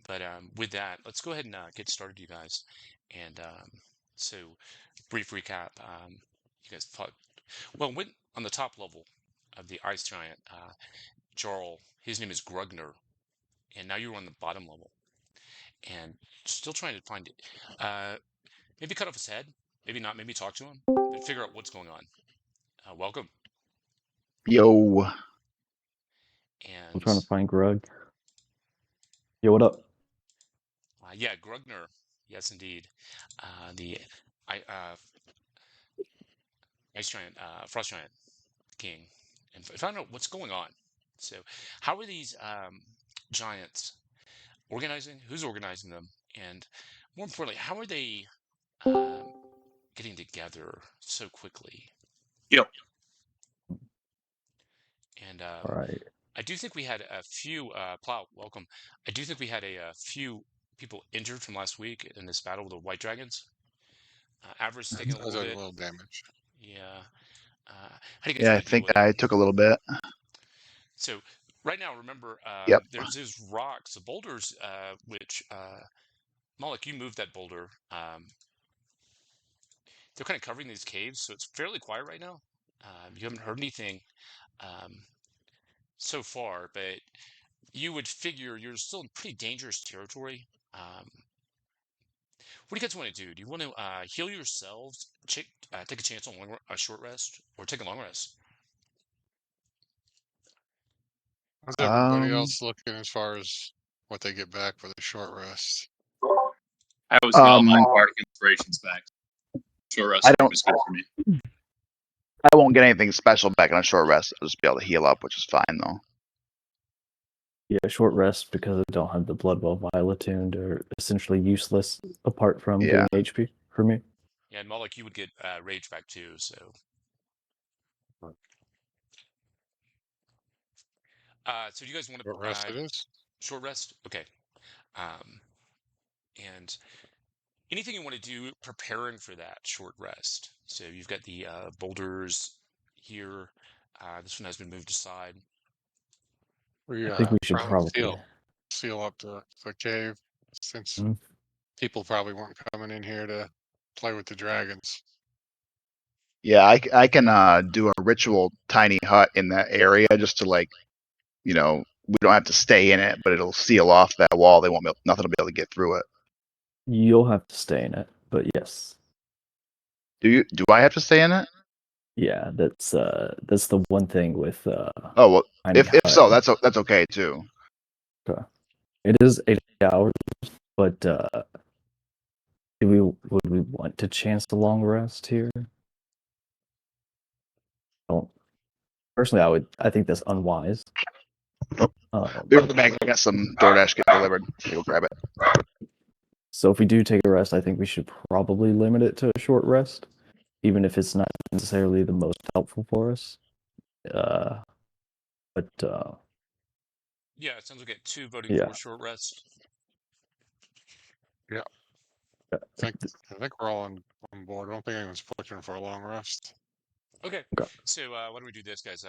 But with that, let's go ahead and get started, you guys. And so, brief recap. You guys fought. Well, went on the top level of the ice giant, Jarl. His name is Grugner, and now you're on the bottom level, and still trying to find it. Maybe cut off his head. Maybe not. Maybe talk to him. But figure out what's going on. Welcome. Yo. I'm And trying to find Grug. Yo, what up? yeah, Grugner. Yes, indeed. The ice giant, frost giant king, and find out what's going on. So, how are these giants organizing? Who's organizing them? And more importantly, how are they getting together so quickly? Yep. And All right. I do think we had a few, Plow, welcome. I do think we had a few people injured from last week in this battle with the White Dragons. Avarice taking a little bit. A little damage. Yeah. How do you guys I think I took a little bit. So right now, remember, Yep. there's those rocks, the boulders, which Moloch, you moved that boulder. They're kind of covering these caves, so it's fairly quiet right now. You haven't heard anything so far, but you would figure you're still in pretty dangerous territory. What do you guys want to do? Do you want to heal yourselves, take a chance on a short rest, or take a long rest? How's everybody else looking as far as what they get back for the short rest? I always get all my bardic inspirations back. Short rest is good for me. I won't get anything special back on a short rest. I'll just be able to heal up, which is fine though. Yeah, short rest because I don't have the Bloodwell Vial attuned are essentially useless apart from getting HP for me. Yeah, and Moloch, you would get rage back too, so. So do you guys want to short rest? It is short rest. Okay. And anything you want to do preparing for that short rest. So you've got the boulders here. This one has been moved aside. I think we should probably seal up the cave since people probably weren't coming in here to play with the dragons. Yeah, I can do a ritual tiny hut in that area just to we don't have to stay in it, but it'll seal off that wall. They won't be nothing will be able to get through it. You'll have to stay in it, but yes. Do I have to stay in it? Yeah, that's the one thing with oh well, if so, that's okay too. Okay. It is 8 hours, but would we want to chance a long rest here? Personally, I think that's unwise. Be right back. I got some DoorDash get delivered. Go grab it. So if we do take a rest, I think we should probably limit it to a short rest, even if it's not necessarily the most helpful for us. Yeah, it sounds like it 2 voting for short rest. Yeah. I think we're all on board. I don't think anyone's pushing for a long rest. Okay. So why don't we do this, guys?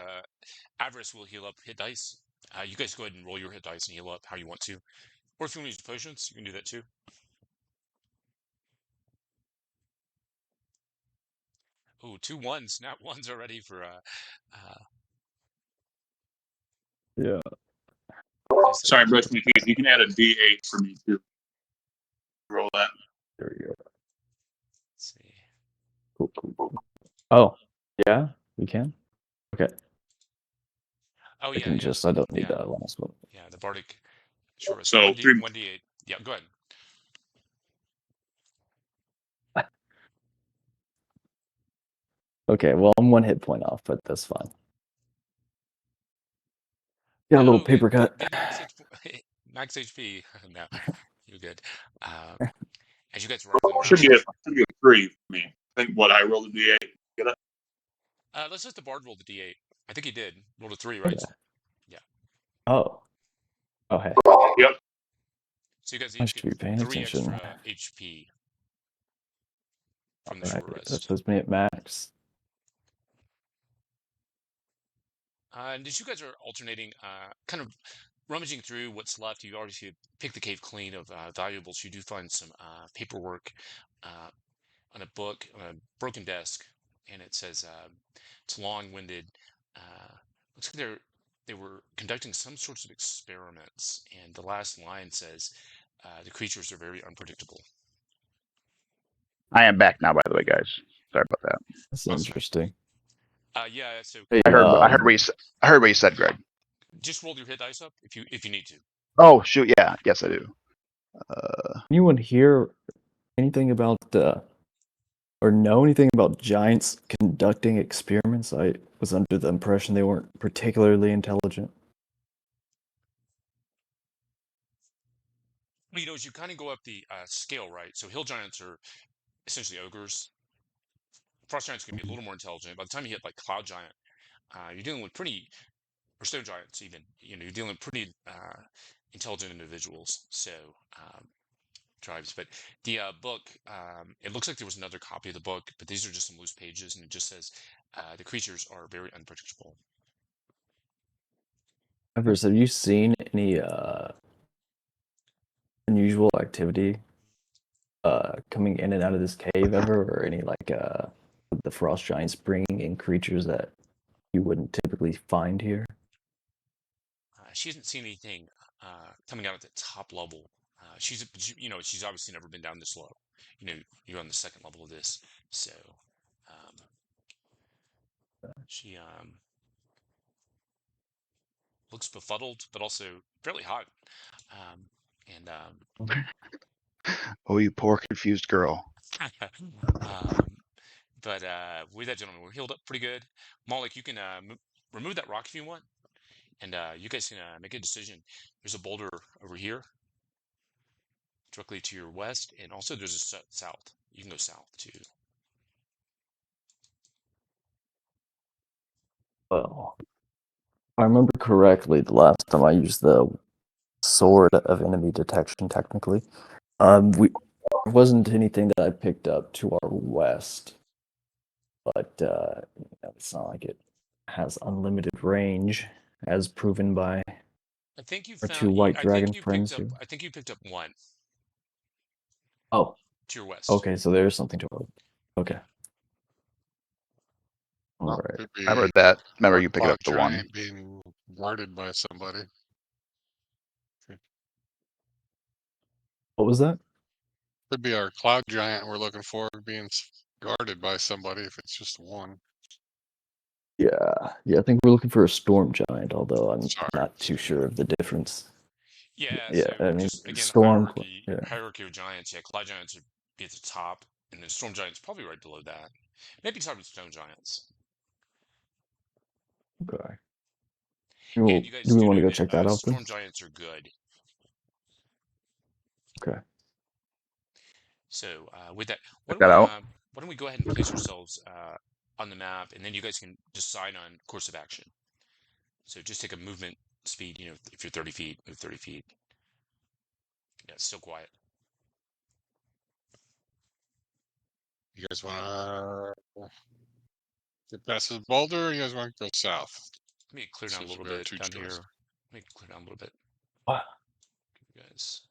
Avarice will heal up hit dice. You guys go ahead and roll your hit dice and heal up how you want to. Or if you want to use potions, you can do that too. Oh, 2 1s, not 1s already for yeah. Sorry, brush me, please. You can add a D8 for me too. Roll that. There we go. Let's see. Cool. Oh, yeah, we can. Okay. Oh yeah. I don't need that last one. Yeah, the bardic. Sure. So 1d8. Yeah, go ahead. Okay, well, I'm 1 hit point off, but that's fine. Got a little paper cut. Max HP. No, you're good. As you guys should be a 3 for me. I think what I rolled a D8. Get it? Let's let the bard roll the D8. I think he did. Rolled a 3, right? Okay. Yeah. Oh, hey. Yep. So you guys each get 3 extra HP from the short rest. That puts me at max. And as you guys are alternating, kind of rummaging through what's left, you already pick the cave clean of valuables. You do find some paperwork on a book, on a broken desk, and it says it's long-winded. Looks like they were conducting some sorts of experiments, and the last line says the creatures are very unpredictable. I am back now, by the way, guys. Sorry about that. That's interesting. Yeah, so Hey, I heard what you said, Greg. just roll your hit dice up if you need to. Oh shoot, yeah, yes I do. Anyone hear anything about or know anything about giants conducting experiments? I was under the impression they weren't particularly intelligent. Well, as you kind of go up the scale, right? So hill giants are essentially ogres. Frost giants can be a little more intelligent. By the time you hit like cloud giant, you're dealing with or stone giants even. You're dealing with pretty intelligent individuals. So tribes. But the book, it looks like there was another copy of the book, but these are just some loose pages, and it just says the creatures are very unpredictable. Everest, have you seen any unusual activity coming in and out of this cave ever, or any like the frost giants bringing in creatures that you wouldn't typically find here? She hasn't seen anything coming out at the top level. She's obviously never been down this low. You're on the second level of this, so she looks befuddled, but also fairly hot. Oh, you poor confused girl. But with that, gentlemen, we're healed up pretty good. Malik, you can remove that rock if you want, and you guys can make a decision. There's a boulder over here, directly to your west, and also there's a south. You can go south too. Well, if I remember correctly, the last time I used the sword of enemy detection, technically, there wasn't anything that I picked up to our west, but it's not like it has unlimited range, as proven by I think you our found. two white I dragon think you friends picked up. here. I think you picked up one Oh, to your west. okay, so there's something to it. Okay. All Well, right. could be I remember that. Remember a you picking up the one. giant being guarded by somebody. What was that? Could be our cloud giant we're looking for being guarded by somebody if it's just one. Yeah, I think we're looking for a storm giant, although I'm Sorry. not too sure of the difference. Yeah. Yeah, So I mean, just again, storm. Yeah. hierarchy of giants. Yeah, cloud giants would be at the top, and then storm giants probably right below that. Maybe talking stone giants. Okay. And you guys Do we do want to know go check that that out then? storm giants are good. Okay. So with that, Check that out. why don't we go ahead and place ourselves on the map, and then you guys can decide on course of action. So just take a movement speed. If you're 30 feet, move 30 feet. Yeah, it's still quiet. You guys want to get past the boulder, or you guys want to go south? Let me clear down a little bit down here. Let me clear down a little bit. Wow. Give you guys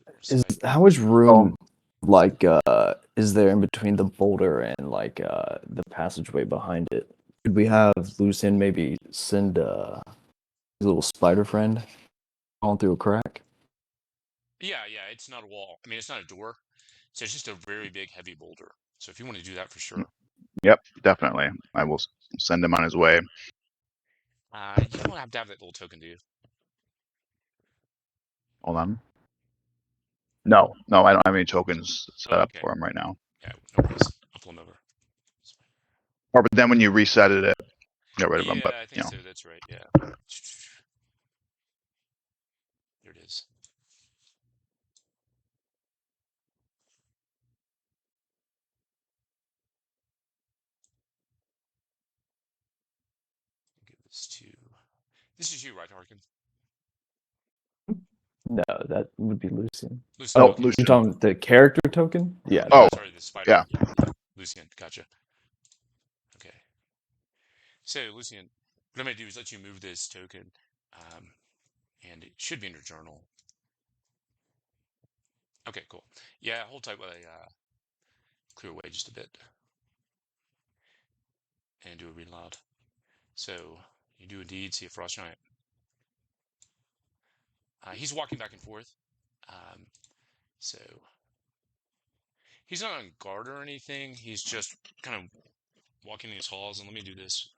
a bit more sight. How much room, like, is there in between the boulder and like the passageway behind it? Could we have Lucian maybe send his little spider friend on through a crack? Yeah, it's not a wall. I mean, it's not a door. So it's just a very big, heavy boulder. So if you want to do that, for sure. Yep, definitely. I will send him on his way. You don't have to have that little token, do you? Hold on. No, I don't have any tokens set up for him right now. Yeah, no worries. I'll pull him over. Or but then when you reset it, get rid of him. Yeah, But I think so. That's right. Yeah. There it is. Give this to. This is you, right, Harkin? No, that would be Lucian. Lucian. Oh, Okay. Lucian. You're talking the character token? Yeah. Oh, sorry, the spider. yeah. Lucian, gotcha. Okay. So, Lucian, what I'm going to do is let you move this token and it should be in your journal. Okay, cool. Yeah, hold tight while I clear away just a bit and do a read aloud. So you do indeed see a frost giant. He's walking back and forth. So he's not on guard or anything. He's just kind of walking these halls. And let me do this.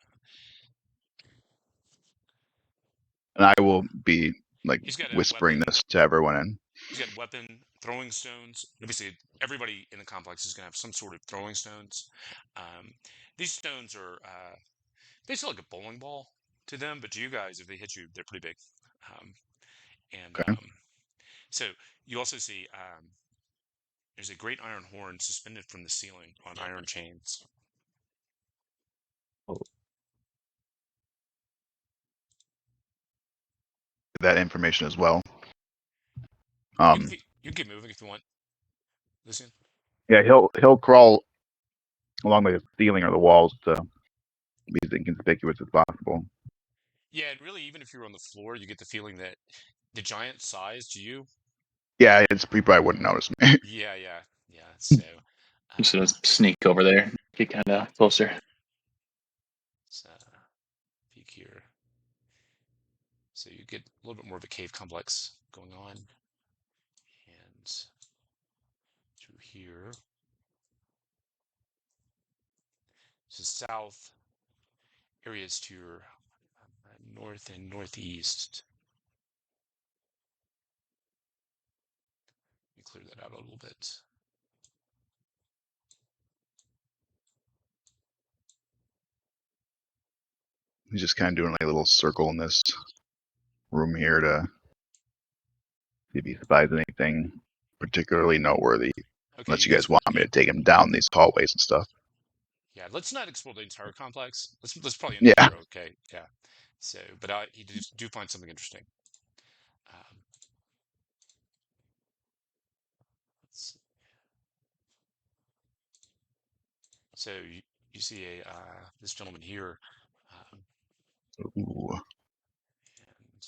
And I will be like He's got a whispering weapon. this to everyone. And He's got a weapon, throwing stones. Obviously, everybody in the complex is going to have some sort of throwing stones. These stones are basically like a bowling ball to them, but to you guys, if they hit you, they're pretty big. And okay. So you also see there's a great iron horn suspended from the ceiling on iron chains. Oh, That information as well. You can keep moving if you want. Listen. Yeah, he'll crawl along the ceiling or the walls to be as inconspicuous as possible. Yeah, and really, even if you're on the floor, you get the feeling that the giant size to you. Yeah, he probably wouldn't notice me. Yeah. So. I'm just gonna sneak over there, get kind of closer. Let's peek here. So you get a little bit more of a cave complex going on. And through here. So south areas to your north and northeast. Let me clear that out a little bit. He's just kind of doing like a little circle in this room here to see if he spies anything particularly noteworthy. Okay, Unless you guys want me yeah, to take him down these hallways and stuff. yeah. Let's not explore the entire complex. Let's probably end it Yeah. here. Okay, yeah. So, but you do find something interesting. Let's see. So you see this gentleman here. Ooh. And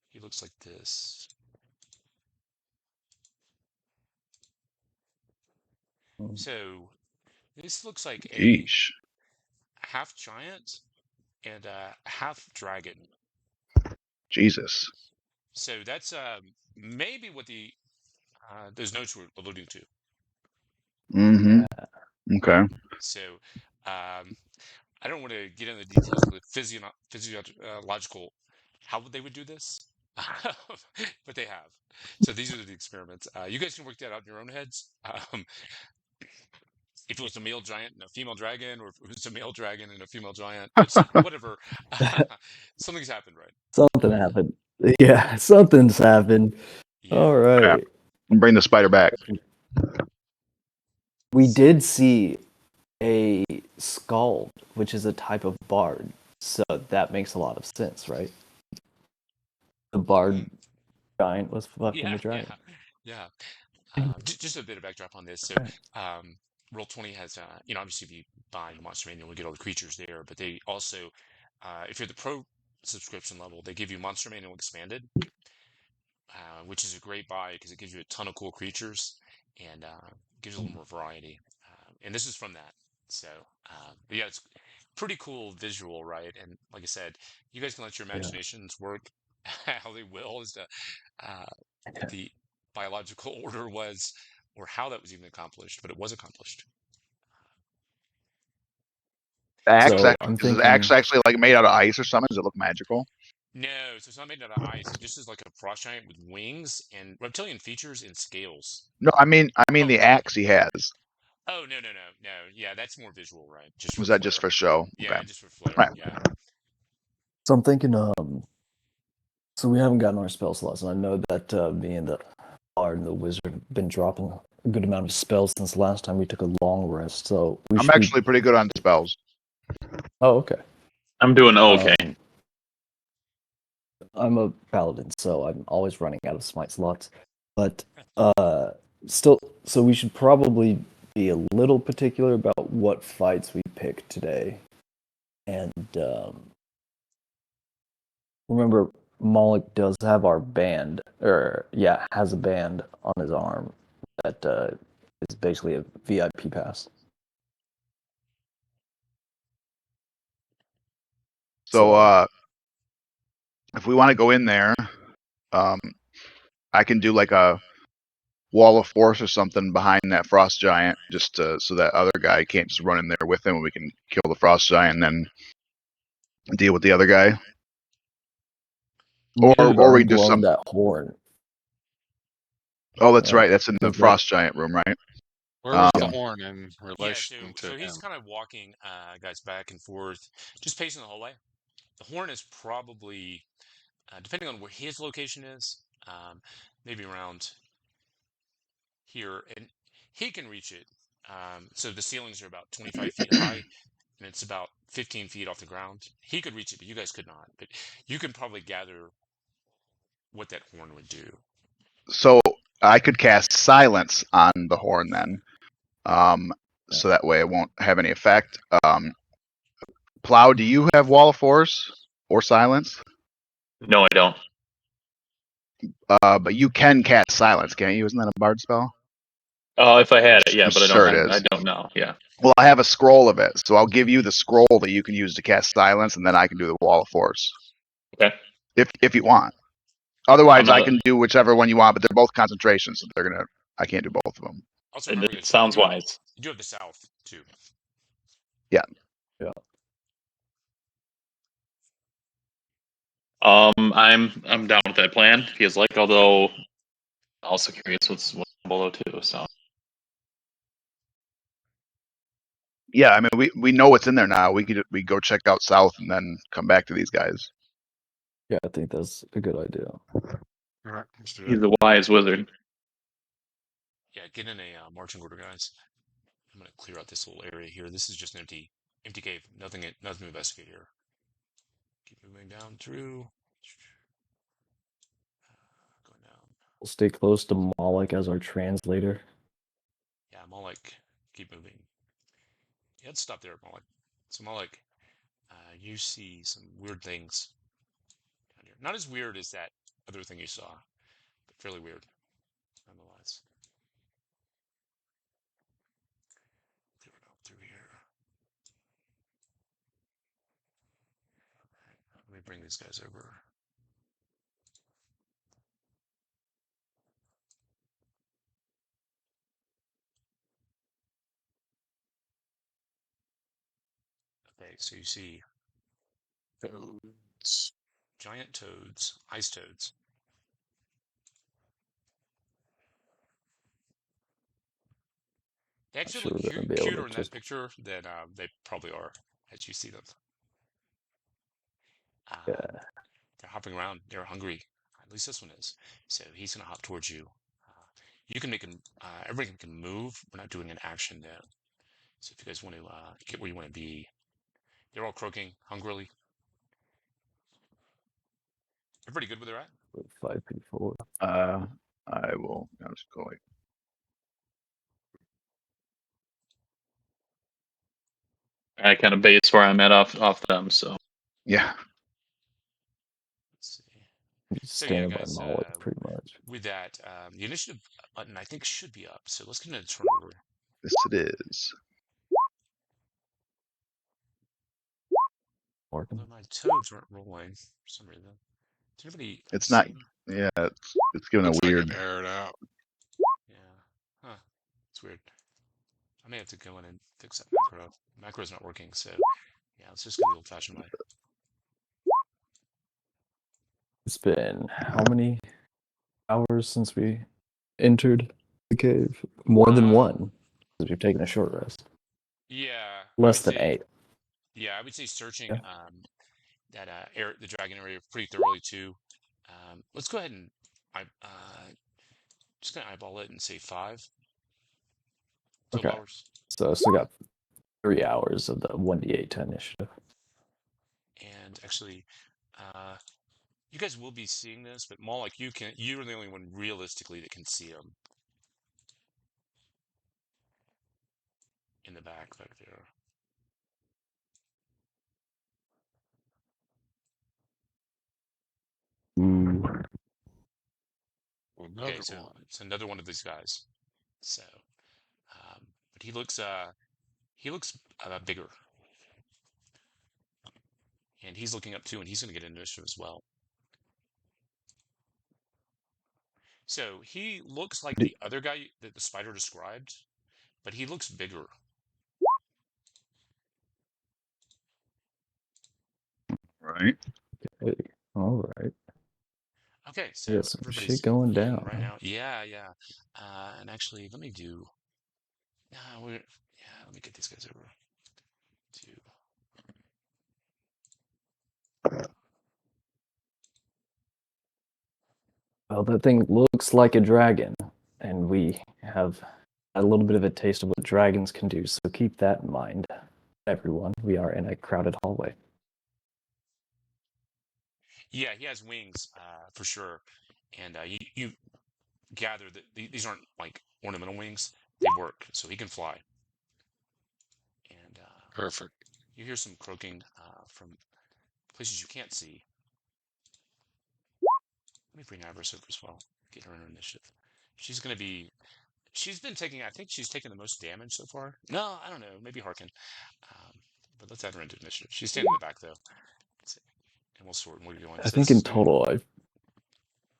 he looks like this. So this looks like a Geesh. half giant and half dragon. Jesus. So that's maybe what the those notes were alluding to. Mm-hmm. Okay. So I don't want to get into the details of the physiological how they would do this, but they have. So these are the experiments. You guys can work that out in your own heads. If it was a male giant and a female dragon, or if it was a male dragon and a female giant, but whatever, something's happened, right? something happened. Yeah, something's happened. Yeah. All right. Yeah. And bring the spider back. We did see a skald, which is a type of bard. So that makes a lot of sense, right? The bard giant was fucking the dragon. Yeah. Just a bit of backdrop on this. So, Roll20 has, obviously if you buy the Monster Manual, we get all the creatures there, but they also, if you're the pro subscription level, they give you Monster Manual Expanded, which is a great buy because it gives you a ton of cool creatures and gives you a little more variety. And this is from that. So, but yeah, it's pretty cool visual, right? And like I said, you guys can let your imaginations work how they will as to what the biological order was or how that was even accomplished, but it was accomplished. The axe, So I'm is the thinking, axe actually like made out of ice or something? Does it look magical? No, so it's not made out of ice. It just is like a frost giant with wings and reptilian features and scales. No, I mean Oh. the axe he has. Oh, no. Yeah, that's more visual, right? Just for Was that flair. just for show? Yeah, Okay. just for flair. Right. Yeah. so I'm thinking, so we haven't gotten our spell slots, and I know that me and the bard and the wizard have been dropping a good amount of spells since the last time we took a long rest. So I'm actually pretty good on spells. Oh, okay. I'm doing okay. I'm a paladin, so I'm always running out of smite slots. But still, so we should probably be a little particular about what fights we pick today. And remember, Moloch does have our band, or yeah, has a band on his arm that is basically a VIP pass. So if we want to go in there, I can do like a wall of force or something behind that frost giant, just so that other guy can't just run in there with him, and we can kill the frost giant and then deal with the other guy. Or we do some. that horn. Oh, that's right. That's in the Is that- frost giant room, right? Where was the Um, horn in Yeah, so relation to so he's him? kind of walking guys back and forth, just pacing the hallway. The horn is probably, depending on where his location is, maybe around here, and he can reach it. So the ceilings are about 25 feet high, and it's about 15 feet off the ground. He could reach it, but you guys could not. But you can probably gather what that horn would do. so I could cast silence on the horn then, so that way it won't have any effect. Plow, do you have wall of force or silence? No, I don't. But you can cast silence, can't you? Isn't that a bard spell? If I had it, yeah, I'm but I sure don't. it I is. don't know. Yeah. Well, I have a scroll of it, so I'll give you the scroll that you can use to cast silence, and then I can do the wall of force. Okay. If you want. Otherwise, I'm I not. can do whichever one you want, but they're both concentrations, so I can't do both of them. Also, It, remember it that sounds wise. you do have the south too. Yeah. I'm down with that plan. Feels like, although also curious what's below too. So Yeah, I mean, we know what's in there now. We go check out south and then come back to these guys. Yeah, I think that's a good idea. All right, let's do he's that. a wise wizard. Yeah, get in a marching order, guys. I'm gonna clear out this little area here. This is just an empty cave. Nothing to investigate here. Keep moving down through. Going down. We'll stay close to Moloch as our translator. Yeah, Moloch, keep moving. Yeah, let's stop there, Moloch. So Moloch, you see some weird things down here. Not as weird as that other thing you saw, but fairly weird, nonetheless. Clear it out through here. Right, let me bring these guys over. Okay, so you see Toads. giant toads, ice toads. They Not actually sure look we're gonna be able cuter to in that just picture than they probably are as you see them. yeah. They're hopping around. They're hungry. At least this one is. So he's gonna hop towards you. You can make him. Everybody can move. We're not doing an action though. So if you guys want to get where you want to be, they're all croaking hungrily. Everybody good where they're at? 5 people. I will. I'll just go like. I kind of base where I'm at off them. So Yeah. Let's see. Just So yeah, standing by guys. Moloch, pretty much. With that, the initiative button I think should be up. So let's get into the turn order. Yes, it is. Although my toads weren't rolling for some reason. Did anybody It's see not. them? Yeah, it's giving Looks a like weird. it aired out. Yeah. Huh. It's weird. I may have to go in and fix that macro. Macro's not working, so yeah, let's just go the old-fashioned way. It's been how many hours since we entered the cave? More than one. Because we've taken a short rest. Yeah. Less than 8. Yeah, I would say searching Yeah. that the dragon area pretty thoroughly too. Let's go ahead and just gonna eyeball it and say 5 total Okay. hours. So I still got 3 hours of the 1d8 to initiative. And actually, you guys will be seeing this, but Moloch, you're the only one realistically that can see them in the back there. Another so one. it's another one of these guys. So, but he looks bigger, and he's looking up too, and he's going to get initiative as well. So he looks like the other guy that the spider described, but he looks bigger. Right. Hey, all right. Okay, so Yeah, some everybody's shit going in down right huh? now. Yeah. And actually, let me do. Let me get these guys over to. Well, that thing looks like a dragon, and we have a little bit of a taste of what dragons can do, so keep that in mind, everyone. We are in a crowded hallway. Yeah, he has wings, for sure. And you gather that these aren't like ornamental wings; they work, so he can fly. And Perfect. you hear some croaking from places you can't see. Let me bring Iris over as well. Get her in initiative. She's going to be. She's been taking. I think she's taken the most damage so far. No, I don't know. Maybe Harkin. Um, but let's add her into initiative. She's standing in the back though. And we'll sort and we'll go on. I So think this in is going to. total,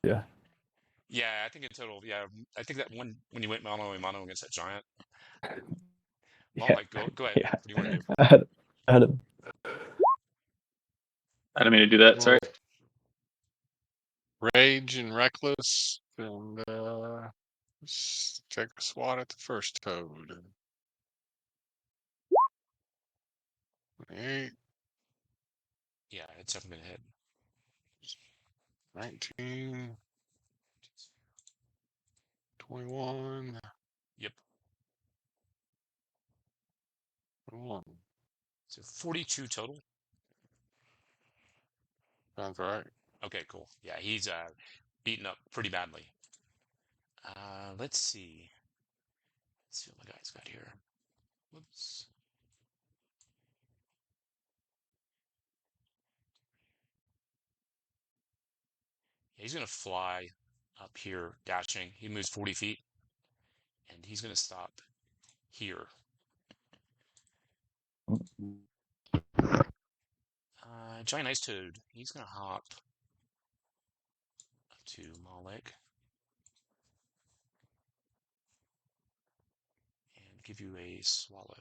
yeah. Yeah, I think in total. Yeah, I think that one when you went mano a mano against that giant. Well, Yeah, like go ahead. yeah. What do you want to do? I had a I didn't mean to do that. Sorry. Rage and reckless, and take a swat at the first toad. 8, Yeah, it's definitely going to hit. 19, 21, Yep. 21. So 42 total. Sounds right. Okay, cool. Yeah, he's beaten up pretty badly. Let's see. Let's see what my guy's got here. Whoops. Yeah, he's gonna fly up here, dashing. He moves 40 feet, and he's gonna stop here. Giant ice toad. He's gonna hop up to Malik and give you a swallow.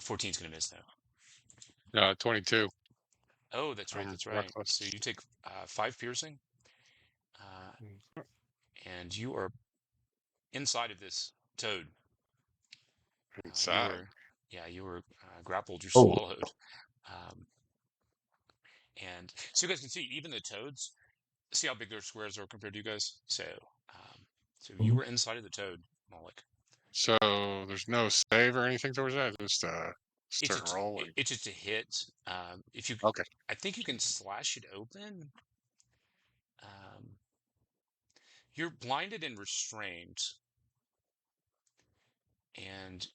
14's gonna miss though. 22. Oh, that's right. I'm That's right. So reckless. you take 5 piercing, uh, and you are inside of this toad. Inside. You were grappled. You're Oh, swallowed. Um, and so you guys can see even the toads. See how big their squares are compared to you guys. So you were inside of the toad, Malik. So there's no save or anything towards that. Just It's start rolling. it's just a hit. If you, Okay. I think you can slash it open. Um, you're blinded and restrained, and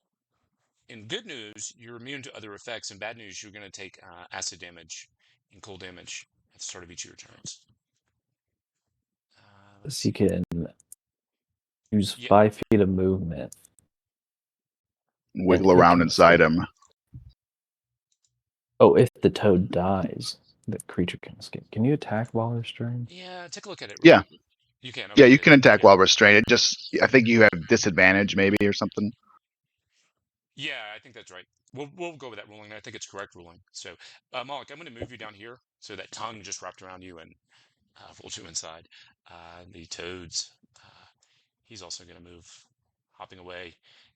in good news, you're immune to other effects. In bad news, you're going to take acid damage and cold damage at the start of each of your turns. Let's so you see. can use Yeah, 5 feet of movement. Wiggle he around can inside escape. him. Oh, if the toad dies, the creature can escape. Can you attack while restrained? yeah. Take a look at it. Yeah. You can. Yeah, Okay, you good. can attack Yeah. while restrained. I think you have disadvantage maybe or something. Yeah, I think that's right. We'll go with that ruling. I think it's correct ruling. So, Malik, I'm going to move you down here so that tongue just wrapped around you and rolled you inside. The toads. He's also going to move, hopping away.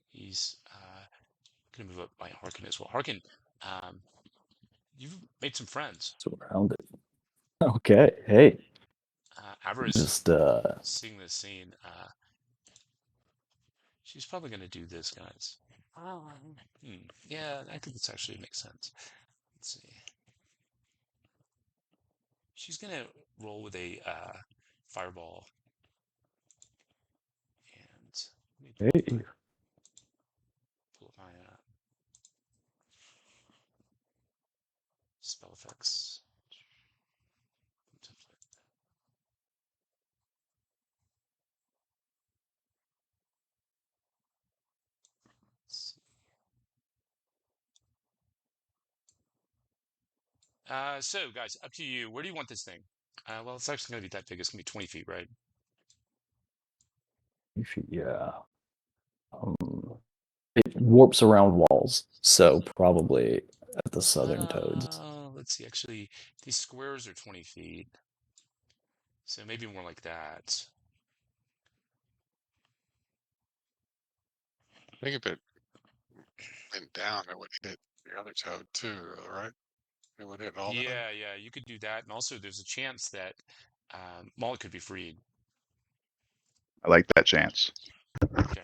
He's going to move up by Harkin as well. Harkin, um, you've made some friends. Surrounded. Okay, hey. Avarice, Just seeing this scene, she's probably going to do this, guys. Yeah, I think this actually makes sense. Let's see. She's going to roll with a fireball. And let me hey. pull up my spell effects template. So guys, up to you. Where do you want this thing? Well, it's actually going to be that big. It's going to be 20 feet, right? Yeah. It warps around walls, so probably at the southern toads. Let's see. Actually, these squares are 20 feet. So maybe more like that. I think if it went down, it would hit the other toad too, right? It would hit all of them. Yeah, you could do that. And also, there's a chance that Mullet could be freed. I like that chance. Okay.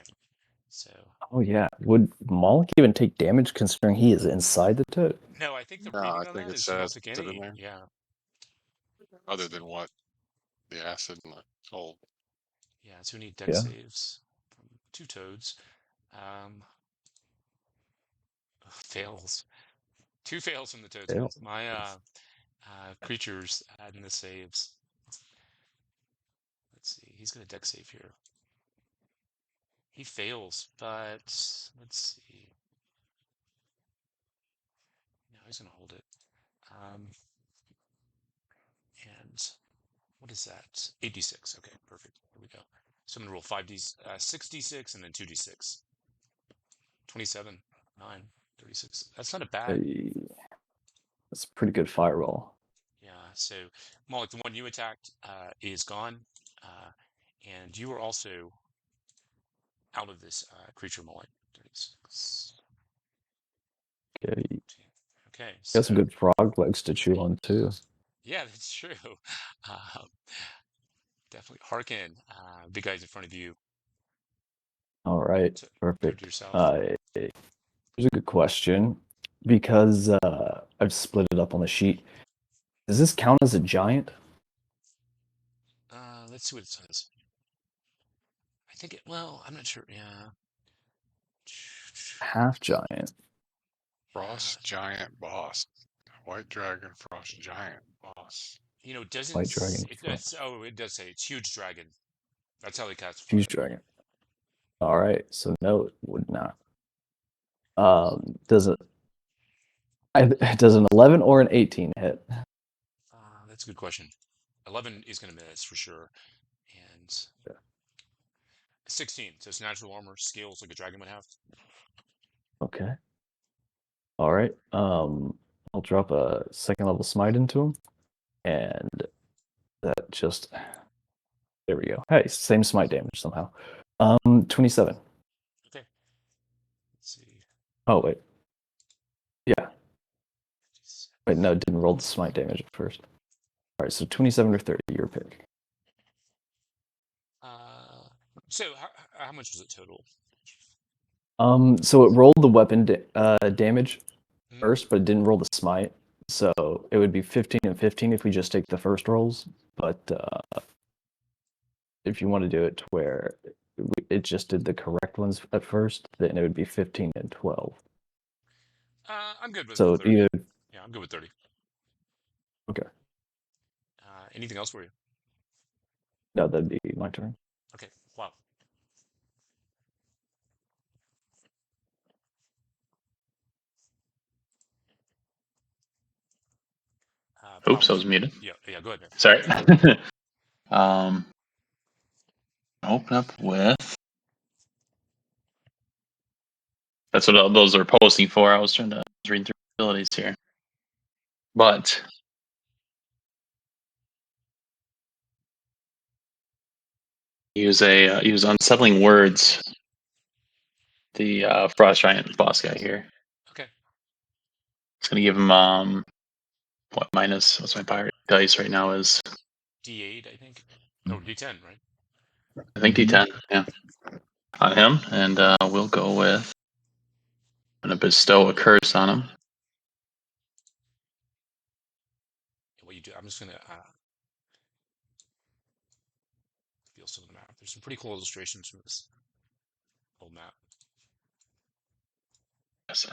So. Oh yeah, would Moloch even take damage considering he is inside the toad? No, I think the No, I reading on think that it is you don't says take it in any. there. Yeah. Other than what the acid and the cold. Yeah, so we need deck Yeah. saves from 2 toads. Fails. 2 fails from the toads, Fail. guys. My creatures adding the saves. Let's see. He's gonna deck save here. He fails, but let's see. No, he's gonna hold it. And what is that? 8d6. Okay, perfect. Here we go. So I'm gonna roll 6d6 and then 2d6. 27, 9, 36. That's not a bad. Hey, that's a pretty good fireball. Yeah. So Moloch, the one you attacked is gone, and you are also out of this creature, Moloch. 36. Okay, Okay. got some So good frog legs to chew on too. yeah, that's true. Definitely hearken. Big guys in front of you. All right, Toad perfect. to yourself. Here's a good question because I've split it up on the sheet. Does this count as a giant? Let's see what it says. I think it. Well, I'm not sure. Yeah. Half giant. Frost Giant Boss. White Dragon Frost Giant Boss. You know, it doesn't. White dragon. It does. Oh, it does say it's huge dragon. That's how they classify Huge it. dragon. All right, so no, it would not. Does it? Does an 11 or an 18 hit? That's a good question. 11 is going to miss for sure, and 16. So it's natural armor, scales like a dragon would have. Okay. All right. I'll drop a second level smite into him, and that just there we go. Hey, same smite damage somehow. 27. Okay. Let's see. Oh wait. Yeah. Wait, no, it didn't roll the smite damage at first. All right, so 27 or 30, your pick. So how much was it total? So it rolled the weapon damage Mhm. first, but it didn't roll the smite. So it would be 15 and 15 if we just take the first rolls. But if you want to do it to where it just did the correct ones at first, then it would be 15 and 12. I'm good with So 30. either Yeah, I'm good with 30. okay. Anything else for you? No, that'd be my turn. Okay. Wow. Oops, I was muted. Yeah. Go ahead, man. Sorry. Open up with. That's what all those are posting for. I was reading through abilities here, but use unsettling words. The frost giant boss guy here. Okay. It's gonna give him what minus? What's my pirate dice right now is? D8, I think. No, D10, right? I think D10. Yeah, on him, and we'll go with. I'm gonna bestow a curse on him. What you do? I'm just gonna feel some of the map. There's some pretty cool illustrations from this old map. Yes.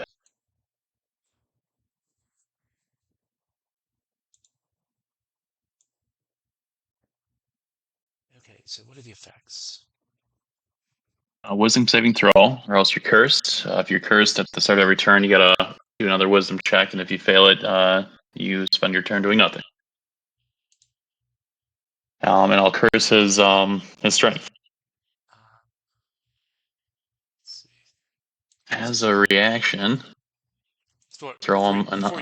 Okay, so what are the effects? Wisdom saving throw, or else you're cursed. If you're cursed at the start of every turn, you gotta do another wisdom check, and if you fail it, you spend your turn doing nothing. And I'll curse his strength. Let's see. As a reaction, So throw him an. before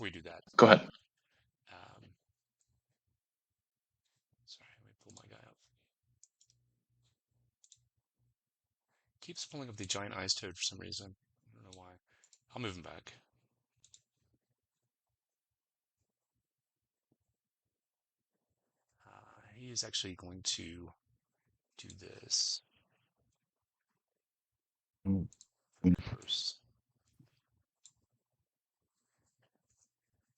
you do that, Go ahead. sorry, let me pull my guy up. Keeps pulling up the giant ice toad for some reason. I don't know why. I'll move him back. He is actually going to do this. Curse.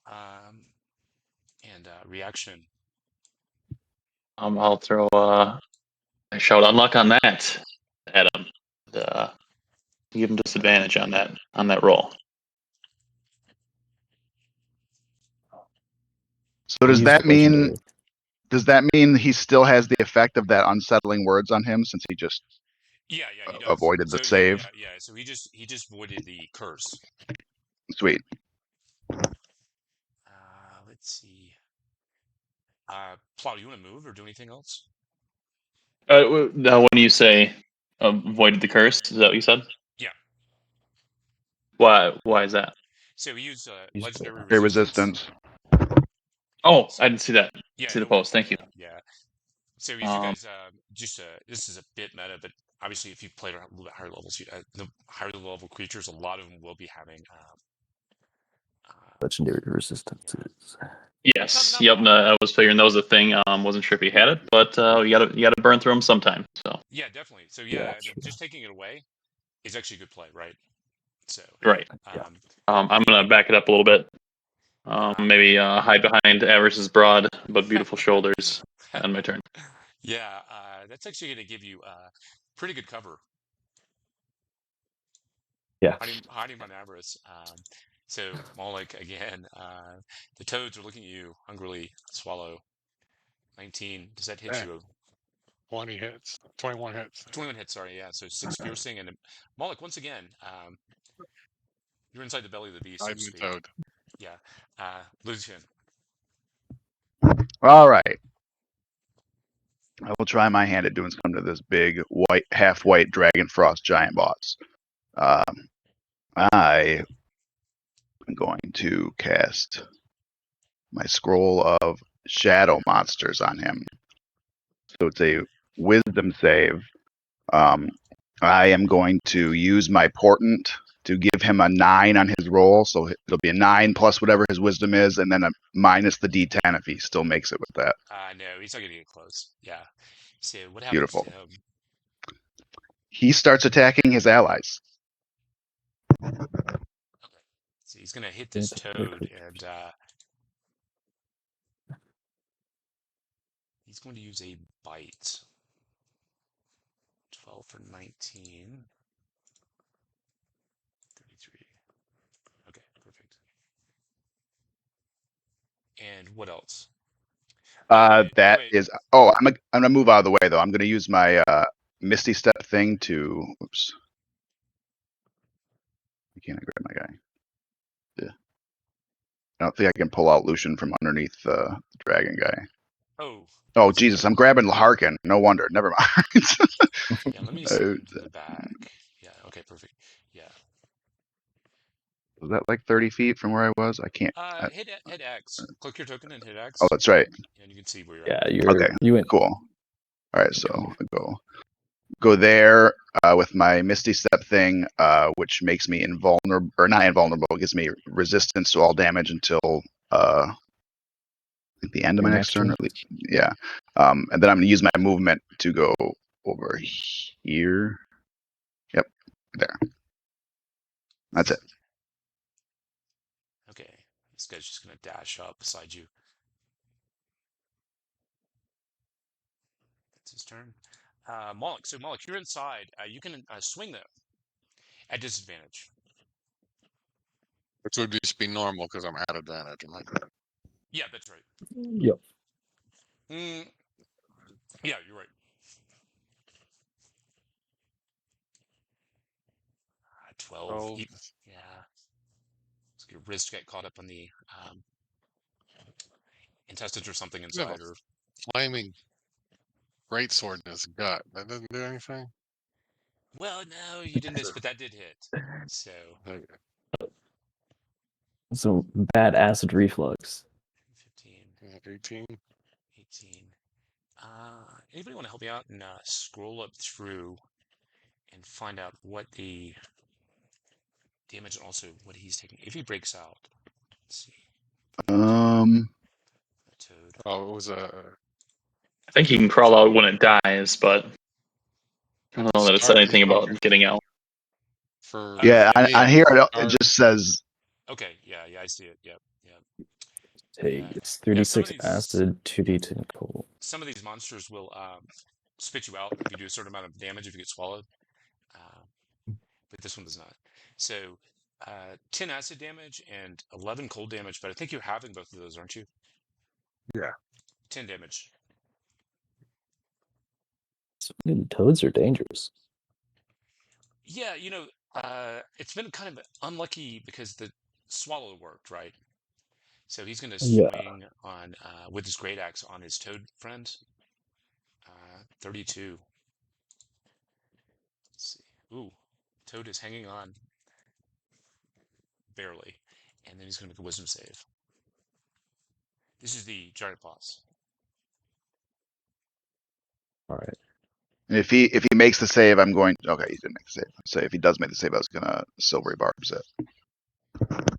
And reaction. I'll throw a shout unluck on that at him. And, give him disadvantage on that roll. So does that mean he still has the effect of that unsettling words on him since he just Yeah, he does. avoided the So, save? Yeah. So he just voided the curse. Sweet. Let's see. Plow, do you want to move or do anything else? When you say avoided the curse, is that what you said? Yeah. Why is that? So we use legendary Resistance. Oh, I didn't see that. Yeah, See the no worries. post. Thank you. Yeah. So if you guys this is a bit meta, but obviously if you played a little bit higher levels, the higher level creatures, a lot of them will be having legendary resistances. Yes. Yep. No, I was figuring that was a thing. Wasn't sure if he had it, but you gotta burn through them sometime. So. Yeah, definitely. So Sure. just taking it away is actually a good play, right? So Right. I'm gonna back it up a little bit. Maybe hide behind Avarice's broad but beautiful shoulders on my turn. Yeah, that's actually going to give you pretty good cover. Yeah. Hiding behind Avarice. So Moloch again. The toads are looking at you hungrily. Swallow. 19. Does that hit you? 20 hits. 21 hits. 21 hits. Sorry. Yeah. So 6 piercing and Moloch once again. You're inside the belly of the beast, so I'm to the speak. toad. Yeah. Lucian. All right. I will try my hand at doing something to this big half white dragon frost giant boss. I am going to cast my scroll of shadow monsters on him. So it's a wisdom save. I am going to use my portent to give him a 9 on his roll. So it'll be a 9 plus whatever his wisdom is, and then a minus the d10 if he still makes it with that. No, he's not going to get close. Yeah. So what happens Beautiful. to him? He starts attacking his allies. Okay. So he's going to hit this toad, and he's going to use a bite. 12 for 19. 33. Okay, perfect. And what else? That is. Oh, I'm gonna move out of the way though. I'm gonna use my Misty Step thing to. Oops. I can't grab my guy. Yeah. I don't think I can pull out Lucian from underneath the dragon guy. Oh Jesus! I'm grabbing Harkin. No wonder. Never mind. Yeah, let me send him to the back. Yeah. Okay. Perfect. Yeah. Was that like 30 feet from where I was? I can't. Hit X. Click your token and hit X. Oh, that's right. And you can see where you're Yeah, at. Okay. you went cool. All right, so I go there with my Misty Step thing, which makes me invulnerable, or not invulnerable. It gives me resistance to all damage until the end of my next turn. Yeah, and then I'm gonna use my movement to go over here. Yep, there. That's it. Okay. This guy's just gonna dash up beside you. That's his turn. Moloch. So Moloch, you're inside. You can swing them at disadvantage. Which would just be normal because I'm at advantage. Am I? Yeah, that's right. Yep. Yeah, you're right. 12. 12. Yeah. your wrist get caught up on the intestines or something You have inside, or a flaming greatsword in his gut. That doesn't do anything. well, no, you didn't miss, but that did hit. So Okay. Some bad acid reflux. 15, 18. 18. Anybody want to help me out and scroll up through and find out what the damage and also what he's taking if he breaks out? Let's see. A toad. Oh, it was a. I think he can crawl out when it dies, but I don't know that it said anything about getting out. For Yeah, me, on here it start- just says Okay, yeah, I see it. Yep. Take Yeah. it's Yeah, some 3d6 of these- acid, 2d10 cold. Some of these monsters will spit you out if you do a certain amount of damage if you get swallowed, but this one does not. So 10 acid damage and 11 cold damage, but I think you're having both of those, aren't you? Yeah. 10 damage. Toads are dangerous. Yeah, it's been kind of unlucky because the swallow worked, right? So he's going to Yeah. swing on with his great axe on his toad friend. 32. Let's see. Ooh, toad is hanging on barely, and then he's going to make a wisdom save. This is the giant boss. All right. and if he makes the save, I'm going. Okay, he didn't make the save. So if he does make the save, I was gonna silvery barbs it. Let's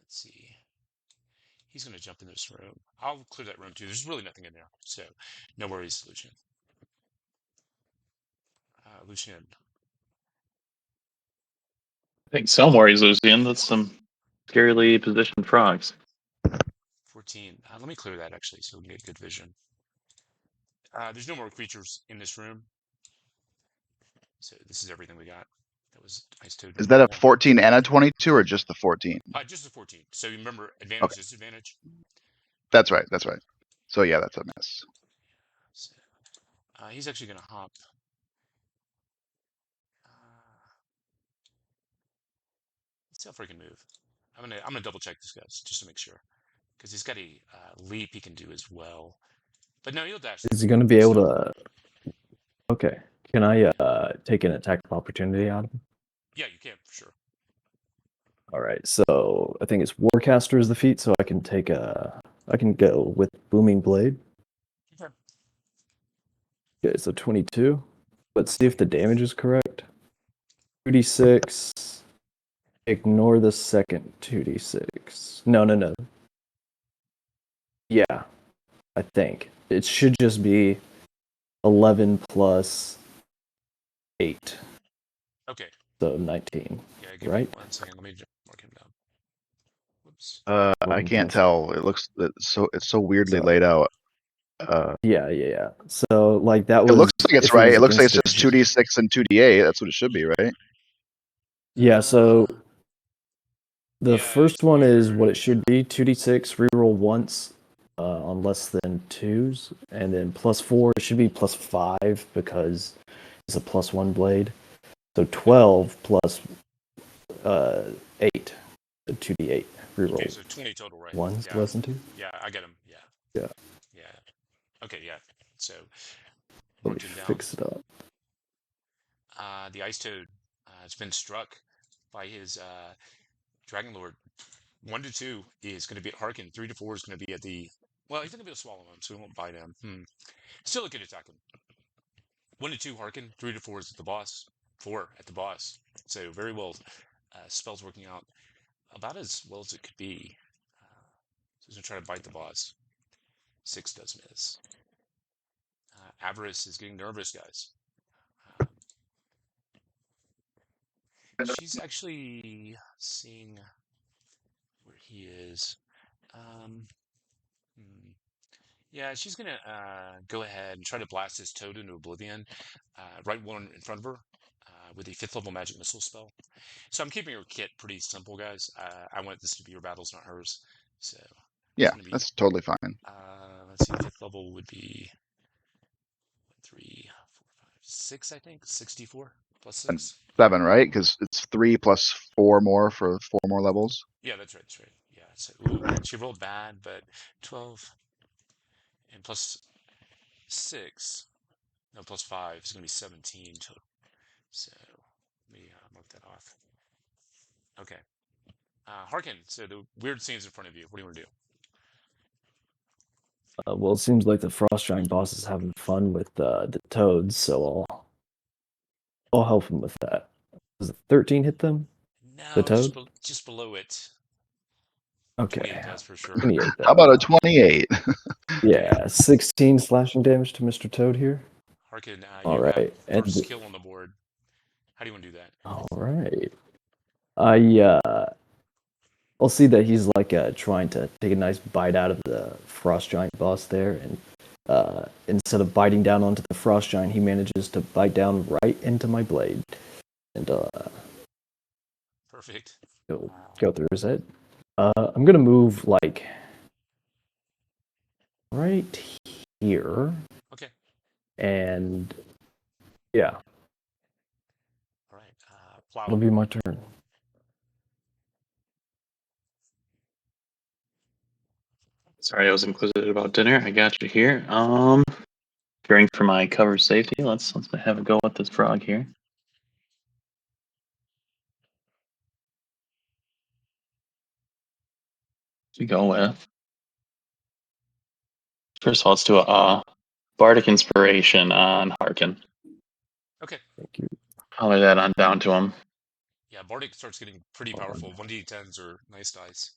see. He's going to jump in this room. I'll clear that room too. There's really nothing in there, so no worries, Lucian. Lucian. I think somewhere he's losing. That's some scarily positioned frogs. 14. Let me clear that actually, so we can get good vision. There's no more creatures in this room, so this is everything we got. That was Ice Toad. Is that a 14 and a 22, or just the 14? Just a 14. So you remember advantage, Okay. disadvantage. That's right. That's right. So yeah, that's a miss. So, he's actually going to hop. Let's see how far he can move. I'm gonna double check this guys just to make sure, because he's got a leap he can do as well. But no, he'll dash. Is he going to be able to? Okay. Can I take an attack of opportunity on him? Yeah, you can for sure. All right. So I think it's Warcaster is the feat, so I can take I can go with Booming Blade. Okay. Okay, so 22. Let's see if the damage is correct. 2d6. Ignore the second 2d6. No. Yeah, I think. It should just be 11 plus 8. Okay. So 19. Yeah, give Right? me 1 second. Let me mark him down. Whoops. I 11 can't plus tell. It's so weirdly So- laid out. Yeah. So like that It was. looks like it's if it right. was It looks like it's against just 2d6 and 2d8. That's what it should be, right? Yeah. So the Yeah, first it's one is what weird. it should be: 2d6, reroll once on less than 2s, and then +4. It should be +5 because it's a +1 blade. So 12 plus 8, 2d8 reroll. Okay, so 20 total, right? One's Yeah. less than 2. Yeah, I get him. Yeah. Yeah. Yeah. Okay, yeah. So Let me marked him down. fix it up. The Ice Toad has been struck by his Dragon Lord. 1 to 2 is going to be at Harkin. 3 to 4 is going to be at the. Well, he's not going to be able to swallow him, so he won't bite him. Still a good attack him. 1 to 2 Harkin. 3 to 4 is at the boss. 4 at the boss. So very well. Spells working out about as well as it could be. So he's going to try to bite the boss. 6 does miss. Avarice is getting nervous, guys. She's actually seeing where he is. Yeah, she's gonna go ahead and try to blast this toad into oblivion. Right one in front of her with a 5th level magic missile spell. So I'm keeping her kit pretty simple, guys. I want this to be your battles, not hers. So Yeah, be, that's totally fine. let's see, 5th level would be 3, 4, 5, 6, I think, 64. plus And 6. 7, right? Because it's 3 plus 4 more for 4 more levels. Yeah, that's right. That's right. Yeah. So, ooh, she rolled bad, but 12 and plus 6. No, plus 5 is going to be 17 total. So let me mark that off. Okay. Harkin, so the weird scene's in front of you. What do you want to do? Well, it seems like the Frost Giant boss is having fun with the toads, so I'll help him with that. Does a 13 hit them? The No, toad? just below it. Okay. 28 does for sure. 28 How about then. a 28? Okay. Yeah, 16 slashing damage to Mr. Toad here. Harkin, All you have right. first And kill on the board. How do you want to do that? all right. I'll see that he's like trying to take a nice bite out of the Frost Giant boss there, and instead of biting down onto the Frost Giant, he manages to bite down right into my blade, and Perfect. go through his head. I'm gonna move like right here, Okay. and yeah, All right. Plow. it'll be my turn. Sorry, I was inquisitive about dinner. I got you here. Fearing for my cover safety, let's have a go at this frog here. We go with. First of all, let's do a bardic inspiration on Harkin. Okay. Thank you. I'll lay that on down to him. Yeah, Bardic starts getting pretty powerful. 1d10s are nice dice.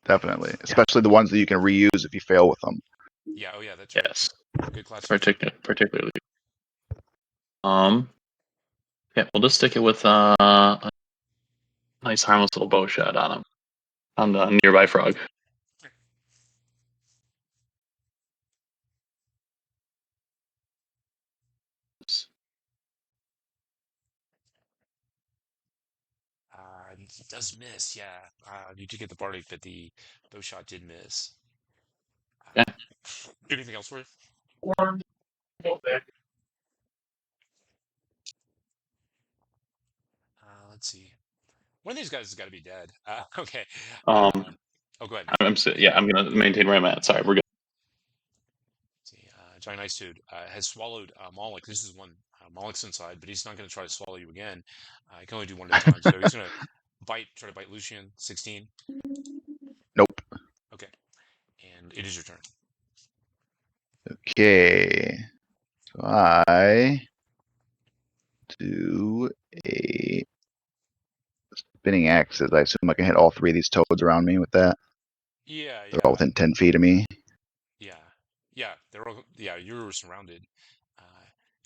Definitely. Especially the ones that you can reuse if you fail with them. Yeah, oh yeah, that's right. Yes, Good class feature. particularly. Yeah, we'll just stick it with a nice harmless little bow shot on him, on the nearby frog. It does miss, yeah. You did get the Bardic, but the bow shot did miss. Yeah. Anything else for you? Let's see. One of these guys has got to be dead. Okay. Oh, go ahead. I'm gonna maintain where I'm at. Sorry, we're good. Let's see. Giant Ice Toad has swallowed Moloch. This is one. Moloch's inside, but he's not going to try to swallow you again. He can only do one at a time. So he's going to try to bite Lucian. 16. Nope. Okay. And it is your turn. Okay. So I do a spinning axes. I assume I can hit all 3 of these toads around me with that. Yeah, They're all within 10 feet of me. yeah, yeah. They're all, yeah. You're surrounded.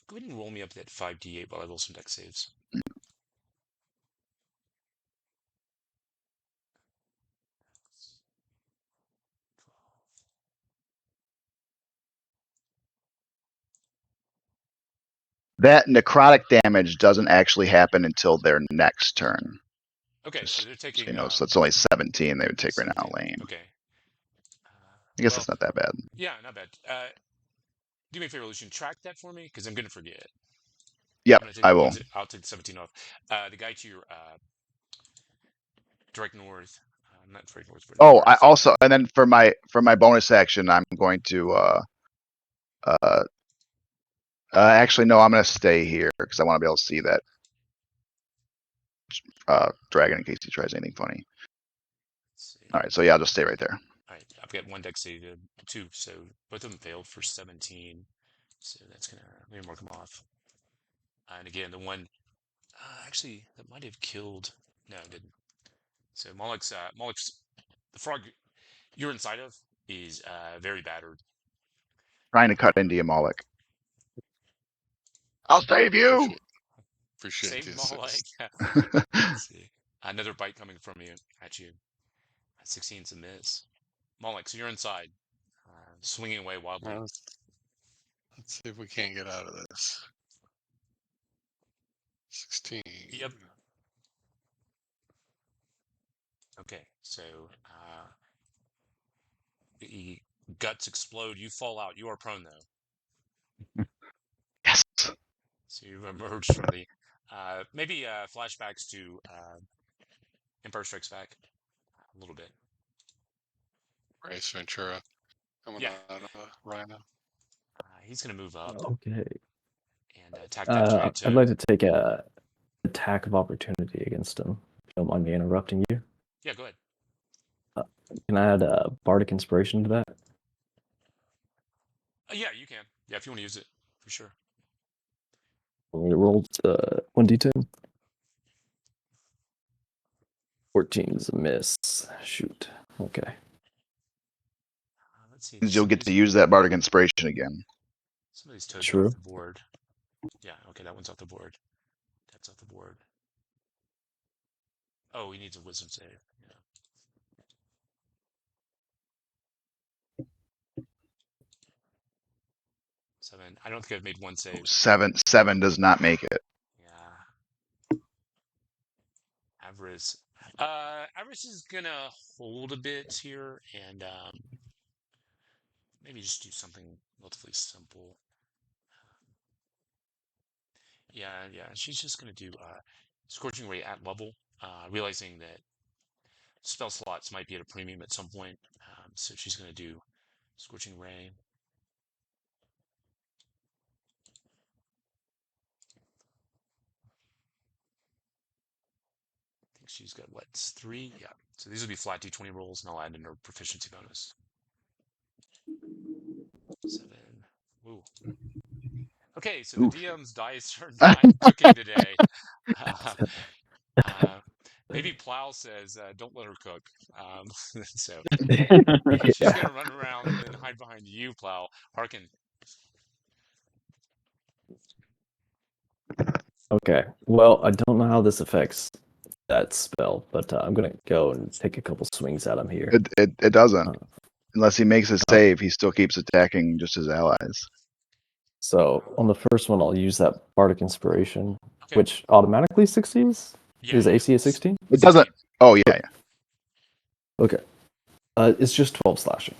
Go ahead and roll me up that 5d8 while I roll some dex saves. That necrotic damage doesn't actually happen until their next turn. Okay, so Just they're so taking you know, so that's only 17 they would take right now. 17. Lame. Okay. I guess Well, it's not that bad. yeah, not bad. Do me a favor, Lucian. Track that for me, because I'm gonna forget. Yep, I'm gonna take I the will. ones. I'll take the 17 off. The guy to your direct north. Not direct north, but Oh, I north. also, and then for my bonus action, I'm going to actually no, I'm gonna stay here because I want to be able to see that dragon in case he tries anything funny. Let's see. All right, so yeah, I'll just stay right there. All right, I've got one dex save, 2, so both of them failed for 17. So that's gonna let me mark them off. And again, the one actually that might have killed. No, it didn't. So Moloch's the frog you're inside of is very battered. Trying to cut into you, Moloch. I'll save you. Appreciate the Save Moloch. assist. Let's see. Another bite coming from you at you. 16's a miss. Moloch, so you're inside, swinging away wildly. Well, let's see if we can't get out of this. 16. Yep. Okay, so the guts explode. You fall out. You are prone though. Yes. So you've emerged from the Maybe flashbacks to Empire Strikes Back a little bit. Race Ventura coming Yeah. out of Rhino. He's going to move up Okay. and attack that giant toad. I'd like to take a attack of opportunity against him. If you don't mind me interrupting you. Yeah, go ahead. Can I add a bardic inspiration to that? Yeah, you can. Yeah, if you want to use it, for sure. We rolled 1d10. 14 is a miss. Shoot. Okay. Let's see. You'll get to use that bardic inspiration again. Some of these toads are True. off the board. Yeah, okay, that one's off the board. That's off the board. Oh, he needs a wisdom save. Yeah. Seven. I don't think I've made one save. Seven does not make it. Yeah. Avarice. Avarice is gonna hold a bit here and maybe just do something relatively simple. Yeah, she's just gonna do Scorching Ray at level, realizing that spell slots might be at a premium at some point. So she's gonna do Scorching Ray. I think she's got what, 3? Yeah. So these will be flat d20 rolls, and I'll add in her proficiency bonus. 7. Ooh. Okay, so the DM's dice are not cooking today. Maybe Plow says, don't let her cook. So she's going to run around and hide behind you, Plow. Harkin. Okay. Well, I don't know how this affects that spell, but I'm gonna go and take a couple swings at him here. It doesn't. Unless he makes a Oh. save, he still keeps attacking just his allies. So on the first one, I'll use that bardic inspiration, Okay. which automatically succeeds. Yeah, Is yeah. AC a 16? It doesn't. Oh yeah. Okay. It's just 12 slashing,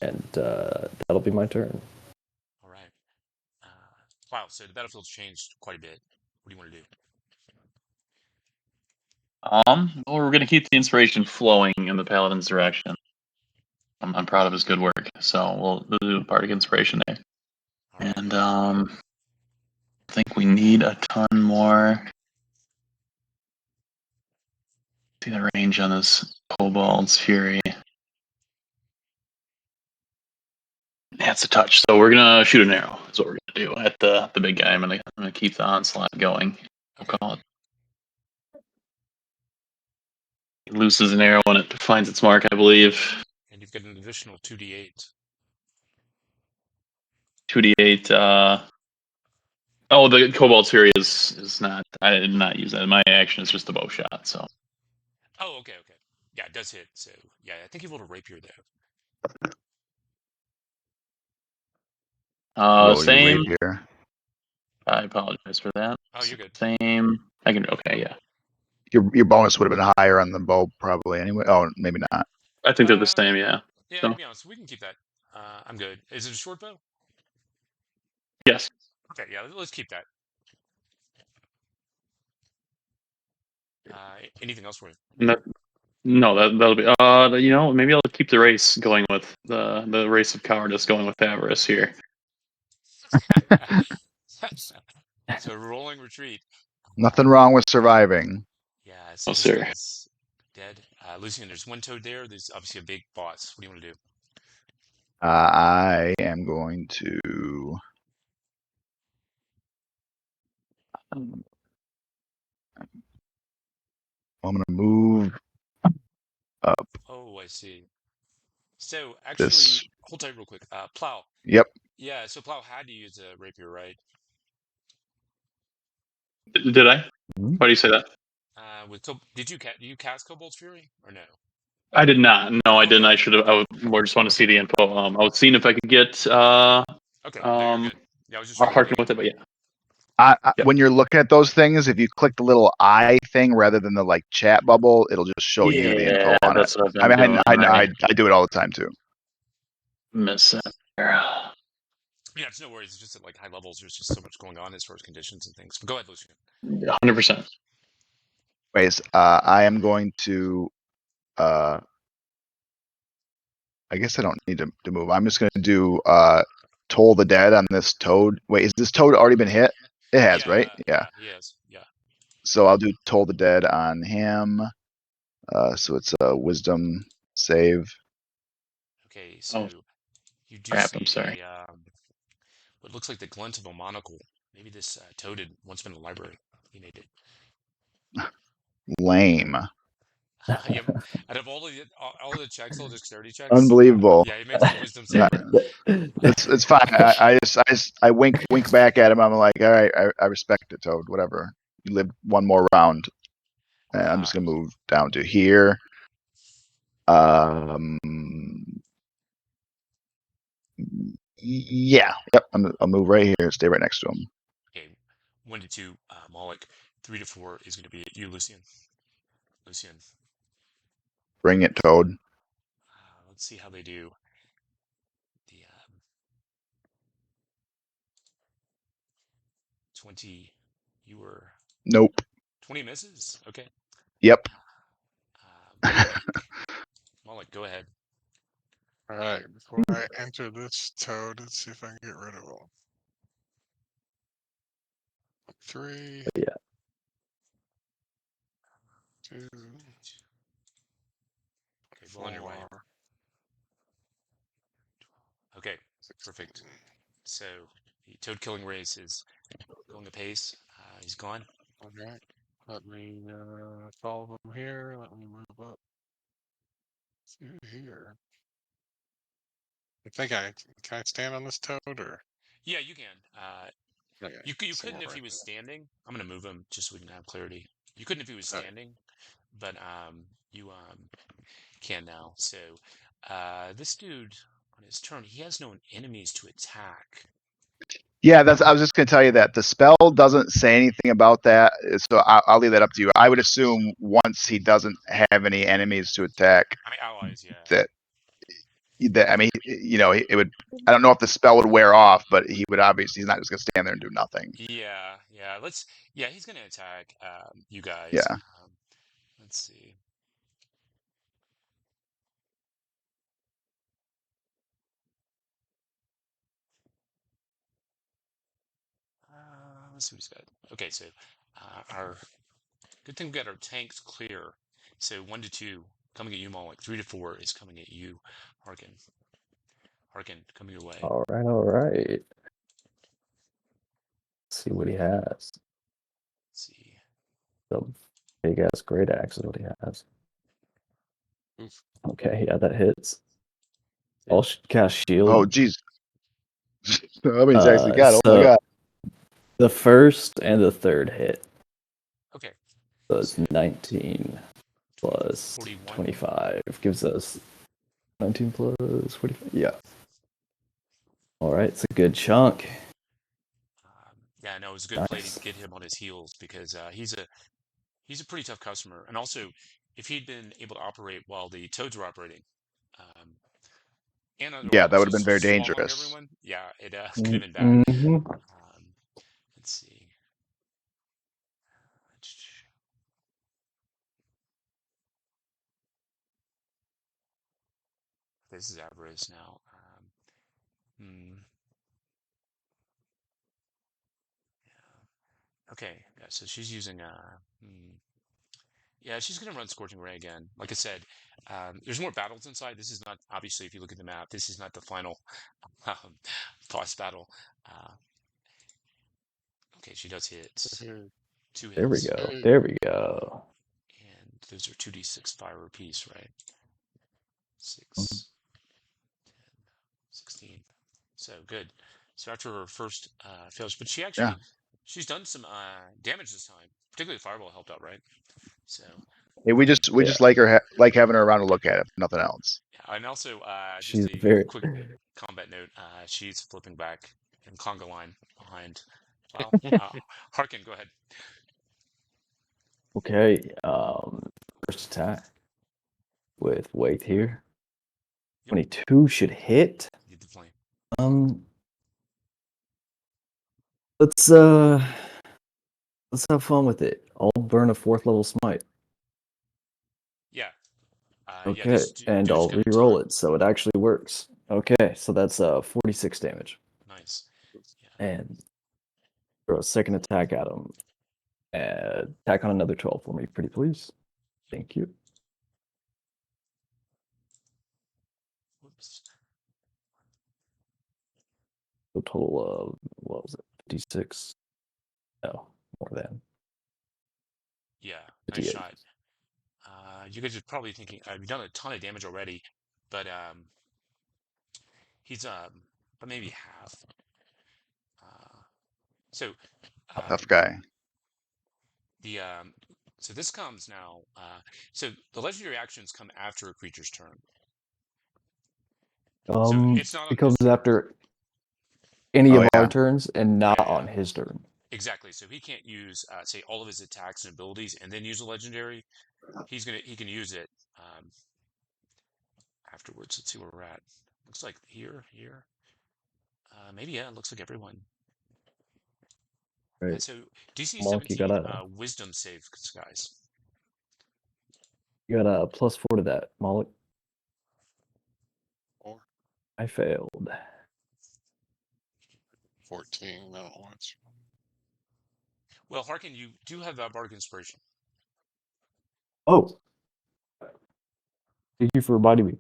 and that'll be my turn. All right. Wow, so the battlefield's changed quite a bit. What do you want to do? Well, we're gonna keep the inspiration flowing in the paladin's direction. I'm proud of his good work, so we'll do bardic inspiration there. All right. And I think we need a ton more. See the range on this Kobold's Fury. That's a touch. So we're gonna shoot an arrow. Is what we're gonna do at the big guy. I'm gonna keep the onslaught going. We'll Okay. call it. It looses an arrow when it finds its mark, I believe. And you've got an additional 2d8. 2d8. Oh, the Kobold's Fury is not. I did not use that. My action is just a bow shot. So. Oh, okay. Yeah, it does hit. So, yeah, I think you rolled a rapier, though. Rolling Same. rapier. I apologize for that. Oh, you're good. Same. I can. Okay, yeah. Your bonus would have been higher on the bow probably anyway. Oh, maybe not. I think they're the same. Yeah. Yeah, So. to be honest, we can keep that. I'm good. Is it a short bow? Yes. Okay, yeah, let's keep that. Anything else for you? No, that'll be. Maybe I'll keep the race going with the race of cowardice going with avarice here. So rolling retreat. Nothing wrong with surviving. Yeah, so Oh, this sir. guy's dead. Lucian, there's one toad there. There's obviously a big boss. What do you want to do? I am going to. I'm going to move up. Oh, I see. So actually, This. hold tight real quick. Plow. Yep. Yeah, so Plow had to use a rapier, right? Did I? Why do you say that? Did you cast Cobalt's Fury or no? I did not. No, I didn't. Okay. I should have. I would more just want to see the info. I was seeing if I could get Okay, no, you're good. Yeah, I was just wondering. Harkin with it, but yeah. Yep. When you're looking at those things, if you click the little eye thing rather than the like chat bubble, it'll just show you the info on it. That's what I've been doing. I do it all the time too. Miss it. Yeah, it's no worries. It's just at like high levels. There's just so much going on as far as conditions and things. But go ahead, Lucian. 100%. Anyways, I am going to. I guess I don't need to move. I'm just going to do Toll the Dead on this toad. Wait, is this toad already been hit? It has, right? Yeah. He is. Yeah. So I'll do Toll the Dead on him. So it's a Wisdom save. Okay, so you do crap, see I'm sorry. what looks like the glint of a monocle. Maybe this toad had once been a library. He made it. Lame. Yeah, out of all the checks, all the dexterity checks. Unbelievable. Yeah, he makes a wisdom save. It's fine. I wink back at him. I'm like, all right, I respect it, Toad. Whatever. You lived one more round. And I'm just gonna move down to here. Yeah. Yep. I'll move right here. Stay right next to him. Okay, 1 to 2, Moloch. 3 to 4 is going to be at you, Lucian. Lucian. Bring it, Toad. Let's see how they do. The 20. You were. Nope. 20 misses. Okay. Yep. Moloch, go ahead. All right, before I enter this toad, let's see if I can get rid of him. 3. Yeah. 2. Okay, well on your way. 4, Okay, perfect. 16. So the toad killing race is going apace. He's gone. All right, let me follow him here. Let me move up to here. I think can I stand on this toad or? Yeah, you can. Okay, You so couldn't if right he was standing. I'm gonna move him just so we can have clarity. You couldn't if he was there. standing, but you can now. So this dude on his turn, he has no enemies to attack. Yeah, I was just gonna tell you that the spell doesn't say anything about that, so I'll leave that up to you. I would assume once he doesn't have any enemies to attack, I mean allies, yeah. that I mean, it would. I don't know if the spell would wear off, but he would obviously. He's not just gonna stand there and do nothing. Yeah. Yeah, he's gonna attack you guys. Yeah. Let's see. Let's see what he's got. Okay, so our good thing we got our tanks clear. So 1 to 2 coming at you, Moloch. 3 to 4 is coming at you, Harkin. Harkin, coming your way. All right. Let's see what he has. Let's see. The big ass great axe is what he has. Oof. Okay, yeah, that hits. I'll cast shield. Oh, jeez. How many he's actually got? Oh so my god. The first and the third hit. Okay. So it's 19 plus 41. 25 gives us 19 plus 45. Yeah. All right, it's a good chunk. Yeah, no, it was a good play to get him on his heels because he's a pretty tough customer. And also, if he'd been able to operate while the toads were operating, and Yeah, that would also have been very swallowing dangerous. everyone, yeah, it could have been bad. Mm-hmm. Let's see. This is avarice now. Yeah. Okay, yeah, so she's using yeah, she's gonna run Scorching Ray again. Like I said, there's more battles inside. This is not, obviously, if you look at the map, this is not the final boss battle. Okay, she does hit 2 hits. There we go. There we go. And those are 2d6 fire apiece, right? 6, 10, 16. So good. So after her first failure, but she actually, she's done some damage this time. Particularly Fireball helped out, right? So Hey, we just like her like having her around to look at it, nothing else. yeah, and also She's just a very quick combat note. She's flipping back in conga line behind. Well, Harkin, go ahead. okay. First attack with weight here. Yep. 22 should hit. Get the flame. Let's have fun with it. I'll burn a 4th level smite. Yeah. Okay, yeah, this and dude's I'll got a re-roll ton. it so it actually works. Okay, so that's 46 damage. Nice. Yeah. And throw a second attack at him. Attack on another 12 for me, pretty please. Thank you. Whoops. So total of, what was it, 56? No, more than. Yeah, nice 58. shot. You guys are probably thinking you've done a ton of damage already, but he's but maybe half. So Tough guy. the so this comes now. So the legendary actions come after a creature's turn. So it's not on It comes his turn. after any Oh of yeah. our turns and not Yeah, yeah. on his turn. Exactly. So he can't use say all of his attacks and abilities and then use a legendary. He can use it afterwards. Let's see where we're at. Looks like here. Maybe yeah. It looks like everyone. Right. So DC Mark, 17 wisdom save, guys. You got a +4 to that, Moloch. 4, I failed. 14. No, what's Well, Harkin, you do have Bardic Inspiration. Oh. Thank you for reminding me.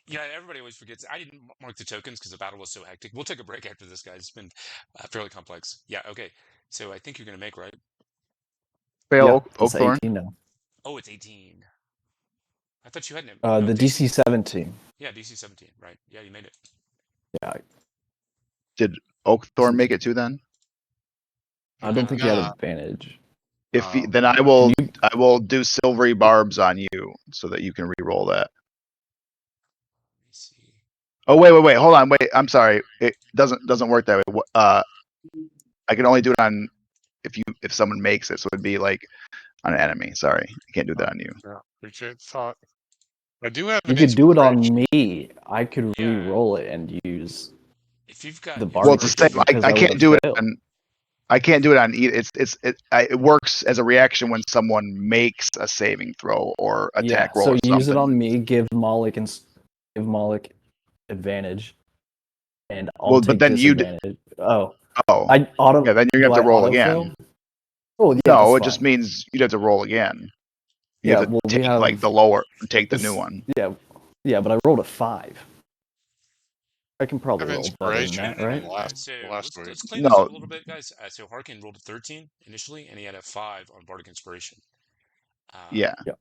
Yeah, everybody always forgets. I didn't mark the tokens because the battle was so hectic. We'll take a break after this, guys. It's been fairly complex. Yeah, okay. So I think you're going to make, right? Fail Yeah, Oak it's Oakthorn. 18 now. Oh, it's 18. I thought you had it. The DC 17. Yeah, DC 17, right. Yeah, you made it. Yeah, Did Oakthorn make it too then? I don't think you had not. advantage. If he, Um, then I will do silvery barbs on you so that you can re-roll that. Let me see. Oh wait, hold on, wait. I'm sorry. It doesn't work that way. I can only do it on if someone makes it, so it'd be like on an enemy. Sorry, I can't do that on you. Yeah, appreciate the thought. I do have You an could do it on inspiration. me. I could Yeah. re-roll it and use If you've got the Well, Bardic it's the same. because I I can't would do it fail. on. I can't do it on either. It works as a reaction when someone makes a saving throw or attack roll so or use it something. on me. Give Moloch advantage, and I'll Well, but take then you. disadvantage. Oh, Oh, I auto. yeah. Then you Do have to I roll auto again. fail? Oh yeah, No, that's it fine. just means you'd have to roll again. You Yeah, have to well, take we have like the lower, take the this, new one. Yeah, but I rolled a 5. I can I probably have roll better than inspiration that, right? from So last week. let's clean this No, up a little bit, guys. So Harkin rolled a 13 initially, and he had a 5 on Bardic Inspiration. yeah. Yeah.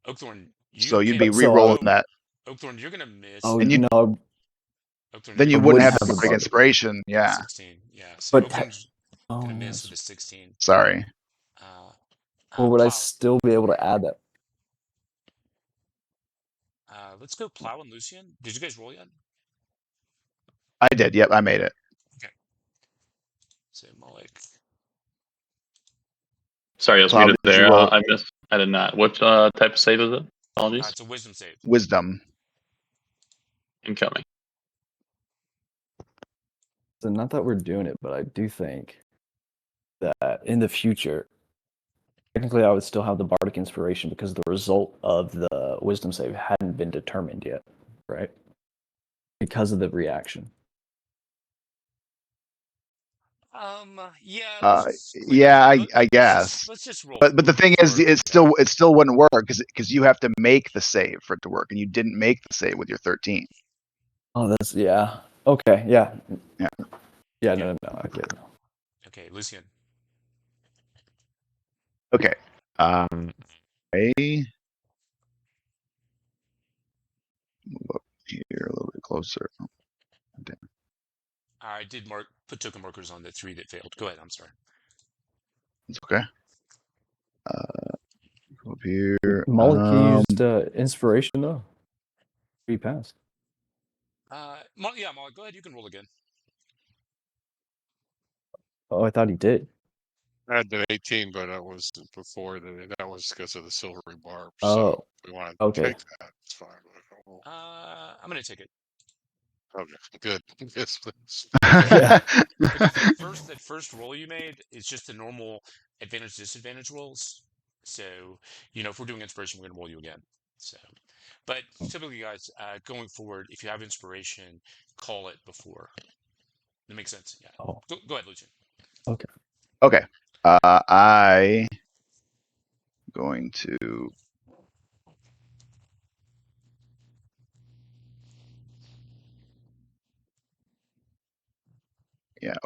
Oakthorn, So you you'd can. be re-rolling that. Oakthorn, you're gonna miss. Oh And you- no, Oakthorn, Then you're you gonna wouldn't wouldn't have miss. the have the Bardic Bardic. Inspiration. Yeah. 16. Yeah. So But Oakthorn's gonna miss yes. with a 16. Sorry. Or would I Plow. still be able to add that? Let's go Plow and Lucian. Did you guys roll yet? I did. Yep, I made it. Okay. So Moloch. Sorry, I was Plow, muted did you there. roll I missed. I did not. What type of save is it? Apologies. It's a Wisdom save. Wisdom? Incoming. So not that we're doing it, but I do think that in the future, technically I would still have the Bardic Inspiration because the result of the Wisdom save hadn't been determined yet, right? Because of the reaction. Yeah. Yeah, I guess. Let's just roll. But the thing is, it still wouldn't work because you have to make the save for it to work, and you didn't make the save with your 13. Oh, that's yeah. Okay, yeah. Yeah. Yeah, no, I get it. Okay, Lucian. Okay. I move up here a little bit closer. Oh, damn. I did put token markers on the 3 that failed. Go ahead. I'm sorry. It's okay. Go up here. Moloch used Inspiration though. He passed. Yeah, Moloch, go ahead. You can roll again. Oh, I thought he did. I had an 18, but I was before that was because of the silvery barb. Oh, So if we want to okay. take that, it's fine. I'm gonna take it. Okay, good. Yes, please. Yeah. Because that first roll you made is just the normal advantage disadvantage rolls. So, if we're doing inspiration, we're gonna roll you again. So, but typically, guys, going forward, if you have inspiration, call it before. That makes sense. Yeah. Oh, Go ahead, Lucian. okay. Okay. I going to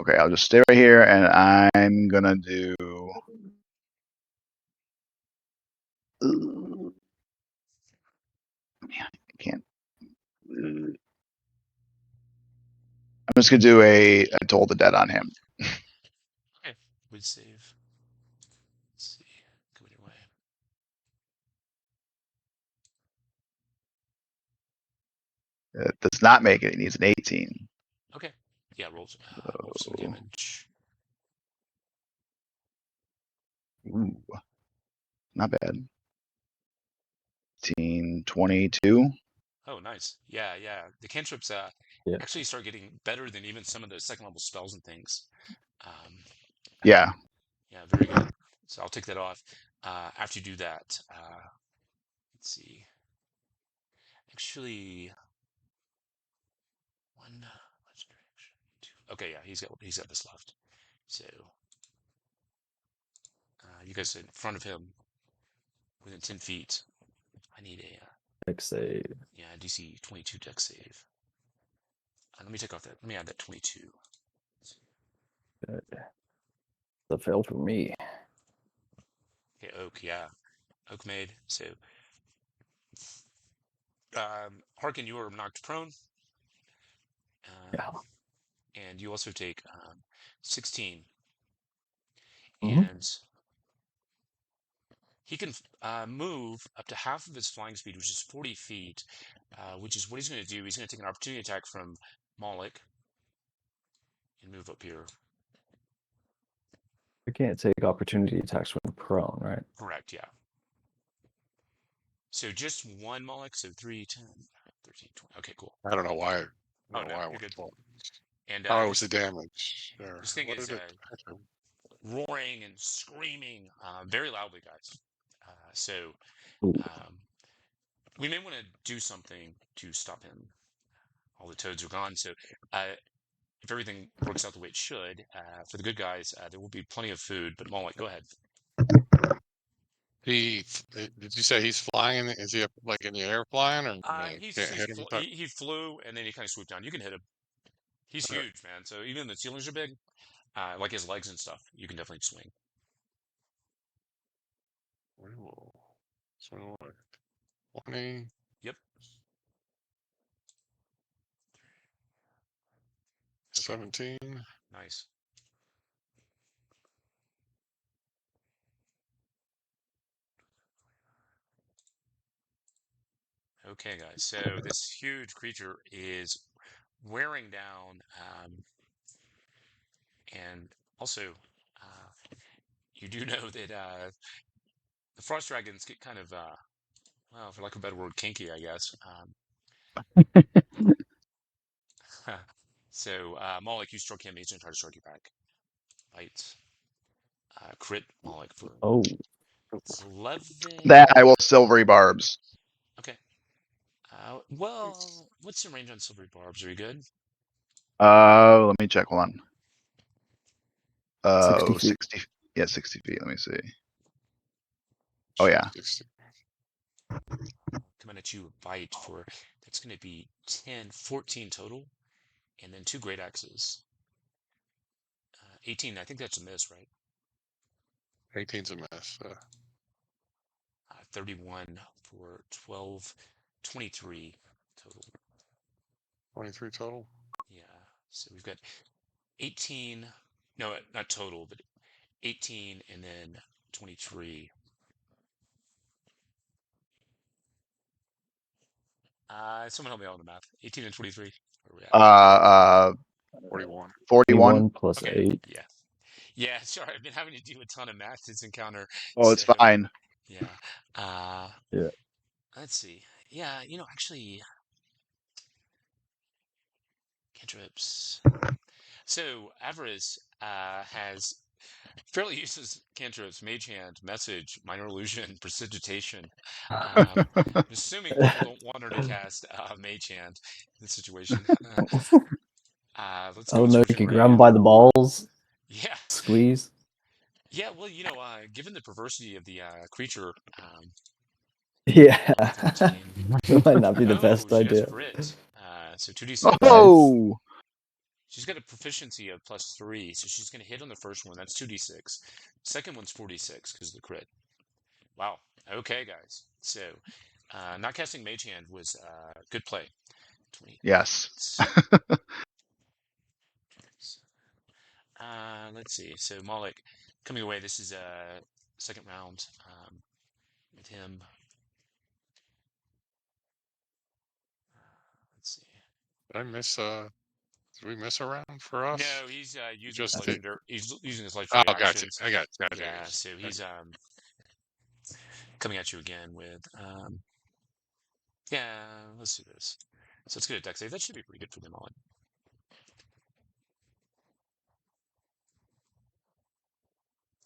okay, I'll just stay right here and I'm gonna do man, I can't I'm just gonna do a Toll the Dead on him. Okay. Would save. Let's see. Go anyway. It does not make it. It needs an 18. Okay. Yeah, roll some damage. Ooh, not bad. 18, 22. Oh, nice. Yeah. The cantrips Yeah. actually start getting better than even some of the second level spells and things. Yeah. Yeah, very good. So I'll take that off. After you do that, let's see. Actually, one legendary action, two. Okay, yeah, he's got this left. So you guys in front of him, within 10 feet. I need a Dex save. DC 22 dex save. Let me take off that. Let me add that 22. Good. The fail for me. Okay, Oak. Yeah, Oak made. So, Harkin, you are knocked prone. Yeah. And you also take 16. Mhm. And he can move up to half of his flying speed, which is 40 feet, which is what he's going to do. He's going to take an opportunity attack from Moloch and move up here. I can't take opportunity attacks when prone, right? Correct, yeah. So just one Moloch, so 3, 10, 13, 20. Okay, cool. I don't know why. I Oh, don't know no, why I you're went good. 12. And How was the damage? There. this thing What is did it? roaring and screaming very loudly, guys. So Ooh. we may want to do something to stop him. All the toads are gone, so if everything works out the way it should, for the good guys, there will be plenty of food. But Moloch, go ahead. Did you say he's flying? Is he like in the air flying, or can't hit him? He flew and then he kind of swooped down. You can hit him. He's All right. huge, man. So even the ceilings are big, like his legs and stuff, you can definitely swing. We will swing away. 20. Yep. 17. Nice. Okay, guys. So this huge creature is wearing down, and also you do know that the frost dragons get kind of, well, for lack of a better word, kinky, I guess. So Moloch, you struck him. He's gonna try to strike you back. Bite. Crit Moloch for Oh. 11. That I will silvery barbs. Okay. Well, what's the range on silvery barbs? Are you good? Let me check. Hold on. 60 feet. 60. Yeah, 60 feet. Let me see. Oh yeah. 60. Coming at you, bite for that's going to be 10, 14 total, and then 2 great axes. 18. I think that's a miss, right? 18's a miss. 31 for 12, 23 total. 23 total. Yeah. So we've got 18. No, not total, but 18 and then 23. Someone help me out with the math. 18 and 23. Where are we at? 41. 41. Plus Okay. 8. Yeah. Yeah. Sorry, I've been having to do a ton of math this encounter. Oh, it's So fine. yeah. Yeah. Let's see. Yeah. Actually, Cantrips. So Avarice has fairly useless cantrips: Mage Hand, Message, Minor Illusion, Prestidigitation. I'm assuming people don't want her to cast Mage Hand in this situation. Let's go Oh with no, you Scorching can Ray. grab him by the balls, Yeah, squeeze. yeah. Well, given the perversity of the creature, Yeah, 13. that might not be the Oh, best she has idea. crit. So 2d6. Nice. Oh, She's got a proficiency of +3, so she's going to hit on the first one. That's 2d6. Second one's 46 because of the crit. Wow. Okay, guys. So, not casting Mage Hand was good play. 28. yes. Let's see. So Malik coming away. This is a second round with him. Let's see. Did I miss did we miss a round for us? No, he's using his Just legendary. He's using his oh, legendary gotcha. actions. I got you. Yeah, so he's coming at you again with yeah. Let's do this. So let's get a deck save. That should be pretty good for them all.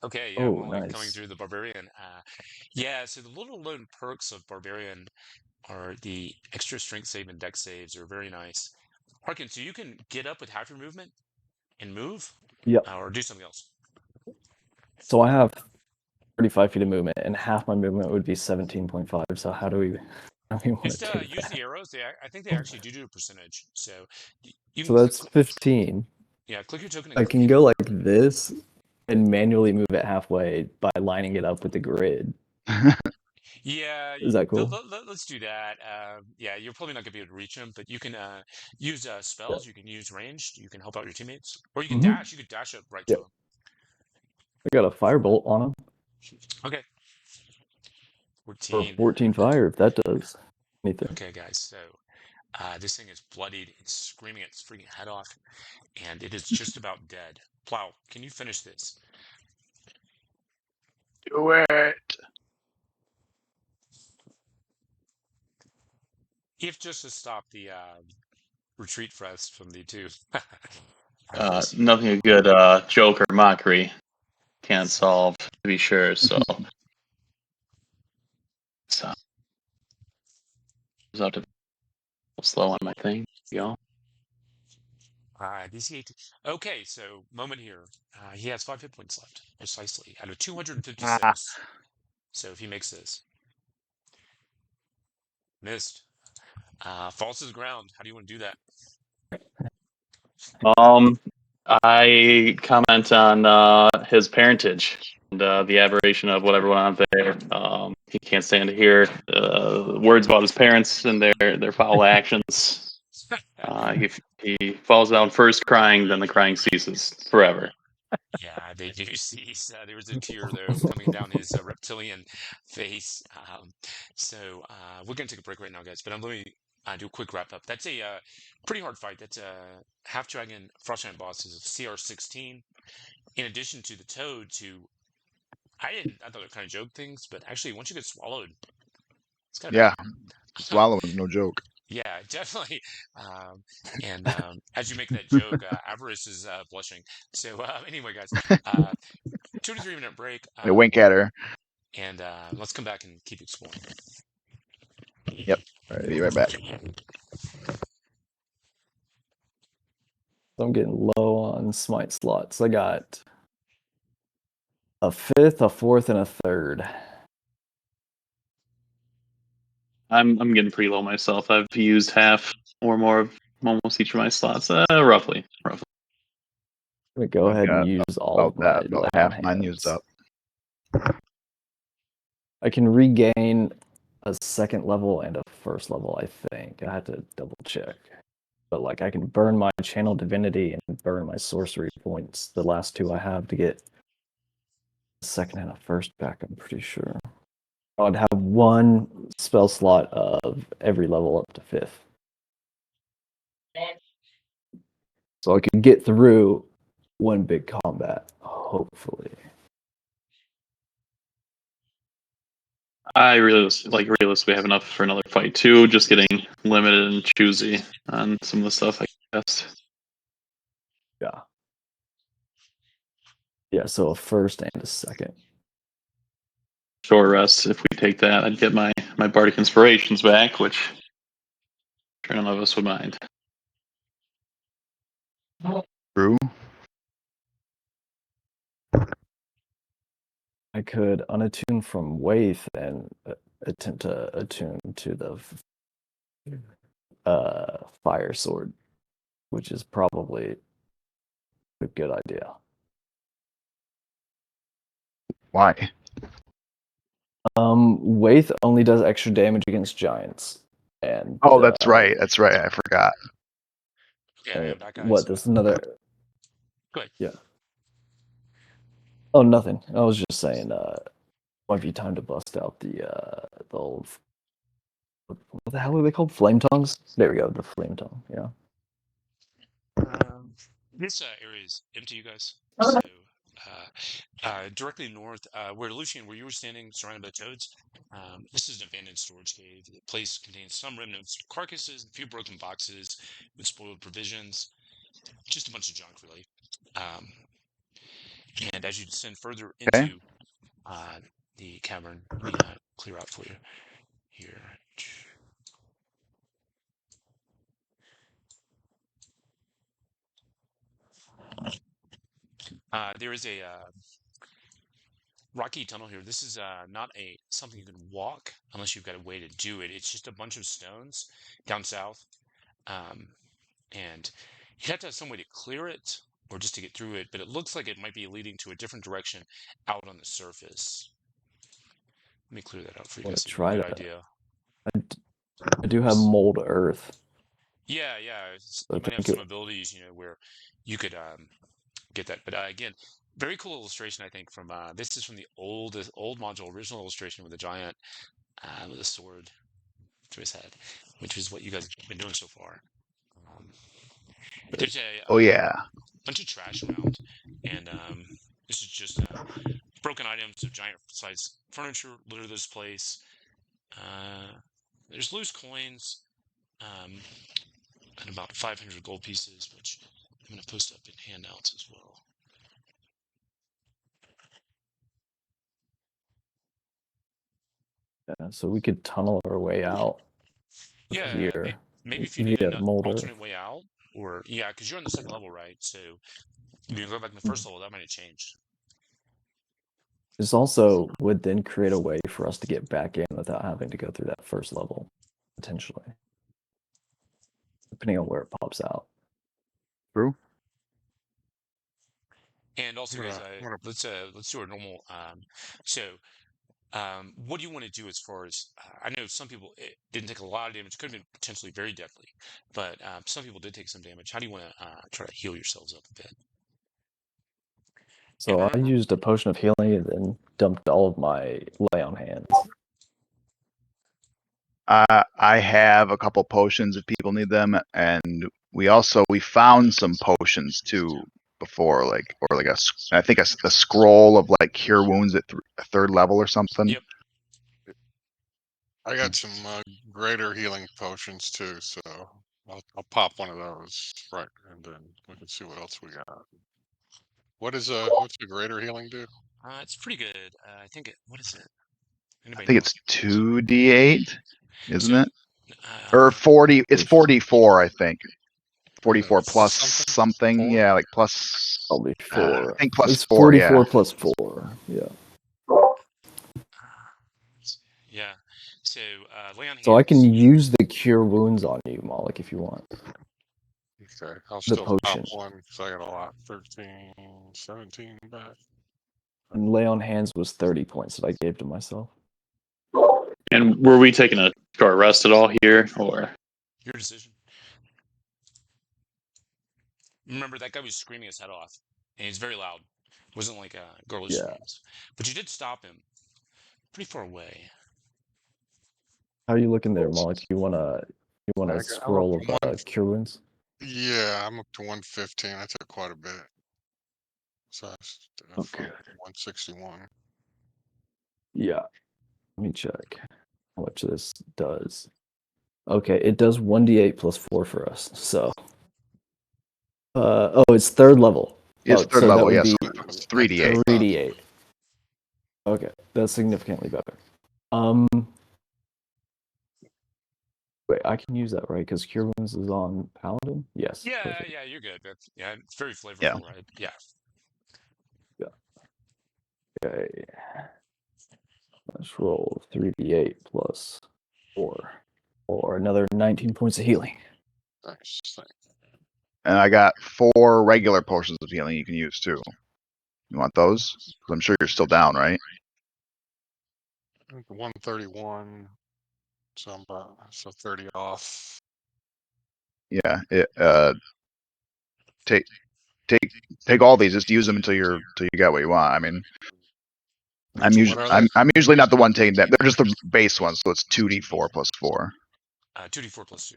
Okay, yeah, Oh, Molly coming nice. through the Barbarian. Yeah, so the little known perks of Barbarian are the extra strength save and deck saves are very nice. Harkin, so you can get up with half your movement and move, Yep. or do something else. So I have 35 feet of movement, and half my movement would be 17.5. So how do we want Just to do use that? the arrows. I think they actually do a percentage. So you So can click. that's 15. Yeah, click your token and I click can any. go like this and manually move it halfway by lining it up with the grid. Yeah, Is that cool? let's do that. Yeah, you're probably not gonna be able to reach them, but you can use spells. You can use ranged. You can help out your teammates, or you can dash. You could dash up right to Yep. them. I got a firebolt on him Okay. for 14. 14 fire if that does anything. Okay, guys. So this thing is bloodied. It's screaming its freaking head off, and it is just about dead. Plow, can you finish this? Do it. If just to stop the retreat thrust from the two. Nothing a good joke or mockery can't solve, to be sure. So, so I was out to slow on my thing. You DC 18. Okay, so moment here. He has 5 hit points left, precisely, out of 256. Ah, So if he makes this, missed. Falls to the ground. How do you want to do that? I comment on his parentage and the aberration of whatever went on there. He can't stand to hear words about his parents and their foul actions. He falls down first crying, then the crying ceases forever. Yeah, they do cease. There was a tear, though, coming down his reptilian face. We're going to take a break right now, guys, but I'm going to do a quick wrap up. That's a pretty hard fight. That's a half dragon frost giant boss is CR 16. In addition to the toads, I thought they were kind of joke things, but actually, once you get swallowed, it's kind of yeah. bad. Swallowing's no joke. Yeah, definitely. As you make that joke, Avarice is blushing. So anyway, guys, 2 to 3 minute break, I wink at her. and let's come back and keep exploring. Yep. All right, be right back. So I'm getting low on smite slots. I got a 5th, a 4th, and a 3rd. I'm getting pretty low myself. I've used half or more of almost each of my slots, roughly. I'm gonna go I've ahead and got use all of my about lay half on mine used hands. up. I can regain a 2nd level and a 1st level, I think. I had to double check. But like I can burn my channel divinity and burn my sorcery points, the last 2 I have, to get a 2nd and a 1st back, I'm pretty sure. I'd have 1 spell slot of every level up to 5th. So I could get through 1 big combat, hopefully. I realistically have enough for another fight too. Just getting limited and choosy on some of the stuff, I guess. Yeah. Yeah, so a first and a second. Short rest. If we take that, I'd get my bardic inspirations back, which none of us would mind. True. I could unattune from Waith and attempt to attune to the fire sword, which is probably a good idea. Why? Waith only does extra damage against giants, and Oh, that's right. That's right. I forgot. Okay, man, that guy's. what? There's another. Go ahead. Yeah. Oh, nothing. I was just saying. Might be time to bust out the old. What the hell are they called? Flame tongues. There we go. The flame tongue. Yeah. This area is empty, you guys. So, directly north, where Lucian, where you were standing, surrounded by toads, this is an abandoned storage cave. The place contains some remnants, carcasses, a few broken boxes with spoiled provisions, just a bunch of junk, really. And as you descend further Okay. into the cavern, let me clear out for you here. There is a rocky tunnel here. This is not something you can walk unless you've got a way to do it. It's just a bunch of stones down south, and you have to have some way to clear it or just to get through it. But it looks like it might be leading to a different direction out on the surface. Let me clear that out for you Want guys. to So you try get a good that? idea. I do have mold earth. Yeah. I You might have think some abilities, where you could get that. But again, very cool illustration. I think from this is from the old module, original illustration with a giant with a sword to his head, which is what you guys have been doing so far. There's a Oh yeah. bunch of trash around, and this is just broken items of giant sized furniture litter this place. There's loose coins and about 500 gold pieces, which I'm going to post up in handouts as well. Yeah, so we could tunnel our way out. Yeah, Here. maybe if you need an mold earth. alternate way out, or because you're on the second level, right? So you go back to the first level, that might have changed. This also would then create a way for us to get back in without having to go through that first level, potentially, depending on where it pops out. True. And also, guys, gonna- let's do our normal. What do you want to do as far as? I know some people it didn't take a lot of damage; could have been potentially very deadly, but some people did take some damage. How do you want to try to heal yourselves up a bit? So I used a potion of healing and then dumped all of my lay on hands. I have a couple potions if people need them, and we found some potions too before, I think a scroll of like cure wounds at a third level or something. Yep. I got some greater healing potions too, so I'll pop one of those right, and then we can see what else we got. What's the greater healing do? It's pretty good. I think what is it? I think it's 2d8, isn't it? Or Uh, 40. It's 44, I think. 44 It's plus something. 4? Yeah, like plus. Probably I 4. think plus It's 4. 44 Yeah. plus 4. Yeah. Yeah. So lay on hands. So I can use the cure wounds on you, Malik, if you want. Okay, I'll The still pop potion. one because I got a lot. 13, 17 back. And lay on hands was 30 points that I gave to myself. And were we taking a short rest at all here, or? Your decision. Remember, that guy was screaming his head off, and he's very loud. It wasn't like girlish screams. But you did stop him pretty far away. How are you looking there, Malik? You want a I'm up scroll to of cure wounds? Yeah, I'm up to 115. I took quite a bit. So Okay. 161. Yeah. Let me check how much this does. Okay, it does 1d8 plus 4 for us. So It's third level. It's third so level, that would yeah, be so it's 3d8. 3d8. Okay, that's significantly better. Wait, I can use that, right? Because Cure Wounds is on Paladin? Yes. Yeah, Perfect. yeah, you're good. Yeah, it's very flavorful, Yeah. right? Yeah. Okay. Let's roll 3d8 plus 4. Or another 19 points of healing. Nice. And I got 4 regular potions of healing you can use too. You want those? Because I'm sure you're still down, right? 131. So I'm about 30 off. Yeah. Take all these. Just use them until you get what you want. I mean, I'm usually not the one taking that. They're just the base ones, so it's 2d4 plus 4. 2d4 plus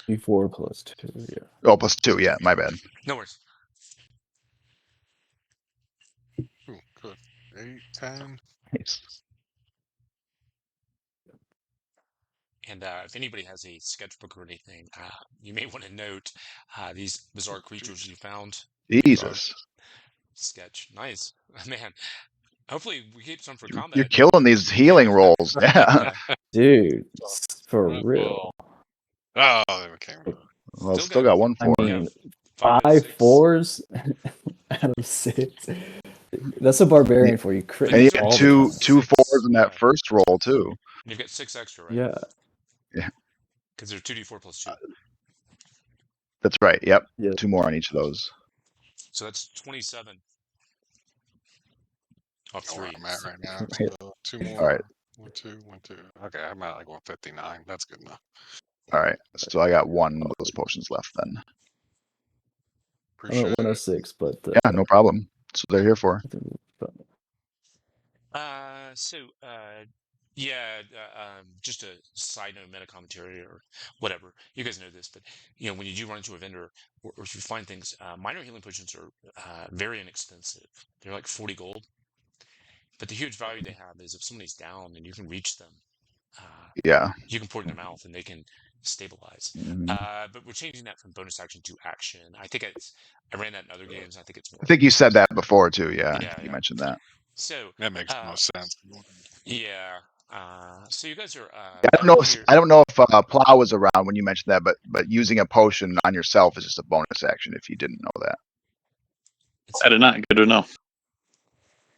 2. D4 plus 2, yeah. Oh, plus 2. Yeah, my bad. No worries. Ooh, good. 8, 10. Nice. And if anybody has a sketchbook or anything, you may want to note these bizarre creatures you found. Jesus. Sketch. Nice. Man, hopefully we keep some for combat. You're killing these healing rolls. Yeah. Dude, for real. Oh, they came. Well, still got 1 4. I mean, 5 5 6. 4s out of 6. That's a barbarian for you. Crit And you all had the time. 2 4s in that first roll too. And you've got 6 extra, right? Yeah. Yeah. Because they're 2d4 plus 2. That's right. Yep. Yeah. 2 more on each of those. So that's 27. Off Where 3. I'm at right now. Right. So 2 more. All right. 1, 2, 1, 2. Okay, I'm at like 159. That's good enough. All right. So I got 1 of those potions left then. I'm Appreciate at 106, but Yeah, no problem. That's what they're here for. Just a side note, meta commentary or whatever. You guys know this, but when you do run into a vendor or if you find things, minor healing potions are very inexpensive. They're like 40 gold, but the huge value they have is if somebody's down and you can reach them, Yeah. you can pour it in their mouth and they can stabilize. Mhm. But we're changing that from bonus action to action. I ran that in other games. I think it's more. I think you said that before too. Yeah, Yeah, you mentioned that. So that makes no sense. Yeah. So you guys are. I don't know if Plow was around when you mentioned that, but using a potion on yourself is just a bonus action. If you didn't know that. I did not. Good to know.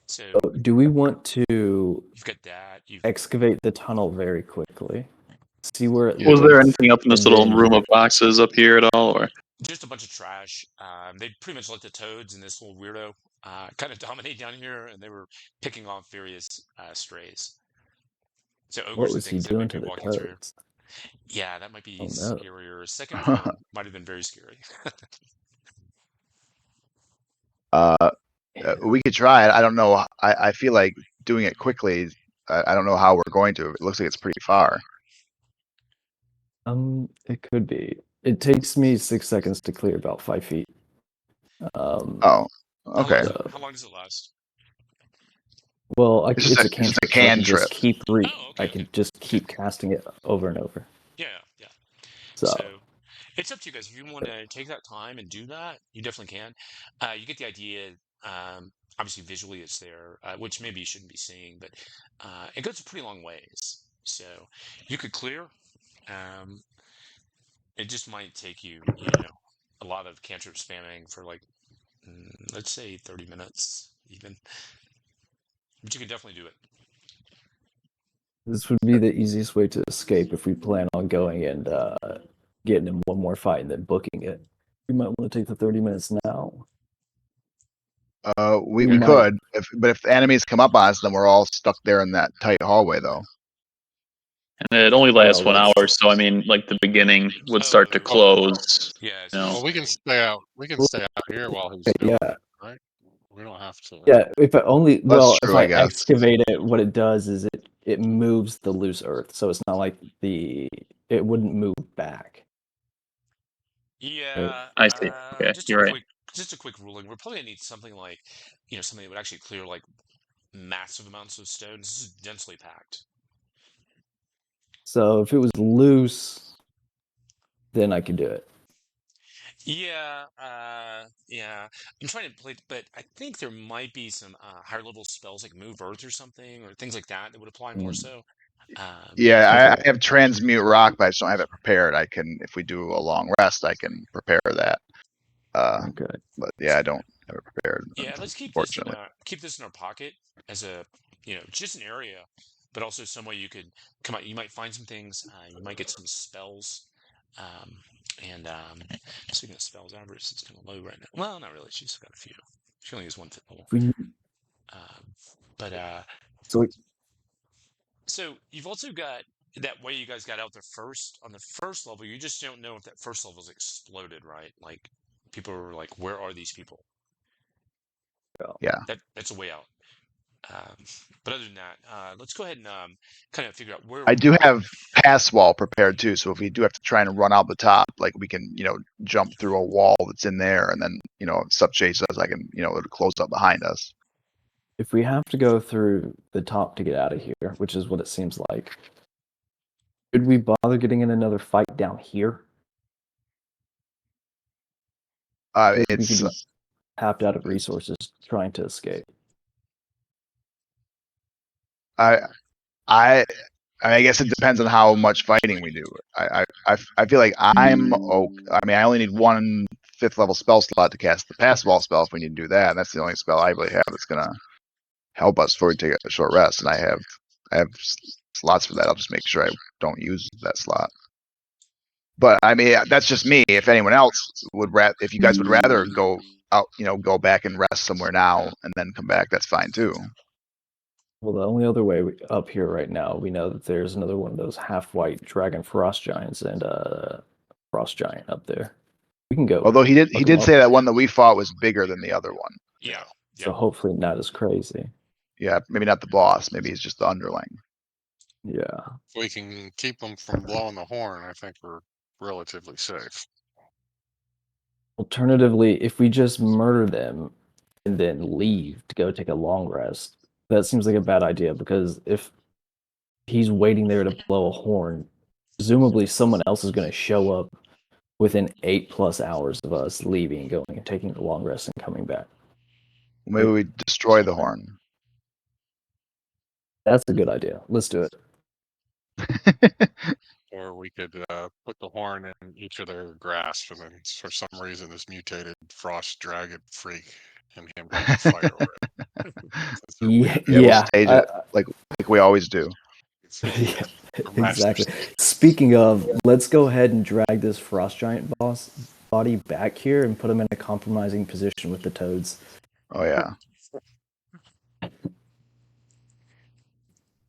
So do we want to you've got that. excavate the tunnel very quickly? See where it Was there leads, anything up in this and little then- room of boxes up here at all, or? Just a bunch of trash. They pretty much let the toads and this little weirdo kind of dominate down here, and they were picking off various strays. So ogres What and was he things that doing might to be the walking through. toads? Yeah, that might be Oh, no. scarier. Second row might have been very scary. We could try it. I don't know. I feel like doing it quickly. I don't know how we're going to. It looks like it's pretty far. It could be. It takes me 6 seconds to clear about 5 feet. Oh, okay. How long does it last? Well, It's it's a just a cantrip. So I can just cantrip. Okay, I can just keep casting it over and over. Yeah. So It's up to you guys. If you want to take that time and do that, you definitely can. You get the idea. Obviously, visually it's there, which maybe you shouldn't be seeing, but it goes a pretty long ways. So you could clear. It just might take you, a lot of cantrip spamming for like, let's say 30 minutes even. But you can definitely do it. this would be the easiest way to escape if we plan on going and getting in one more fight and then booking it. We might want to take the 30 minutes now. We We might. could, but if the enemies come up on us, then we're all stuck there in that tight hallway, though. And it only lasts Well, 1 hour, so I mean, like the beginning would Oh, start to close. Yeah. Well, we can stay out. We can stay out here while he's Okay, doing yeah. it, right? We don't have to. Yeah, if I only That's if true, I I guess. excavate it, what it does is it moves the loose earth, so it's not like it wouldn't move back. Yeah. I see. Okay, you're right. Just a quick ruling. We're probably gonna need something like, something that would actually clear like massive amounts of stone. This is densely packed. So if it was loose, then I could do it. Yeah, yeah. I'm trying to play, but I think there might be some higher level spells like Move Earth or something, or things like that that would apply more Mm, so. Yeah, okay. I have transmute rock, but I just don't have it prepared. I can, if we do a long rest, I can prepare that. Okay. But yeah, I don't have it prepared, Yeah, let's unfortunately. keep this in our pocket as a just an area, but also some way you could come out. You might find some things. You might get some spells. Um, and Speaking of spells, Avarice is kind of low right now. Well, not really. She's got a few. She only has one fifth level. We, Um, but so So you've also got that way you guys got out there first on the first level. You just don't know if that first level's exploded, right? Like people are like, "Where are these people?" Yeah. That's a way out. Um, but other than that, let's go ahead and kind of figure out where I we do want. have pass wall prepared too, so if we do have to try and run out the top, like we can, jump through a wall that's in there, and then, if stuff chases us, I can, it'll close up behind us. if we have to go through the top to get out of here, which is what it seems like, should we bother getting in another fight down here? We could It's be tapped out of resources trying to escape. I I I guess it depends on how much fighting we do. I feel like I mean, I only need 1/5 level spell slot to cast the pass wall spell if we need to do that. And that's the only spell I really have that's gonna help us before we take a short rest. And I have slots for that. I'll just make sure I don't use that slot. But I mean, that's just me. If anyone else if you guys would rather go out, go back and rest somewhere now and then come back, that's fine too. Well, the only other way up here right now, we know that there's another one of those half-white dragon frost giants and frost giant up there. We can go Although he look them did up. say that one that we fought was bigger than the other one. Yeah, yeah. So hopefully not as crazy. Yeah, maybe not the boss. Maybe he's just the underling. Yeah. If we can keep them from blowing the horn, I think we're relatively safe. Alternatively, if we just murder them and then leave to go take a long rest, that seems like a bad idea because if he's waiting there to blow a horn, presumably someone else is going to show up within 8+ hours of us leaving, going and taking the long rest and coming back. Maybe we destroy the horn. That's a good idea. Let's do it. Or we could put the horn in each of their grasp, and then for some reason this mutated frost dragon freak and him get into a fight over it. Since they're Yeah, weird. Yeah, we'll yeah, stage it like we always do. yeah, Or match their exactly. stage. Speaking of, let's go ahead and drag this frost giant boss body back here and put him in a compromising position with the toads. Oh yeah.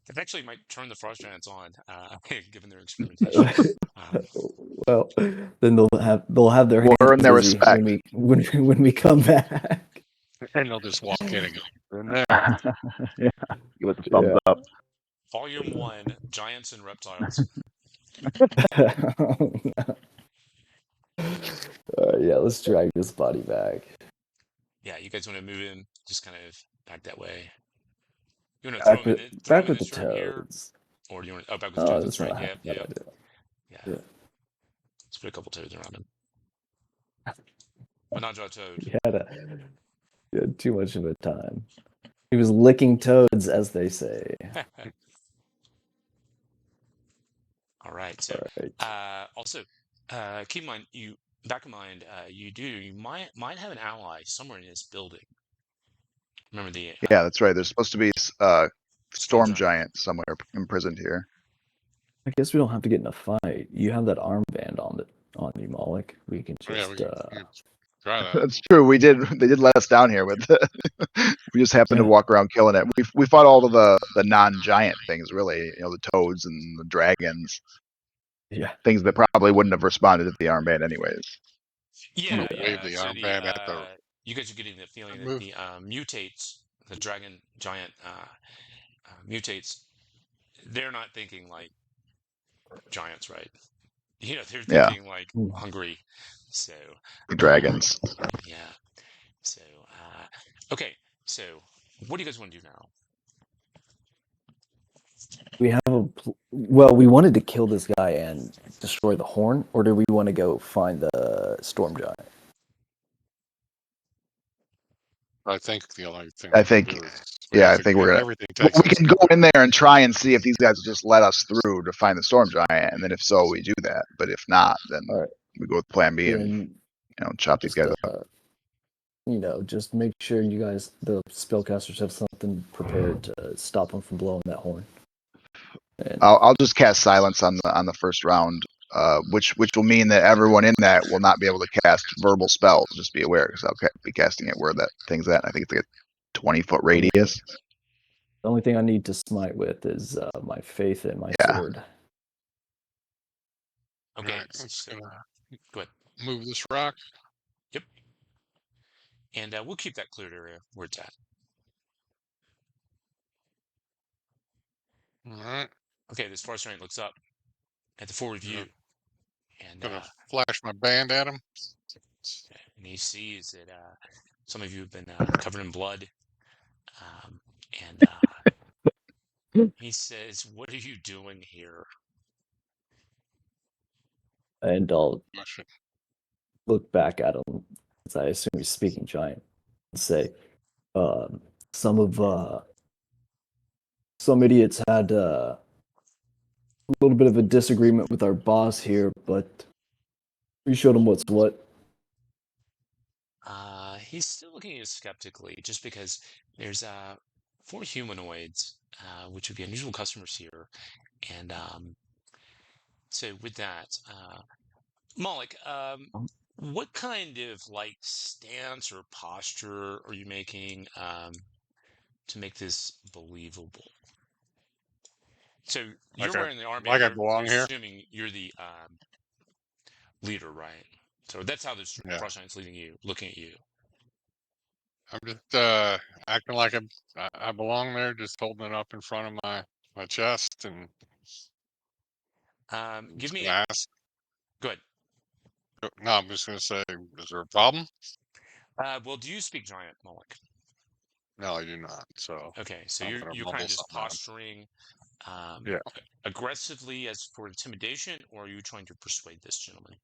That actually might turn the frost giants on, given their experimentation. Well, then they'll have their hands Earn their busy respect. when we come back. And they'll just walk in and go, in there. Yeah. Give us a thumbs Yeah. up. Volume 1: Giants and Reptiles. Yeah, let's drag this body back. Yeah, you guys want to move in, just kind of back that way. You want to throw him Back in with the this room here, toads. or do you want back with Oh, toads? that's That's right. not half Yep, a bad yep, idea. yeah. Yeah. Let's put a couple toads around him. Menage a toad. He had too much of a time. He was licking toads, as they say. All right. So, Right. also, keep in mind, you might have an ally somewhere in this building. Remember the Yeah, that's right. There's supposed to be storm storm giant somewhere imprisoned here. I guess we don't have to get in a fight. You have that armband on you, Moloch. We can Oh, yeah, just we can try that. That's true. They did let us down here with we just happened to Yeah. walk around killing it. We fought all of the non-giant things, really, the toads and the dragons, Yeah. things that probably wouldn't have responded to the armband anyways. Yeah, Wave yeah. the So armband at the you guys are getting the feeling that move. the mutates, the dragon giant mutates. They're not thinking like giants, right? They're Yeah, thinking like hungry. So the dragons. yeah. So okay. So what do you guys want to do now? We have well, we wanted to kill this guy and destroy the horn, or do we want to go find the storm giant? I think the only thing I we can think, do is yeah, I if think we're gonna. everything takes We us. can go in there and try and see if these guys will just let us through to find the storm giant, and then if so, we do that. But if not, then All right. we go with Plan B and Then chop these guys up. just make sure you guys, the spellcasters, have something prepared to stop them from blowing that horn. And I'll just cast silence on the first round, which will mean that everyone in that will not be able to cast verbal spells. Just be aware, because I'll be casting it where that thing's at. I think it's like a 20-foot radius. the only thing I need to smite with is my faith and my Yeah. sword. Okay, Alright, I'm just so gonna go ahead. move this rock. Yep. And we'll keep that cleared area where it's at. All right, Okay, this forest giant looks up at the forward view, and gonna flash my band at him. he sees that some of you have been covered in blood, and he says, "What are you doing here?" And I'll Flash it. look back at him, as I assume he's speaking giant, and say, some idiots had a little bit of a disagreement with our boss here, but we showed him what's what. He's still looking at you skeptically, just because there's 4 humanoids, which would be unusual customers here, and so with that, Malik, what kind of like stance or posture are you making to make this believable? So you're Like I, wearing the armband. like I They're belong here. assuming you're the leader, right? So that's how this Yeah. frost giant's leading you, looking at you. I'm just acting like I belong there, just holding it up in front of my chest and Give just me. gonna ask. Go ahead. No, I'm just gonna say, is there a problem? Well, do you speak giant, Malik? No, I do not. So Okay, so I'm you're gonna kind mumble of just something at him. posturing Yeah. aggressively as for intimidation, or are you trying to persuade this gentleman?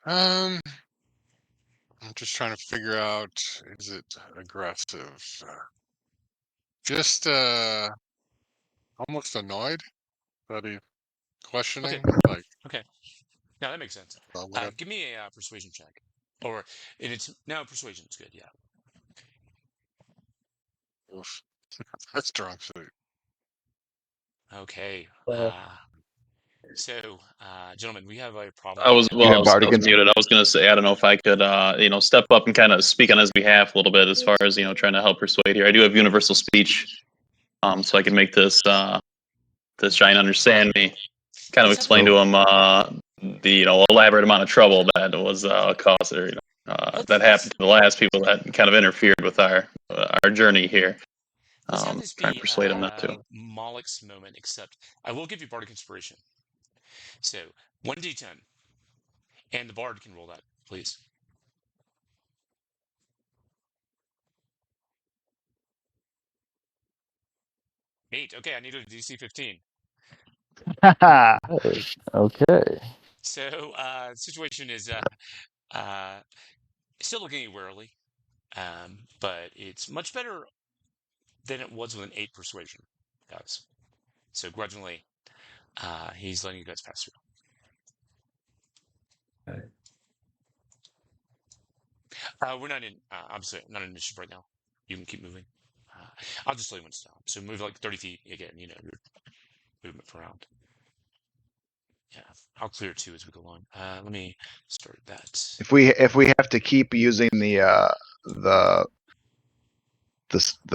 I'm just trying to figure out, is it aggressive? Just almost annoyed that he's Okay, questioning, like, okay. Now that makes sense. what I, Give me a persuasion check, or it's no persuasion is good. Yeah. oof, that's strong suit. Okay. So, gentlemen, we have a problem I right was now. You have I bardic was muted. I was going to say I don't know if I could step up and kind of speak on his behalf a little bit as far as trying to help persuade here. I do have universal speech, so I can make this giant understand me. Kind of Let's have explain a to him the elaborate amount of trouble that was caused or that happened to the last people that kind of interfered with our journey here. let's have this Trying to be persuade him not to. Malik's moment. Except I will give you bardic inspiration. So 1d10, and the bard can roll that, please. 8. Okay, I need a DC 15. Okay. So, situation is still looking at you warily, but it's much better than it was with an 8 persuasion, guys. So, grudgingly, he's letting you guys pass through. Okay. We're not in, obviously, not in initiative right now. You can keep moving. I'll just tell you when to stop. So, move like 30 feet again, your movement around. Yeah, I'll clear it too as we go along. Let me start that. If we have to keep using the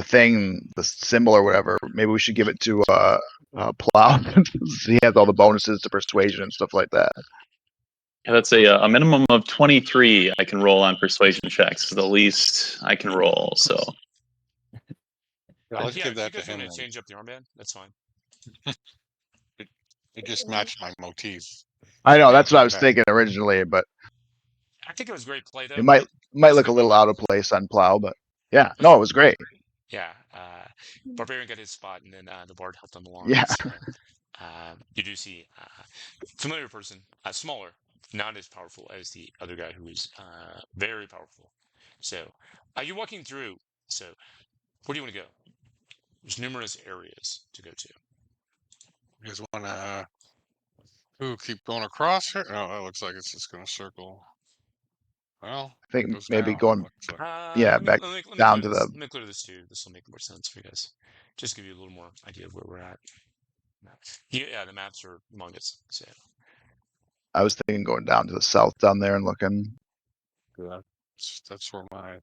thing, the symbol or whatever, maybe we should give it to Plow. He has all the bonuses to persuasion and stuff like that. Yeah, that's a minimum of 23 I can roll on persuasion checks. The least I can roll. So Yeah, let's Yeah, give if you that to guys want him to then. change up the armband, that's fine. It just matched my motif. I know, Yeah, that's what I give was that. thinking originally, but I think it was great play though. it might Just look a little out of place on Plow, but yeah, no, sure. it was great. Yeah. Barbarian got his spot, and then the bard helped him along. Yeah. So you do see familiar person, smaller, not as powerful as the other guy who is very powerful. So you're walking through. So where do you want to go? There's numerous areas to go to. You guys want to keep going across here? No, it looks like it's just going to circle. Well, I think goes maybe down. going, Looks like. yeah, let me back let me, let me down clear to this. the. Let me clear this too. This will make more sense for you guys. Just give you a little more idea of where we're at. Yeah, the maps are humongous. So I was thinking going down to the south down there and looking. That's where my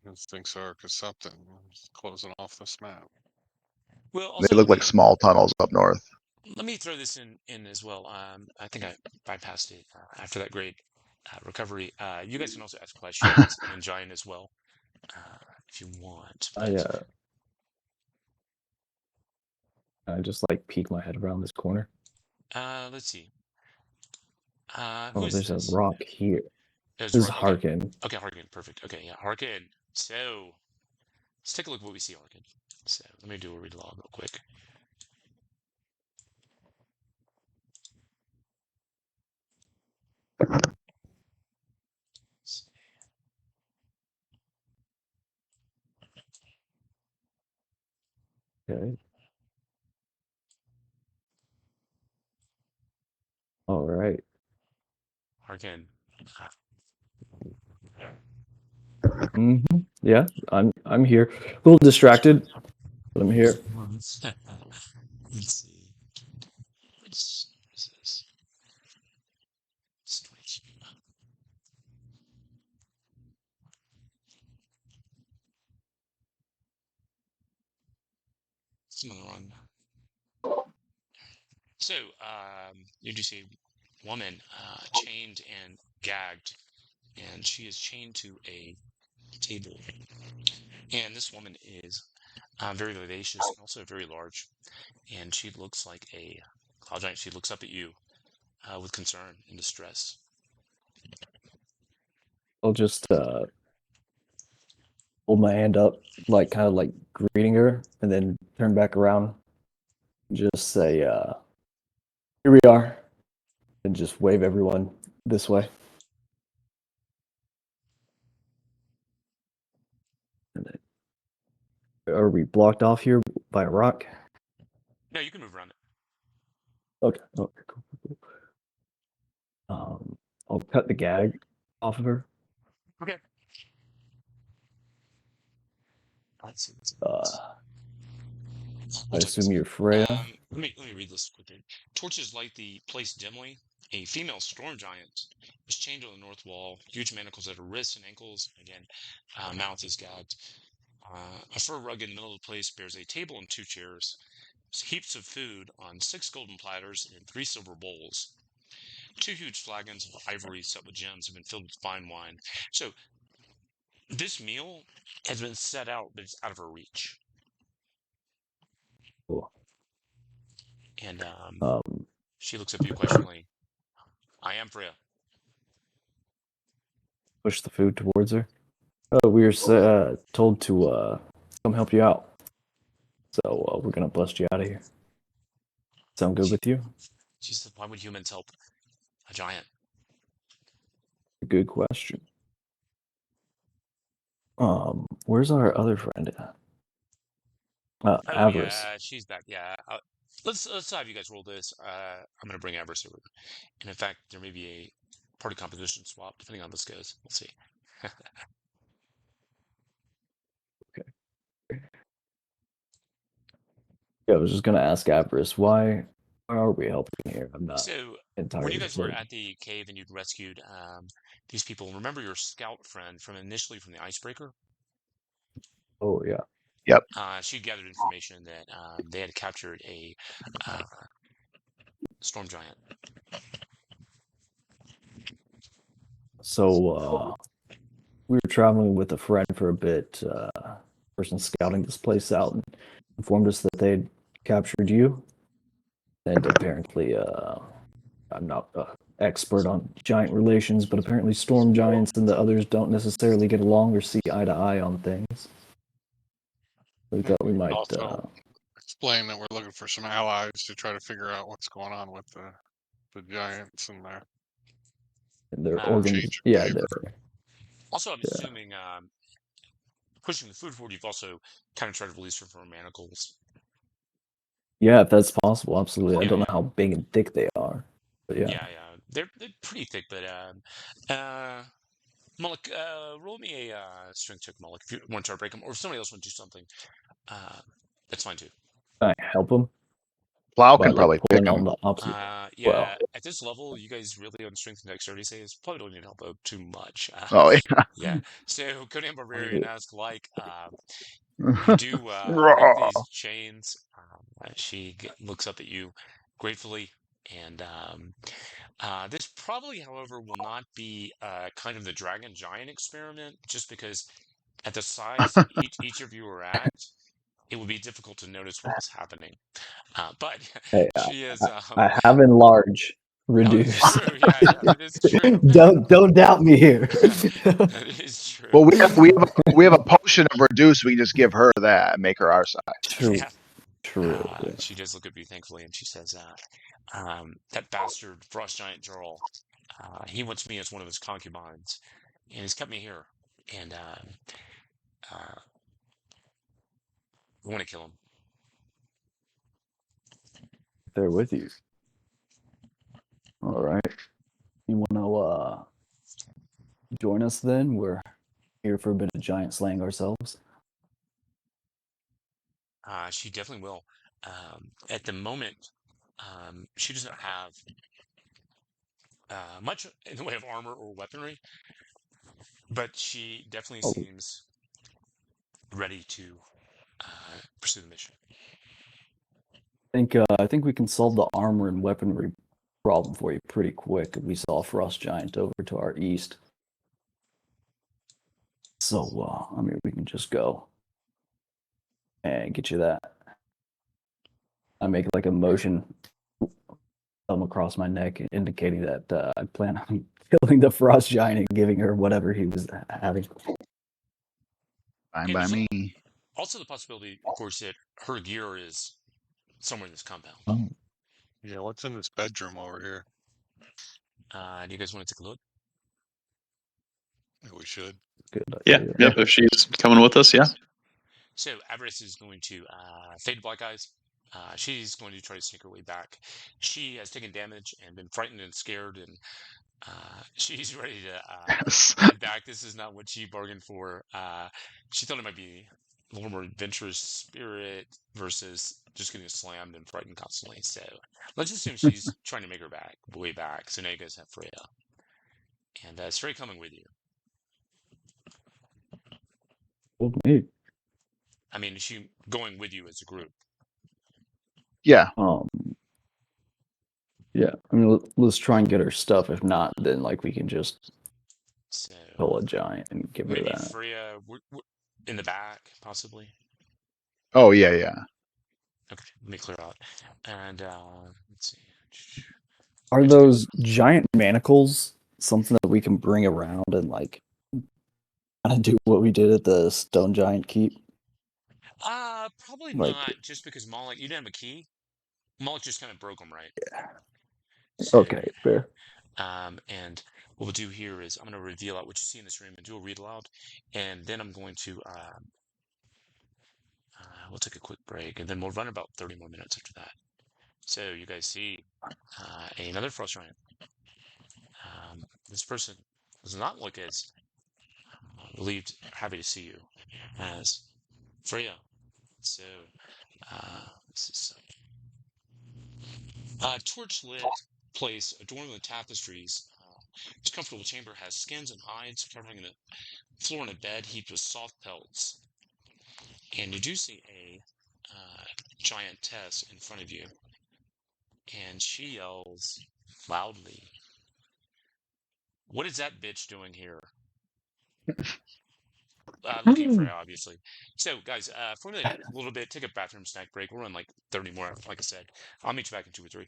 instincts are, because something's closing off this map. well, They also look like small tunnels up north. let me throw this in as well. I think I bypassed it after that great recovery. You guys can also ask questions in Giant as well if you want. But, I just like peek my head around this corner. let's see. Who Oh, is there's a this? rock here. There's This is okay. Harkin. Okay, Harkin. Perfect. Okay, yeah, Harkin. So let's take a look at what we see, Harkin. So let me do a read log real quick. Okay. All right. Harkin. Mm-hmm. Yeah, I'm here. A little distracted, but I'm here. Let's see. Which is this? It's 22. I'm on the wrong. So, you do see a woman chained and gagged, and she is chained to a table. And this woman is very vivacious and also very large. And she looks like a cloud giant. She looks up at you with concern and distress. I'll just hold my hand up, like kind of like greeting her, and then turn back around. Just say, "Here we are," and just wave everyone this way. And then, are we blocked off here by a rock? No, you can move around it. Okay. Okay. Cool. I'll cut the gag off of her. Okay. Let's see. I assume you're Freya. Let me read this quickly. Torches light the place dimly. A female storm giant is chained on the north wall. Huge manacles at her wrists and ankles. Again, mouth is gagged. A fur rug in the middle of the place bears a table and 2 chairs. There's heaps of food on 6 golden platters and 3 silver bowls. 2 huge flagons of ivory set with gems have been filled with fine wine. So this meal has been set out, but it's out of her reach. Cool. And she looks up at you questioningly. I am Freya. Push the food towards her. Oh, we were told to come help you out. So we're gonna bust you out of here. Sound good with you? She said, why would humans help a giant? Good question. Where's our other friend at? Avarice. Yeah, she's back. Yeah. Let's have you guys roll this. I'm gonna bring Avarice over. And in fact, there may be a party composition swap, depending on how this goes. We'll see. Okay. Yeah, I was just gonna ask Avarice, why are we helping here? I'm not So, entirely when you guys were certain. at the cave and you'd rescued these people, remember your scout friend from initially from the icebreaker? Oh yeah. Yep. She gathered information that they had captured a storm giant. So we were traveling with a friend for a bit. Person scouting this place out and informed us that they'd captured you. And apparently, I'm not an expert on giant relations, but apparently storm giants and the others don't necessarily get along or see eye to eye on things. We thought we might. Also, explain that we're looking for some allies to try to figure out what's going on with the giants and their change yeah, behavior. Also, I'm assuming pushing the food forward, you've also kind of tried to release her from her manacles. yeah, if that's possible, absolutely. I Yeah, don't know yeah. how big and thick they are, but yeah. Yeah, they're pretty thick, but Mullik, roll me a strength check, Mullik, if you want to try to break them, or if somebody else wants to do something, that's fine too. Can I help him Plow by can like probably pick pulling on them. the opposite? Yeah, Well, at this level, you guys really on strength and dexterity saves probably don't need help out too much. Oh yeah. Yeah. So Conan Barbarian asks, like, you yeah. do break Raw. these chains. She looks up at you gratefully, and this probably, however, will not be kind of the dragon giant experiment, just because at the size each of you are at, it would be difficult to notice what was happening. But Hey, she is. I have enlarged, Oh, it's reduced. true. Yeah, that is true. don't doubt me here. That is true. Well, we have a potion of reduce. We can just give her that and make her our size. True. Yeah. True. Yeah. She does look at you thankfully, and she says, "That bastard frost giant Jarl, he wants me as one of his concubines, and he's kept me here, and I want to kill him." They're with you. All right. You want to join us then? We're here for a bit of giant slaying ourselves. She definitely will. At the moment, she doesn't have much in the way of armor or weaponry, but she definitely Oh, seems ready to pursue the mission. I think we can solve the armor and weaponry problem for you pretty quick. We saw a frost giant over to our east. So, I mean, we can just go and get you that. I make like a motion, thumb across my neck, indicating that I plan on killing the frost giant and giving her whatever he was having. Fine And by there's me. also the possibility, of course, that her gear is somewhere in this compound. Oh, Yeah, what's in this bedroom over here? Do you guys want to take a look? Yeah, we should. good Yeah, idea. yep. If she's coming with us, yeah. So Avarice is going to fade to black eyes. She's going to try to sneak her way back. She has taken damage and been frightened and scared, and she's ready to Yes. head back. This is not what she bargained for. She thought it might be a little more adventurous spirit versus just getting slammed and frightened constantly. So let's assume she's trying to make her way back. So now you guys have Freya, and it's Freya coming with you. Well, hey, I mean, is she going with you as a group? Yeah. yeah. I mean, let's try and get her stuff. If not, then like we can just So kill a giant and give her maybe that. Freya in the back, possibly. Oh yeah, yeah. Okay, let me clear out. And let's see. Are those giant manacles something that we can bring around and like kind of do what we did at the stone giant keep? Probably Like, not, just because Moloch, you didn't have a key. Moloch just kind of broke them, right? yeah. So, Okay, fair. and what we'll do here is I'm going to reveal out what you see in this room and do a read aloud, and then I'm going to we'll take a quick break, and then we'll run about 30 more minutes after that. So you guys see another frost giant. This person does not look as relieved, happy to see you as Freya. So this is torch lit place adorned with tapestries. This comfortable chamber has skins and hides covering the floor and a bed heaped with soft pelts. And you do see a giantess in front of you, and she yells loudly, "What is that bitch doing here?" Looking for her, obviously. So, guys, formulate a little bit, take a bathroom snack break. We'll run like 30 more, like I said. I'll meet you back in 2 or 3.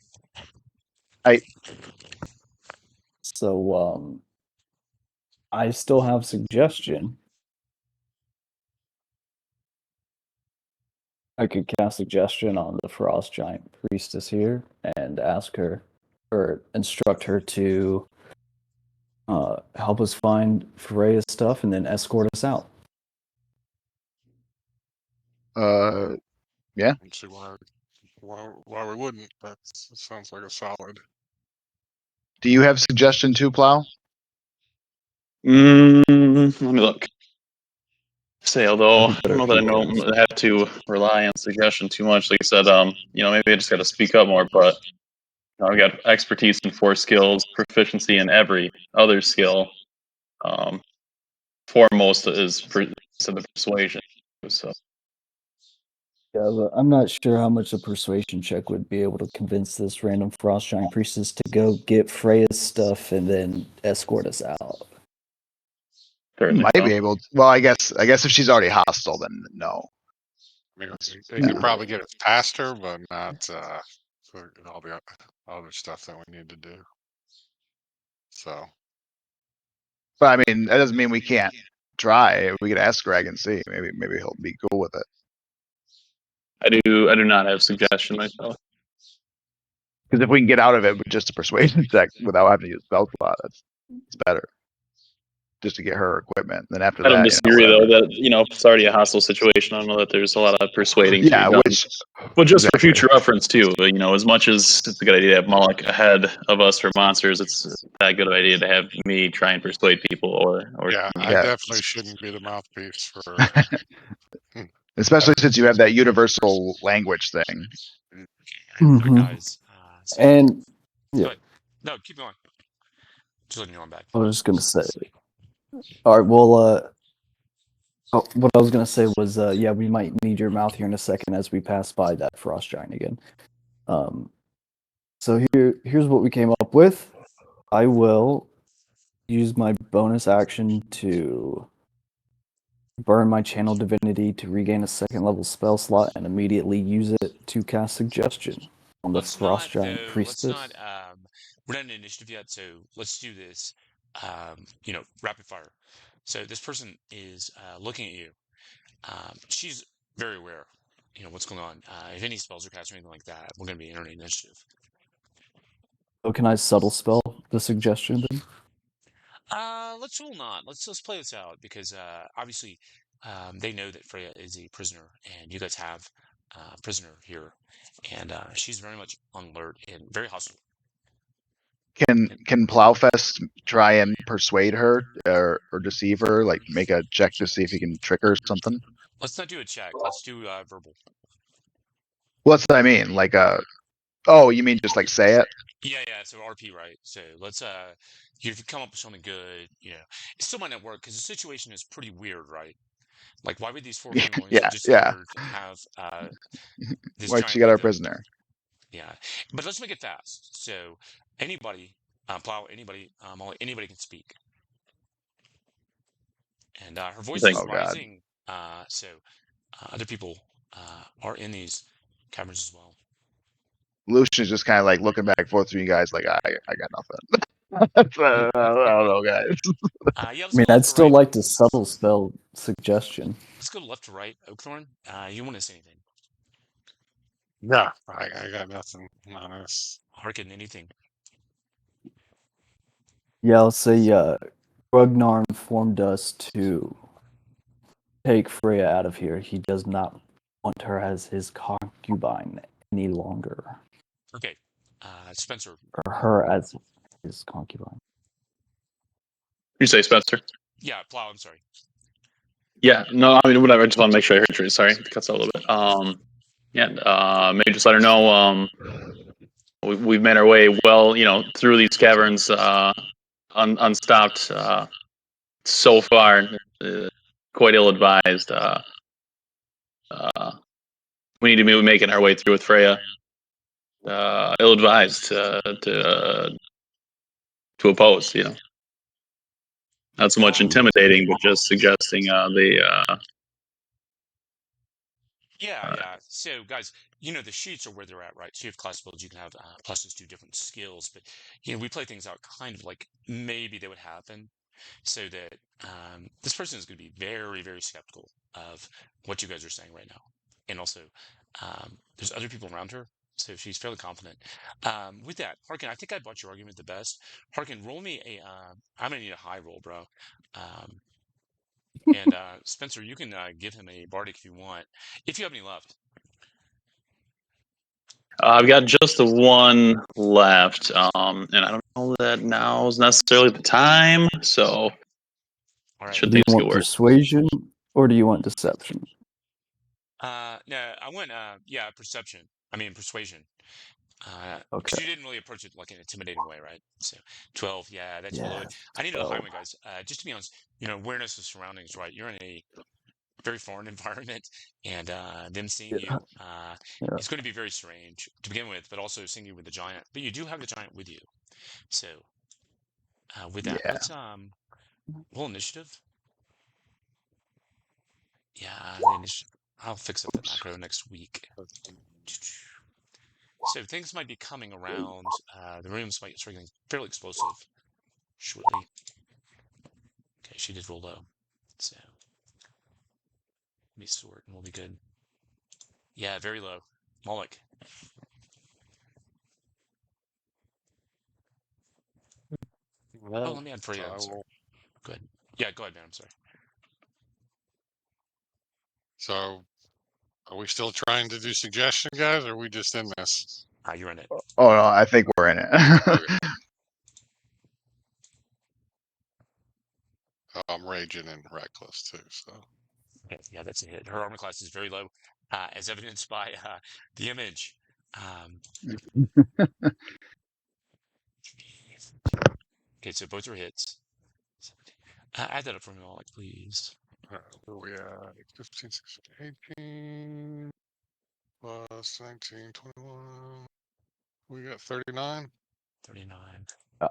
So, I still have suggestion. I could cast suggestion on the frost giant priestess here and ask her or instruct her to help us find Freya's stuff and then escort us out. Yeah. Don't see why we wouldn't. That sounds like a solid. Do you have suggestion too, Plow? Let me look. Say, although I don't know that I keep don't yours. have to rely on suggestion too much. Like I said, maybe I just got to speak up more. But I've got expertise in 4 skills, proficiency in every other skill. Foremost is the persuasion. So Yeah, but I'm not sure how much a persuasion check would be able to convince this random frost giant priestess to go get Freya's stuff and then escort us out. certainly Might so. be able to, well, I guess if she's already hostile, then no. I mean, they could probably get us past her, but not for all the other stuff that we need to do. So, But I mean, that doesn't mean we can't try. We could ask Greg and see. Maybe he'll be cool with it. I do not have suggestion myself. Because if we can get out of it with just a persuasion check without having to use spell slot, it's better. Just to get her equipment. Then after I don't that, disagree though that if it's already a hostile situation, I don't know that there's a lot of persuading to be done. But just for future reference too, as much as it's a good idea to have Moloch ahead of us for monsters, it's not a good idea to have me try and persuade people or yeah, I definitely shouldn't be the mouthpiece for. Especially since you have that universal language thing. Guys. And yeah, no, keep going. Just letting you on back. I was just gonna say. All right, well, what I was gonna say was, yeah, we might need your mouth here in a second as we pass by that frost giant again. So here's what we came up with. I will use my bonus action to burn my channel divinity to regain a 2nd level spell slot and immediately use it to cast suggestion on the frost giant priestess. Let's not. We're not in initiative yet, so let's do this. Rapid fire. So this person is looking at you. She's very aware. What's going on. If any spells are cast or anything like that, we're going to be entering initiative. So can I subtle spell the suggestion then? Let's roll not. Let's play this out because obviously they know that Freya is a prisoner, and you guys have a prisoner here, and she's very much on alert and very hostile. Can Plowfest try and persuade her or deceive her? Like make a check to see if he can trick her or something? Let's not do a check. Let's do verbal. What's that I mean? Like oh, you mean just like say it? Yeah. So RP, right? So let's if you come up with something good, it still might not work because the situation is pretty weird, right? Like, why would these 4 families just here have this Why'd giant she get our prisoner? Yeah, but let's make it fast. So anybody, Plow, anybody, anybody can speak. And her voice is rising. So other people are in these caverns as well. Lucian's just kind of like looking back and forth to you guys, like I got nothing. I don't know, guys. I'd still like to subtle spell suggestion. Let's go left to right, Oakthorn. You want to say anything? Yeah, I got nothing on this. Harken anything. Yeah, I'll say Ragnar informed us to take Freya out of here. He does not want her as his concubine any longer. Okay. Spencer. Or her as his concubine. You say Spencer? Yeah, Plow, I'm sorry. Yeah, no, I mean, whatever. I just want to make sure I heard you. Sorry, it cuts out a little bit. Maybe just let her know we've made our way well, through these caverns unstopped so far. Quite ill-advised. We need to be making our way through with Freya. Ill-advised to oppose, Not so much intimidating, but just suggesting Yeah. So, guys, the sheets are where they're at, right? So you have class builds, you can have pluses to different skills, but, we play things out kind of like maybe they would happen so that this person is going to be very, very skeptical of what you guys are saying right now. and also there's other people around her, so she's fairly confident. With that, Harkin, I think I bought your argument the best. Harkin, roll me a. I'm gonna need a high roll, bro. And Spencer, you can give him a bardic if you want, if you have any left. I've got just the one left, and I don't know that now is necessarily the time. So, All right. should Do you things get want worse? persuasion or do you want deception? No, I went. Yeah, perception. I mean persuasion. Because Okay. you didn't really approach it like an intimidating way, right? So 12, yeah, that's below Yeah. it. I needed a high 12. one, guys. Just to be honest, awareness of surroundings, right? You're in a very foreign environment, and them seeing Yeah. you Yeah. is going to be very strange to begin with, but also seeing you with the giant. But you do have the giant with you. So with that, Yeah. let's roll initiative. Yeah, the initiative. I'll fix up the macro next week. So things might be coming around. The rooms might start getting fairly explosive shortly. Okay, she did roll low. So let me sort and we'll be good. Yeah, very low. Moloch. Oh, let me add Freya. So I I'm sorry. will. Go ahead. Yeah, go ahead, man. I'm sorry. So are we still trying to do suggestion, guys, or are we just in this? You're in it. Oh no, I think we're in it. Okay. I'm raging and reckless too. So Okay, yeah, that's a hit. Her armor class is very low, as evidenced by the image. Okay, so both are hits. Add that up for me, Moloch, please. where we at? 15, 16, 18 plus 19, 21. We got 39. 39. Yeah.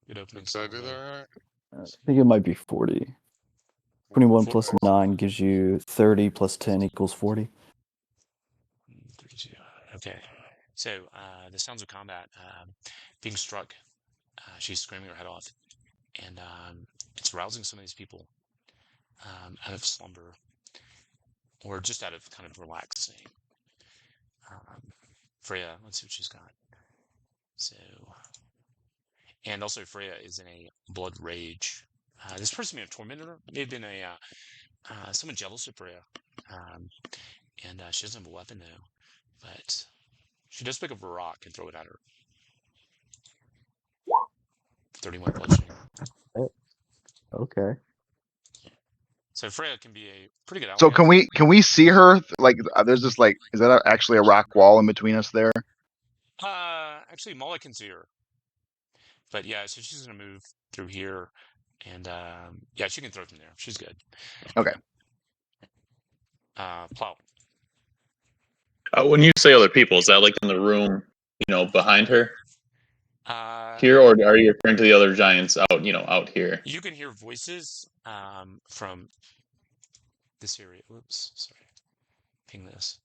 Good opening. Did I do that right? I think it might be 40. 21 plus Okay. 9 gives you 30 plus 10 equals 40. 32. Okay. So the sounds of combat being struck. She's screaming her head off, and it's rousing some of these people out of slumber or just out of kind of relaxing. Freya, let's see what she's got. So, and also Freya is in a blood rage. This person may have tormented her. May have been someone jealous of Freya, and she doesn't have a weapon now, but she does pick up a rock and throw it at her. 31 bludgeoning. Okay. So Freya can be a pretty good ally. So can we see her? Like, there's just like, is that actually a rock wall in between us there? Actually, Molly can see her, but yeah, so she's gonna move through here, and yeah, she can throw from there. She's good. Okay. Plow. When you say other people, is that like in the room, behind her Uh, here, or are you referring to the other giants out, out here? you can hear voices from this area. Whoops, sorry. Ping this.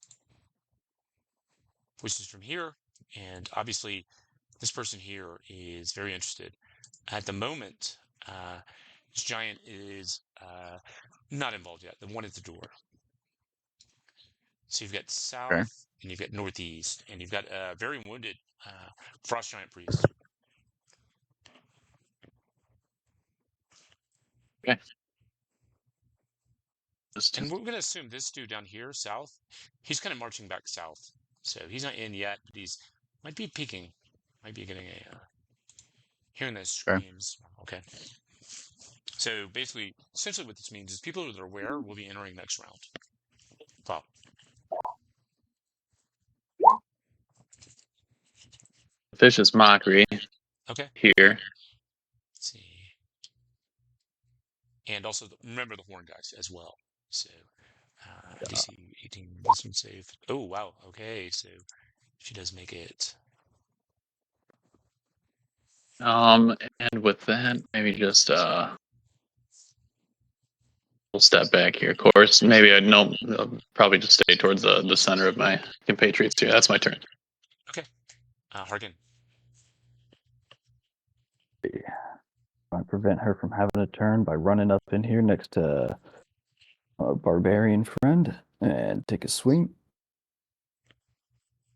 Voices from here, and obviously, this person here is very interested. At the moment, this giant is not involved yet. The one at the door. So you've got south, Okay. and you've got northeast, and you've got a very wounded frost giant priest. Okay. And we're going to assume this dude down here, south, he's kind of marching back south. So he's not in yet, but he's might be peeking, might be getting a hearing those screams. Okay. So basically, essentially, what this means is people that are aware will be entering next round. Wow. Vicious mockery. Okay. Here. Let's see. And also, remember the horn guys as well. So, DC 18 wisdom save. Oh, wow. Okay. So, she does make it. And with that, maybe just we'll step back here. Of course, maybe I'll probably just stay towards the center of my compatriots here. That's my turn. Okay. Harkin. I prevent her from having a turn by running up in here next to our barbarian friend and take a swing.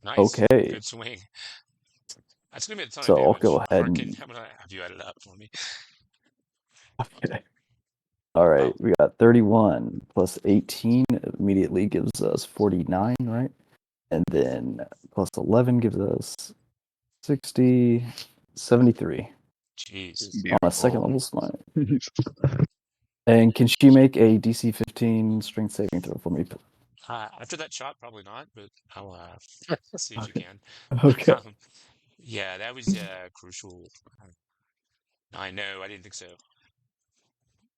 Nice. Okay. Good swing. That's gonna be a ton of So I'll damage. go ahead Harkin, and how about I have you add it up for me? okay. All right, Oh, we got 31 plus 18 immediately gives us 49, right? And then plus 11 gives us 60, 73 jeez. on a second Beautiful. level smite. And can she make a DC 15 strength saving throw for me? After that shot, probably not, but I'll see if you Okay. can. Okay. Yeah, that was crucial. I know, I didn't think so.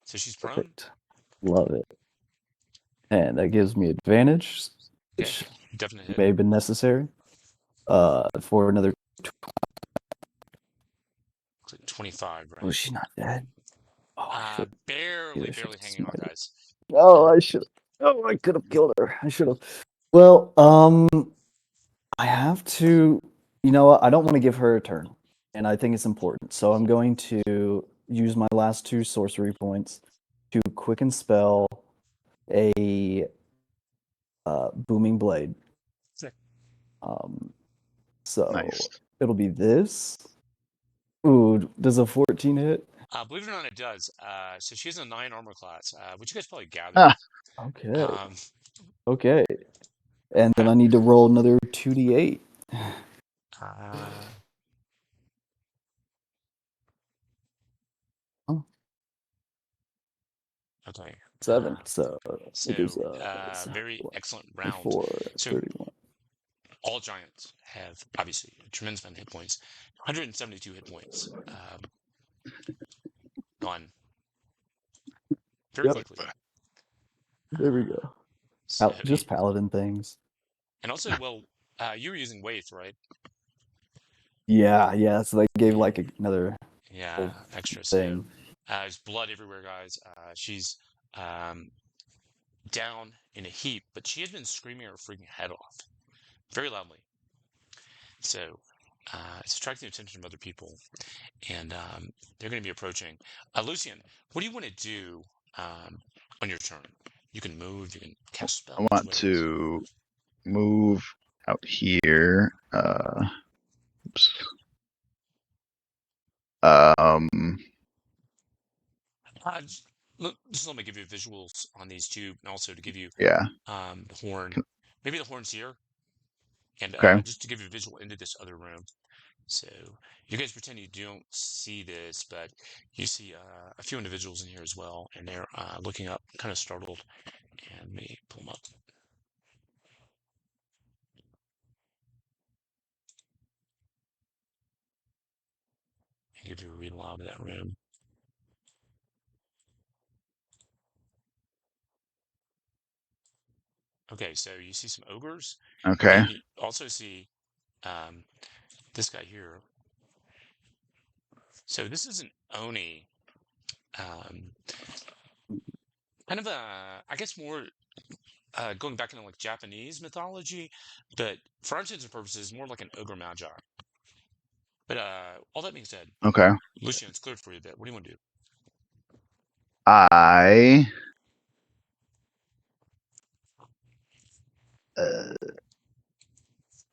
So she's prone? Perfect. Love it. And that gives me advantage, Okay, which definite hit. may have been necessary. For another. Looks like 25, Oh, right? she's not dead. Oh, I should. Barely, I should barely have hanging on, smited. guys. Oh, I should. Oh, I could have killed her. I should have. Well, I have to. You know what? I don't want to give her a turn, and I think it's important. So I'm going to use my last 2 sorcery points to quicken spell a booming blade. Sick. So Nice. it'll be this. Ooh, does a 14 hit? Believe it or not, it does. So she has a 9 armor class, which you guys probably gathered. Ah, Okay. Um, Okay. And then I need to roll another 2d8. uh, okay. 7. So it gives So, very excellent round. 4, So 31. all giants have obviously a tremendous amount of hit points. 172 hit points. Gone very Yep. quickly. There we go. So, Just paladin things. and also, well, you were using Waith, right? Yeah. So they gave like another Yeah, whole extra. So, thing. there's blood everywhere, guys. She's down in a heap, but she has been screaming her freaking head off very loudly. So, it's attracting the attention of other people, and they're going to be approaching. Lucian, what do you want to do on your turn? You can move, you can cast I spells, want whatever. to move out here. Oops. Just let me give you visuals on these two, and also to give you Yeah. the horn. Maybe the horn's here, and Okay. just to give you a visual into this other room. So you guys pretend you don't see this, but you see a few individuals in here as well, and they're looking up, kind of startled. And let me pull them up. And give you a read aloud of that room. Okay, so you see some ogres, Okay. and you also see this guy here. So this is an Oni, kind of a, I guess more going back into like Japanese mythology, but for our intents and purposes, more like an ogre magi. But all that being said, Okay. Lucian, it's cleared for you a bit. What do you want to do? I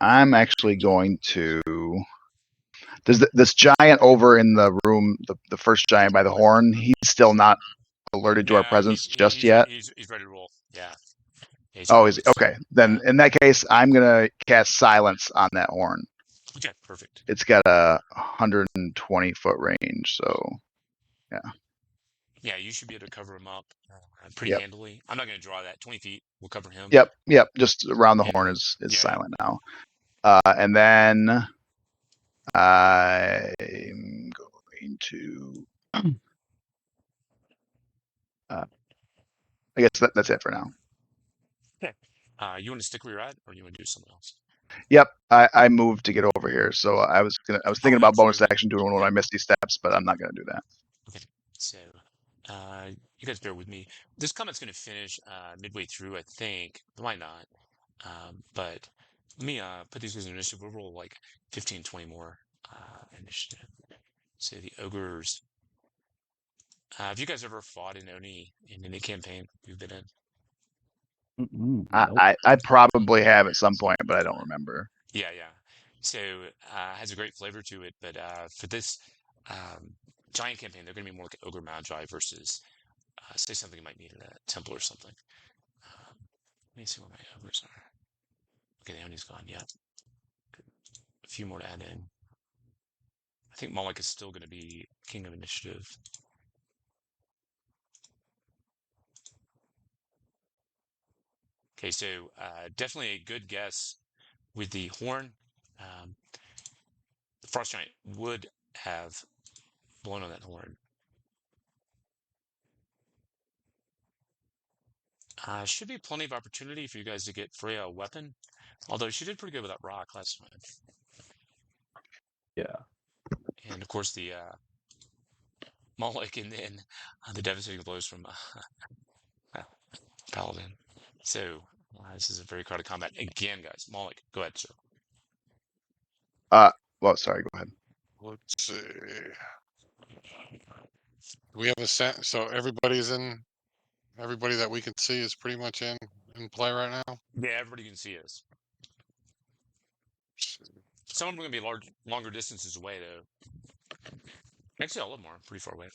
I'm actually going to. Does this giant over in the room, the first giant by the horn? He's still not alerted to No, our presence just yet. he's ready to roll. Yeah, he's Oh, is he? close. Okay. Then Yeah. in that case, I'm gonna cast silence on that horn. Okay, perfect. It's got a 120-foot range, so yeah. Yeah, you should be able to cover him up pretty Yep. handily. I'm not going to draw that. 20 feet will cover him. Yep. Just around the Yeah. horn is Yeah. silent now. And then I'm going to. I guess that's it for now. Okay. You want to stick where you're at, or you want to do something else? Yep, I moved to get over here, so I was thinking about bonus Absolutely. action doing one of my misty steps, but I'm not gonna do that. Okay. So, you guys bear with me. This comment's going to finish midway through, I think. It might not. But let me put these guys in initiative. We'll roll like 15, 20 more initiative. So the ogres. Have you guys ever fought in any campaign you've been in? Nope. I probably have at some point, but I don't remember. Yeah, yeah. So has a great flavor to it, but for this giant campaign, they're going to be more like Ogre Magi versus say something you might need in a temple or something. Let me see where my ogres are. Okay, the Oni's gone. Yeah, a few more to add in. I think Moloch is still going to be king of initiative. Okay, so definitely a good guess with the horn. The Frost Giant would have blown on that horn. Should be plenty of opportunity for you guys to get Freya a weapon. Although she did pretty good with that rock last time. Yeah. And of course the Moloch and then the devastating blows from Paladin. So this is a very crowded combat. Again, guys. Moloch, go ahead, sir. Well, sorry, go ahead. Let's see. We have a set, so everybody that we can see is pretty much in play right now. Yeah, everybody can see us. Some of them are going to be longer distances away, though. Actually, all of them are pretty far away.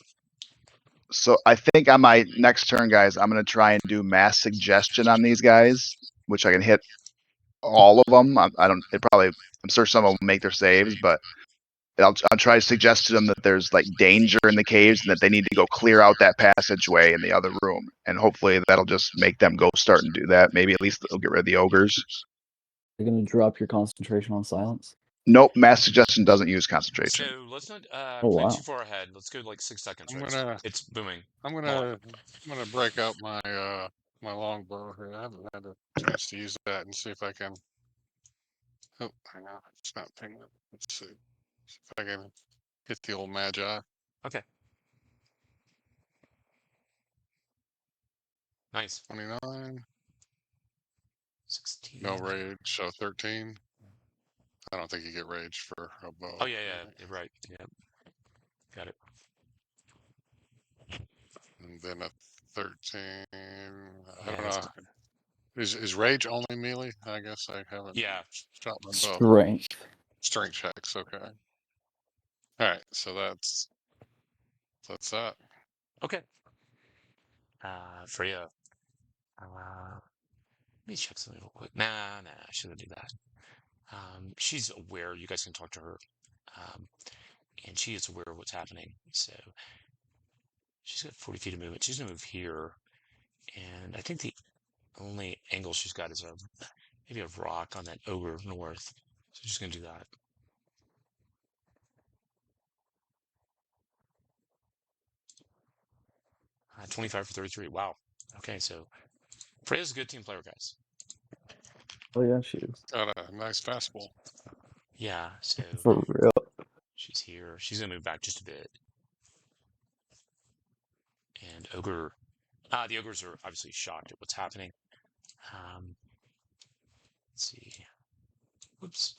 So I think on my next turn, guys, I'm going to try and do mass suggestion on these guys, which I can hit all of them. I'm sure some will make their saves, but I'll try to suggest to them that there's like danger in the caves and that they need to go clear out that passageway in the other room. And hopefully that'll just make them go start and do that. Maybe at least they'll get rid of the ogres. You're gonna drop your concentration on silence. Nope, mass suggestion doesn't use concentration. So let's not Oh, plan wow. too far ahead. Let's go like 6 seconds, I'm right? gonna It's booming. I'm gonna break out my my longbow here. I haven't had a chance to use that and see if I can. Oh, hang on, it's not pinging. Let's see if I can hit the old magi. Okay. Nice. 29. 16. No rage, so 13. I don't think you get rage for a bow. Oh, yeah, you're right. Yeah. Got it. And then a 13. I Yeah, don't that's know. Is rage only melee? I guess I haven't Yeah. shot my bow. Strength. Strength checks, okay. Alright, so that's that. Okay. Freya. Let me check something real quick. Nah, I shouldn't do that. She's aware. You guys can talk to her. And she is aware of what's happening. So she's got 40 feet of movement. She's going to move here. And I think the only angle she's got is maybe a rock on that ogre north. So she's going to do that. Uh, 25 for 33. Wow. Okay, so Freya's a good team player, guys. Oh yeah, she is. Got a nice fastball. Yeah, so For real. she's here. She's going to move back just a bit. And ogre. The ogres are obviously shocked at what's happening. Let's see. Whoops.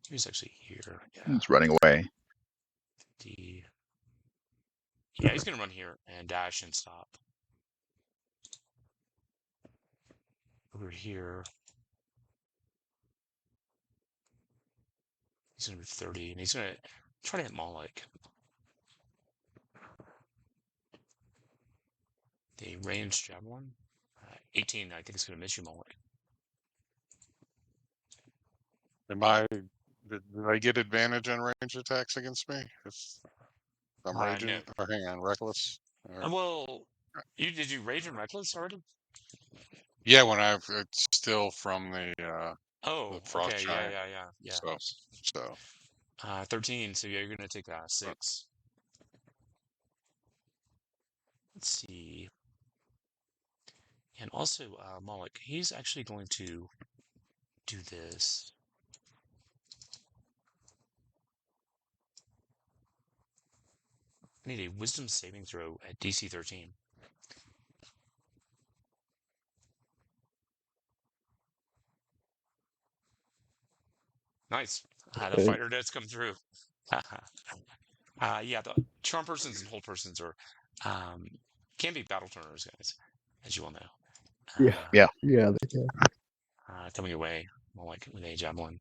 He's actually here. Yeah. It's running away. Yeah, he's going to run here and dash and stop. Over here. He's going to move 30, and he's going to try to hit Moloch. The ranged javelin. 18, I think it's going to miss you, Moloch. Did I get advantage on range attacks against me? If I'm raging, No. or hang on, reckless? Or... Well, did you rage and reckless already? Yeah, when it's still from the frost okay, giant. yeah. So 13, so yeah, you're going to take 6. Let's see. And also, Moloch, he's actually going to do this. I need a wisdom saving throw at DC 13. Nice. The fighter does come through. Yeah, the charm persons and hold persons are can be battle turners, guys, as you all know. Yeah. Yeah, they can. Coming your way, like with a javelin.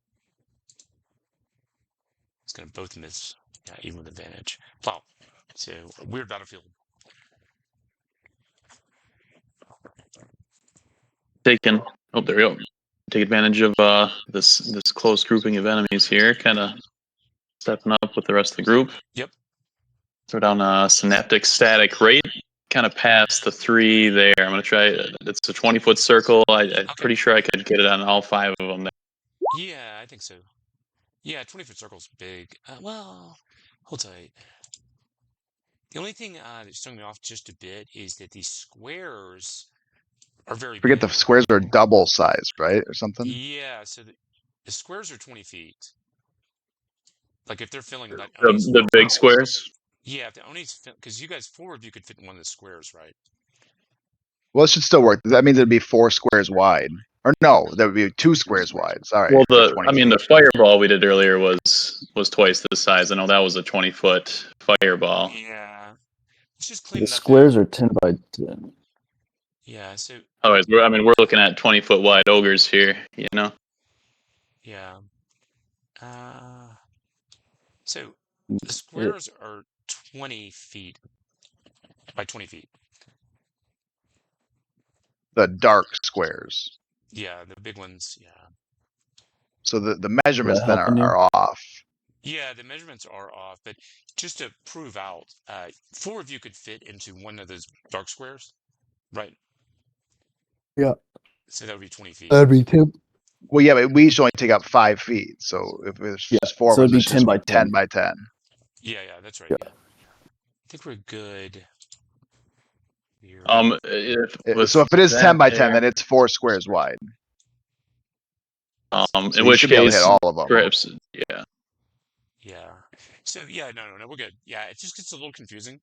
It's going to both miss, yeah, even with advantage. Wow. So, a weird battlefield. Taken. Oh, there we go. Take advantage of this close grouping of enemies here. Kind of stepping up with the rest of the group. Yep. Throw down a synaptic static right kind of past the 3 there. I'm going to try it. It's a 20-foot circle. I'm pretty sure I could get it on all 5 of them there. Yeah, I think so. Yeah, 20-foot circle's big. Well, hold tight. The only thing that's throwing me off just a bit is that these squares are very Forget big. the squares are double sized, right, or something. Yeah, so the squares are 20 feet. Like if they're filling that The big squares. Yeah, if the Oni's because you guys 4 of you could fit in one of the squares, right? Well, it should still work. That means it'd be 4 squares wide. Or no, that would be 2 squares wide. Sorry. Well, for 20 feet. the fireball we did earlier was twice this size. I know that was a 20-foot fireball. Yeah. Let's just claim The that. squares are 10 by 10. Yeah, so. Otherwise, we're looking at 20-foot wide ogres here, you know? Yeah. So the squares are 20 feet by 20 feet. The dark squares. Yeah, the big ones, yeah. So the measurements then helping you? are off. Yeah, the measurements are off, but just to prove out, 4 of you could fit into one of those dark squares, right? Yeah. So that would be 20 feet. That'd be 10. Well, yeah, but we should only take up 5 feet. So if there's just 4 so of us, it'd be it's 10 just by 10. 10 by 10. Yeah, that's right. Yeah. Yeah. I think we're good. So if it is 10 by 10, then it's 4 squares wide. In you which should be able to case, hit all of them. perhaps, yeah. Yeah. So yeah, no, we're good. Yeah, it just gets a little confusing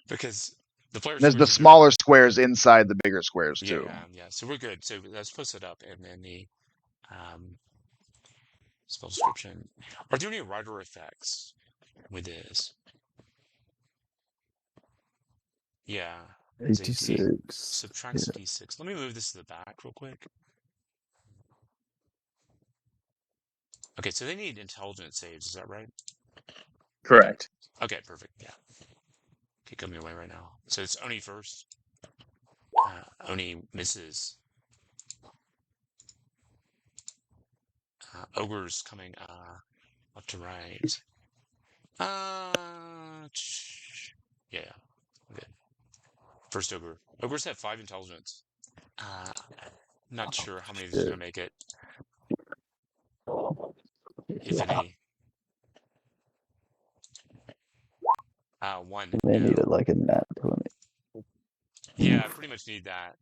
because the players. There's the smaller squares inside the bigger squares too. Yeah. So we're good. So let's post it up, and then the spell description. Are there any rider effects with this? Yeah. 86. Subtracts d6. Let me move this to the back real quick. Okay, so they need intelligence saves. Is that right? Correct. Okay, perfect. Yeah. Okay, coming your way right now. So it's Oni first. Oni misses. Ogre's coming up to right. Yeah. Okay. First ogre. Ogres have 5 intelligence. Not sure how many of these are gonna make it. If any. 1. They needed like a nat 20. Yeah, I pretty much need that.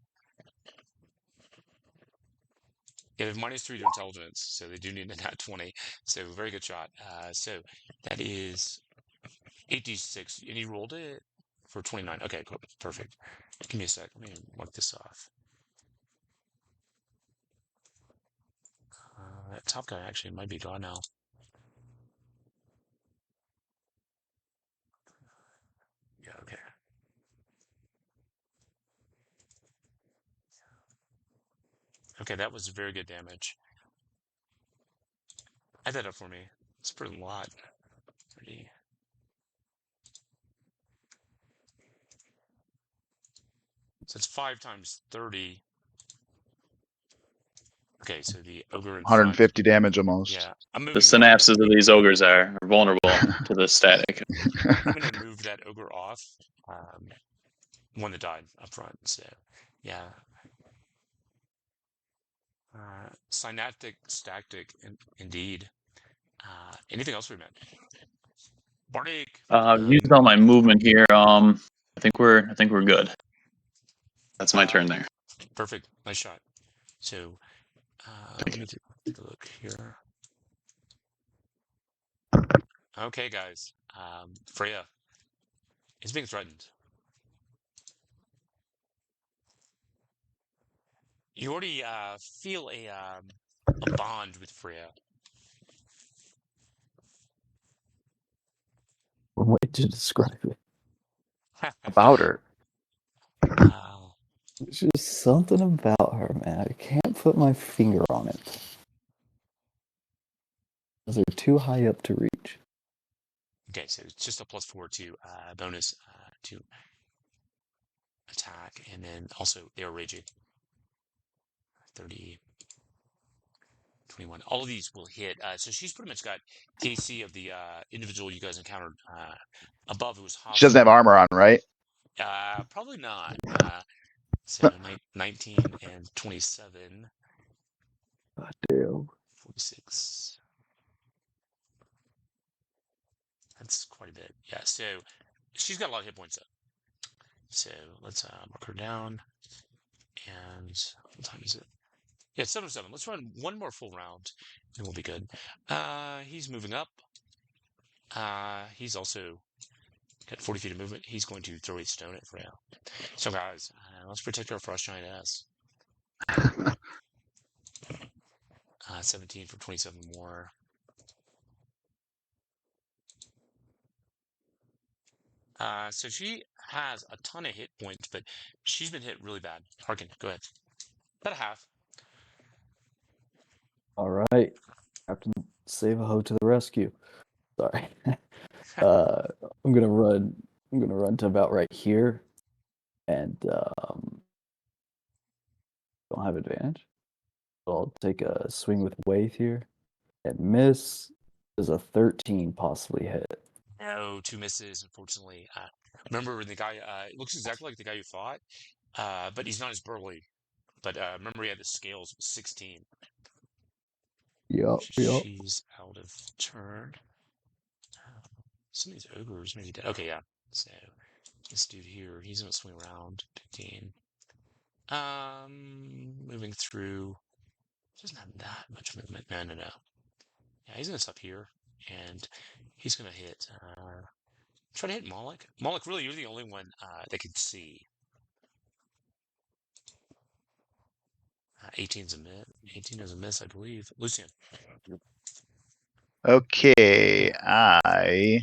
Yeah, they have -3 to intelligence, so they do need a nat 20. So very good shot. So that is 8d6, and you rolled it for 29. Okay, cool, perfect. Give me a sec. Let me mark this off. That top guy actually might be gone now. Yeah, okay. Okay, that was very good damage. Add that up for me. It's a pretty lot. 30. So it's 5 times 30. Okay, so the ogre in 150 front, damage almost. Yeah, I'm moving The synapses of these ogres are vulnerable to the static. I'm going to move that ogre off. One that died up front. So, yeah. Synaptic, static, indeed. Anything else we meant? Bardic. Used all my movement here. I think we're good. That's my turn there. Perfect. Nice shot. So, let me take a look here. Okay, guys. Freya is being threatened. You already feel a bond with Freya. One way to describe it. About her. There's just something about her, man. I can't put my finger on it. Those are too high up to reach. Okay, so it's just a +4 to bonus to attack, and then also they are raging. 30, 21. All of these will hit. So she's pretty much got KC of the individual you guys encountered above who was She doesn't hostile. have armor on, right? Probably not. So 19 and 27. God damn. 46. That's quite a bit. Yeah, so she's got a lot of hit points up. So let's mark her down. And what time is it? Yeah, 7:07. Let's run one more full round, and we'll be good. He's moving up. He's also got 40 feet of movement. He's going to throw a stone at Freya. So, guys, let's protect our frost giant ass. 17 for 27 more. So she has a ton of hit points, but she's been hit really bad. Harkin, go ahead. About a half. All right. Captain Save-A-Ho to the rescue. Sorry. I'm gonna run to about right here, and don't have advantage. So I'll take a swing with Wave here, and miss. Does a 13 possibly hit? No, 2 misses, unfortunately. Remember, the guy, it looks exactly like the guy you fought, but he's not as burly. But remember, he had the scales, 16. Yup. She's out of turn. Some of these ogres maybe dead. Okay, yeah. So this dude here, he's gonna swing around 15. Moving through. Doesn't have that much movement. No. Yeah, he's gonna stop here, and he's gonna hit. Try to hit Moloch. Moloch, really, you're the only one that can see. 18's a miss. 18 is a miss, I believe. Lucian. Okay, I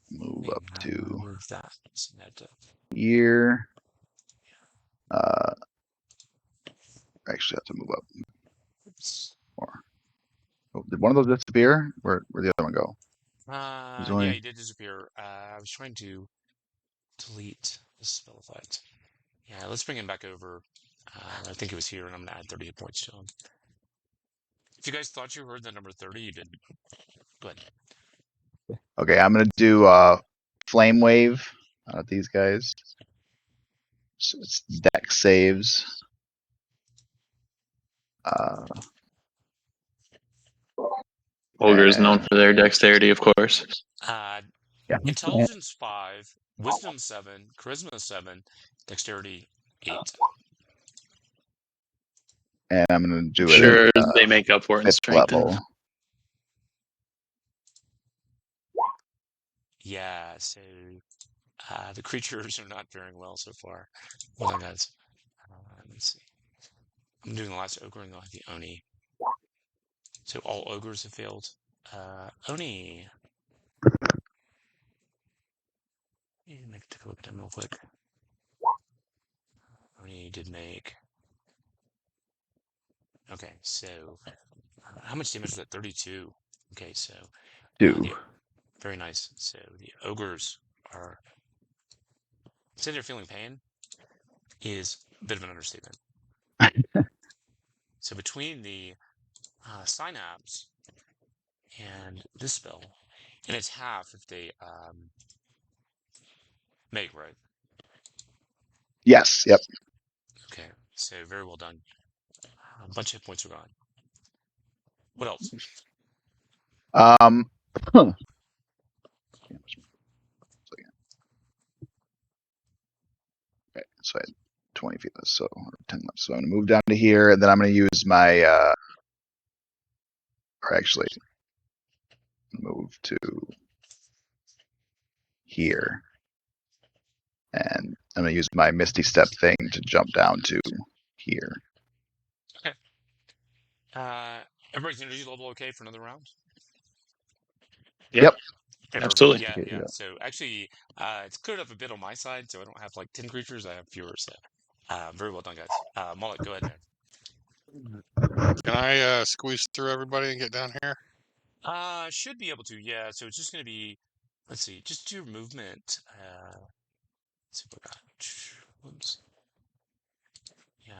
move up to Move that. here. Actually, I have to move up more. Oh, did one of those disappear? Where'd the other one go? Yeah, he did disappear. I was trying to delete the spell effect. Yeah, let's bring him back over. I think it was here, and I'm gonna add 30 hit points to him. If you guys thought you heard the number 30, you didn't. Go ahead. Okay, I'm gonna do flame wave out of these guys. So it's deck saves. Ogre is known for their dexterity, of course. Yeah. Intelligence 5, Wisdom 7, Charisma 7, Dexterity 8. And I'm gonna do it Sure, at they make up for it in 5th strength. level. Yeah, so the creatures are not faring well so far. Hold on, guys. Let's see. I'm doing the last ogre, and I'll have the Oni. So all ogres have failed. Oni. Take a look at them real quick. Oni did make. Okay, so how much damage was that? 32. Okay, so 2. very nice. So the ogres are. Say they're feeling pain is a bit of an understatement. So between the synapse and this spell, and it's half if they make, right? Yes. Yep. Okay, so very well done. A bunch of hit points are gone. What else? Okay, so I had 20 feet left, so 10 left. So I'm gonna move down to here, and then I'm gonna use my or actually move to here. And I'm gonna use my Misty Step thing to jump down to here. Okay. Everybody's energy level okay for another round? Yep. Error. Absolutely. Yeah, Okay, yeah. yeah. So actually, it's cleared up a bit on my side, so I don't have like 10 creatures. I have fewer. So, very well done, guys. Mullet, go ahead, man. Can I squeeze through everybody and get down here? Should be able to. Yeah. So it's just gonna be. Let's see. Just do your movement. Let's see what we got. Whoops. Yeah.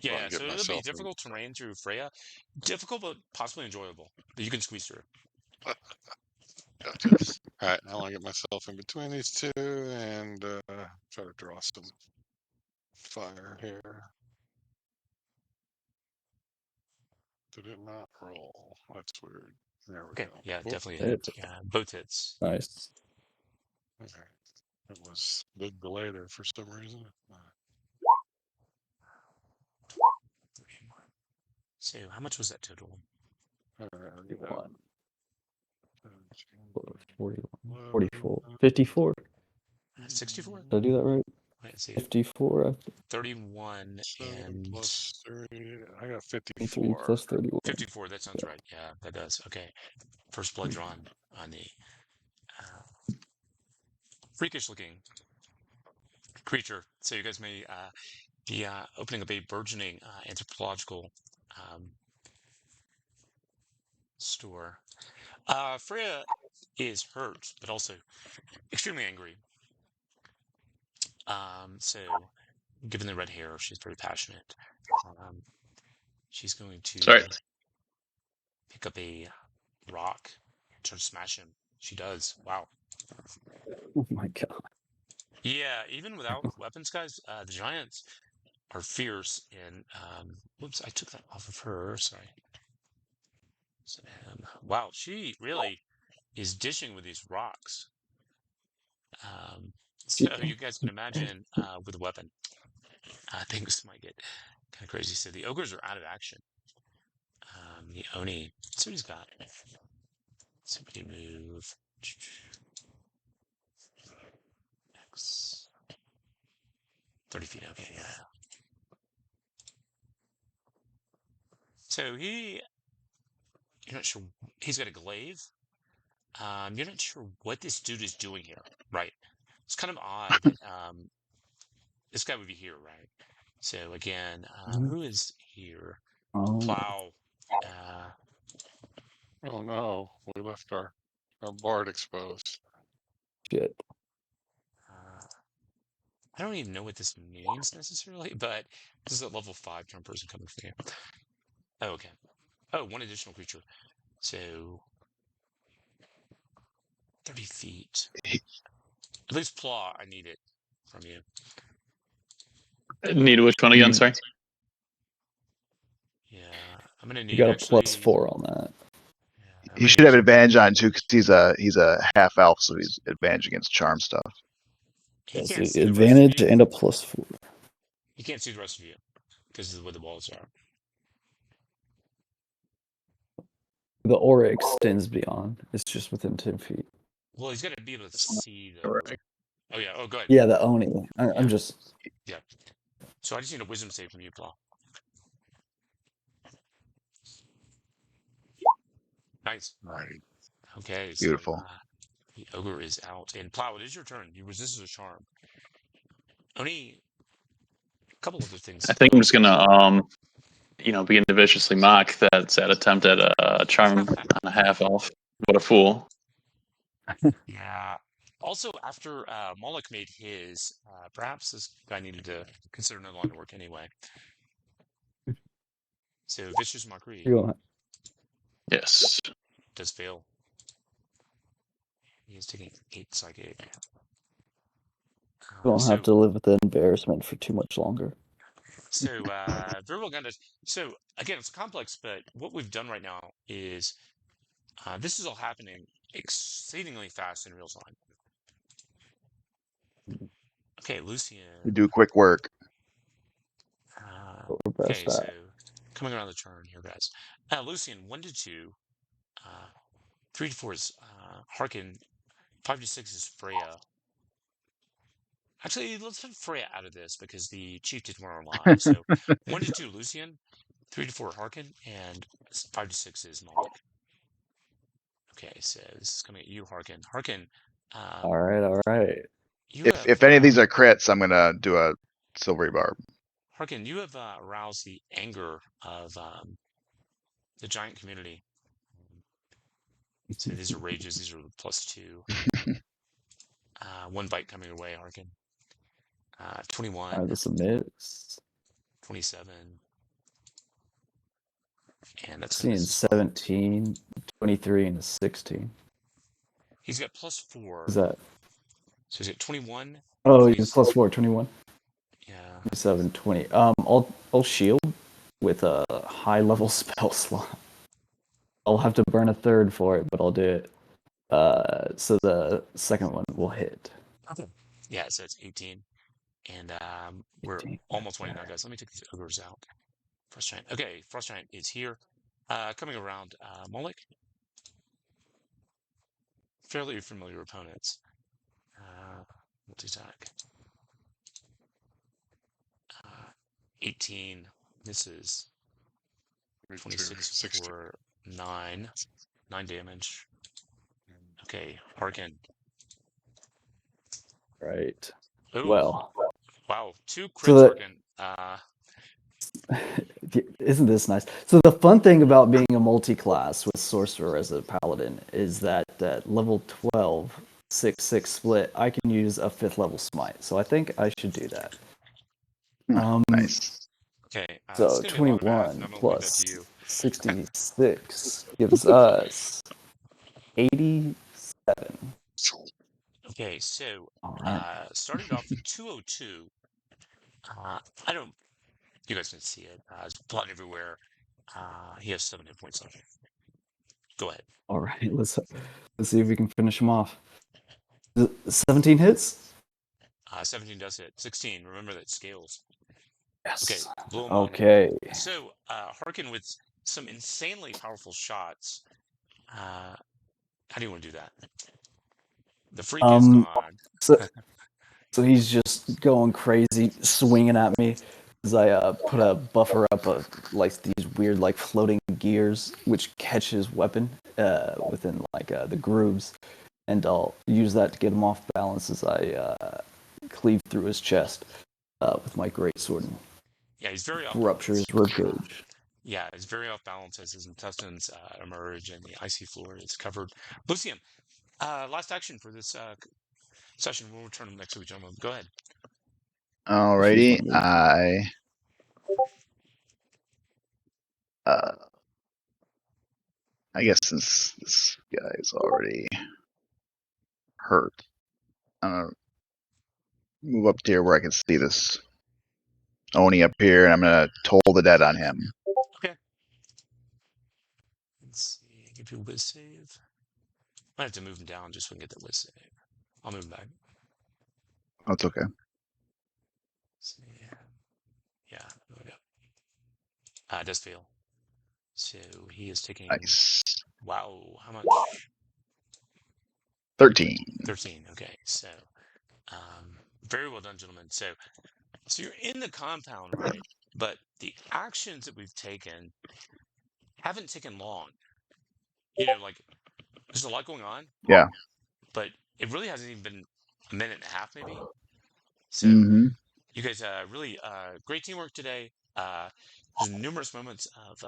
Yeah, Well, yeah. get So it'll be myself in. difficult terrain through Freya. Difficult, but possibly enjoyable. But you can squeeze through. Gotcha. All right, I want to get myself in between these two and try to draw some fire here. Did it not roll? That's weird. There we Okay. go. Yeah, Oh, definitely a hit. Hit. Yeah, both hits. Nice. okay. It was a big delay there for some reason. So how much was that total? All right, I'll get that. 41, 17, 41, 11, 44, 54. 64? Did I do that right? Let's see. 54. 31 7 and plus 30. I got 23 54. plus 31. 54. That sounds right. Yeah, that does. Okay. First blood drawn on the freakish looking creature. So you guys may be opening up a burgeoning anthropological store. Freya is hurt, but also extremely angry. So given the red hair, she's very passionate. She's going to Sorry. pick up a rock and try to smash him. She does. Wow. Oh my god. Yeah, even without weapons, guys, the giants are fierce. And whoops, I took that off of her. Sorry. So, wow, she really is dishing with these rocks. So you guys can imagine with a weapon, things might get kind of crazy. So the ogres are out of action. The Oni, let's see what he's got. Somebody move. X. 30 feet. Okay, yeah. So you're not sure, he's got a glaive. You're not sure what this dude is doing here, right? It's kind of odd that this guy would be here, right? So again, who is here? Oh Plow. Uh, Oh no, we left our bard exposed. shit. I don't even know what this means necessarily, but this is a level 5 turn person coming from you. Oh, okay. Oh, one additional creature. So 30 feet. At least Plaw, I need it from you. Need which one again? Sorry. Yeah, I'm gonna You need got a actually. +4 on that. Yeah, I'm He gonna should have need- advantage on it too because he's a half elf, so he's advantage against charm stuff. He Yes, can't see the rest of advantage you. and a +4. He can't see the rest of you because of where the walls are. The aura extends beyond. It's just within 10 feet. Well, he's got to be able to see the. Oh yeah. Oh, go ahead. Yeah, the Oni. I'm Yeah. just. Yeah. So I just need a wisdom save from you, Plaw. Nice. Right. Okay. So Beautiful. the ogre is out, and Plow, it is your turn. You resisted a charm. Only a couple other things. I think I'm just gonna begin to viciously mock that sad attempt at a charm on a half elf. What a fool! Yeah. Also, after Moloch made his, perhaps this guy needed to consider no longer work anyway. So vicious mockery You're gonna, Yes. does fail. He is taking 8 psychic. you don't have to live with the embarrassment for too much longer. So very well done. So again, it's complex, but what we've done right now is this is all happening exceedingly fast in real time. Okay, Lucian. You do quick work. But we're Okay, best so at. coming around the turn here, guys. Lucian, 1 to 2, 3 to 4 is Harkin, 5 to 6 is Freya. Actually, let's put Freya out of this because the chief did weren't alive. So 1 to 2 Lucian, 3 to 4 Harkin, and 5 to 6 is Moloch. Okay, so this is coming at you, Harkin. Harkin. All right. If any of these are crits, I'm gonna do a silvery barb. Harkin, you have aroused the anger of the giant community. So these are rages. These are +2. One bite coming your way, Harkin. 21. All right, this is a miss. 27. And that's Seeing 17, 23, and a 16. He's got +4. Is that? So he's got 21. Oh, he's +4, 21. Yeah. 27, 20. I'll shield with a high level spell slot. I'll have to burn a third for it, but I'll do it. So the second one will hit. Okay. Yeah, so it's 18. And we're 18. almost 20 now, guys. Let me take these ogres out. Frost Giant. Okay, Frost Giant is here. Coming around Moloch. Fairly familiar opponents. Multi-attack. 18 misses. 26 for 9. 9 damage. Okay, Harkin. Right. Ooh. Well. Wow, 2 crits, So Harkin. Isn't this nice? So the fun thing about being a multi-class with Sorcerer as a Paladin is that at level 12, 6/6 split, I can use a 5th level Smite. So I think I should do that. Nice. Okay, So 21 plus 66 gives us 87. Okay, so All right. starting off at 202. I don't. You guys can see it. It's blood everywhere. He has 7 hit points left. Go ahead. All right. Let's see if we can finish him off. 17 hits. 17 does hit. 16. Remember that scales. Yes. Okay. Blow him okay. On. So Harkin with some insanely powerful shots. How do you want to do that? The freak is gone. So he's just going crazy, swinging at me as I put a buffer up of like these weird like floating gears which catch his weapon within like the grooves, and I'll use that to get him off balance as I cleave through his chest with my greatsword. Yeah, he's very off rupture his ribcage. Yeah, he's very off balance as his intestines emerge and the icy floor is covered. Lucian, last action for this session. We'll return them next week, gentlemen. Go ahead. Alrighty, I guess since this guy's already hurt, I'm gonna move up to here where I can see this Oni up here, and I'm gonna toll the dead on him. Okay. Let's see. Give you a whiz save. Might have to move him down just so we can get the whiz save. I'll move him back. Oh, it's okay. See. Yeah, there we go. It does fail. So he is taking. Nice. Wow, how much? 13. 13. Okay, so very well done, gentlemen. So you're in the compound, right? But the actions that we've taken haven't taken long. You know, like there's a lot going on. Yeah. But it really hasn't even been a minute and a half, maybe. So you guys really great teamwork today. There's numerous moments of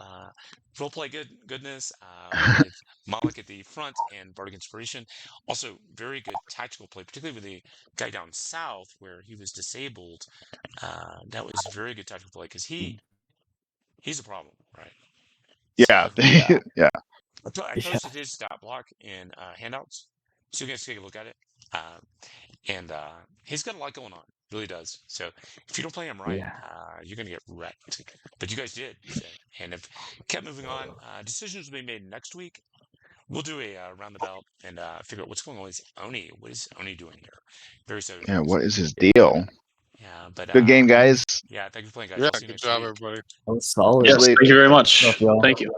roleplay goodness with Moloch at the front and Bardic Inspiration. Also, very good tactical play, particularly with the guy down south where he was disabled. That was very good tactical play because he's a problem, right? Yeah. So, yeah. I posted his stat block in handouts, so you guys take a look at it. And he's got a lot going on, really does. So if you don't play him right, you're gonna get wrecked. But you guys did, so, and if kept moving on, decisions will be made next week. We'll do a roundabout and figure out what's going on with Oni. What is Oni doing here? Very so. Yeah. What is his deal? Yeah, but good game, guys. Yeah, thank you for playing, guys. Yeah, I'll see you good next job, week. everybody. That was solid. Yes, thank you very much. Tough, y'all. Thank you.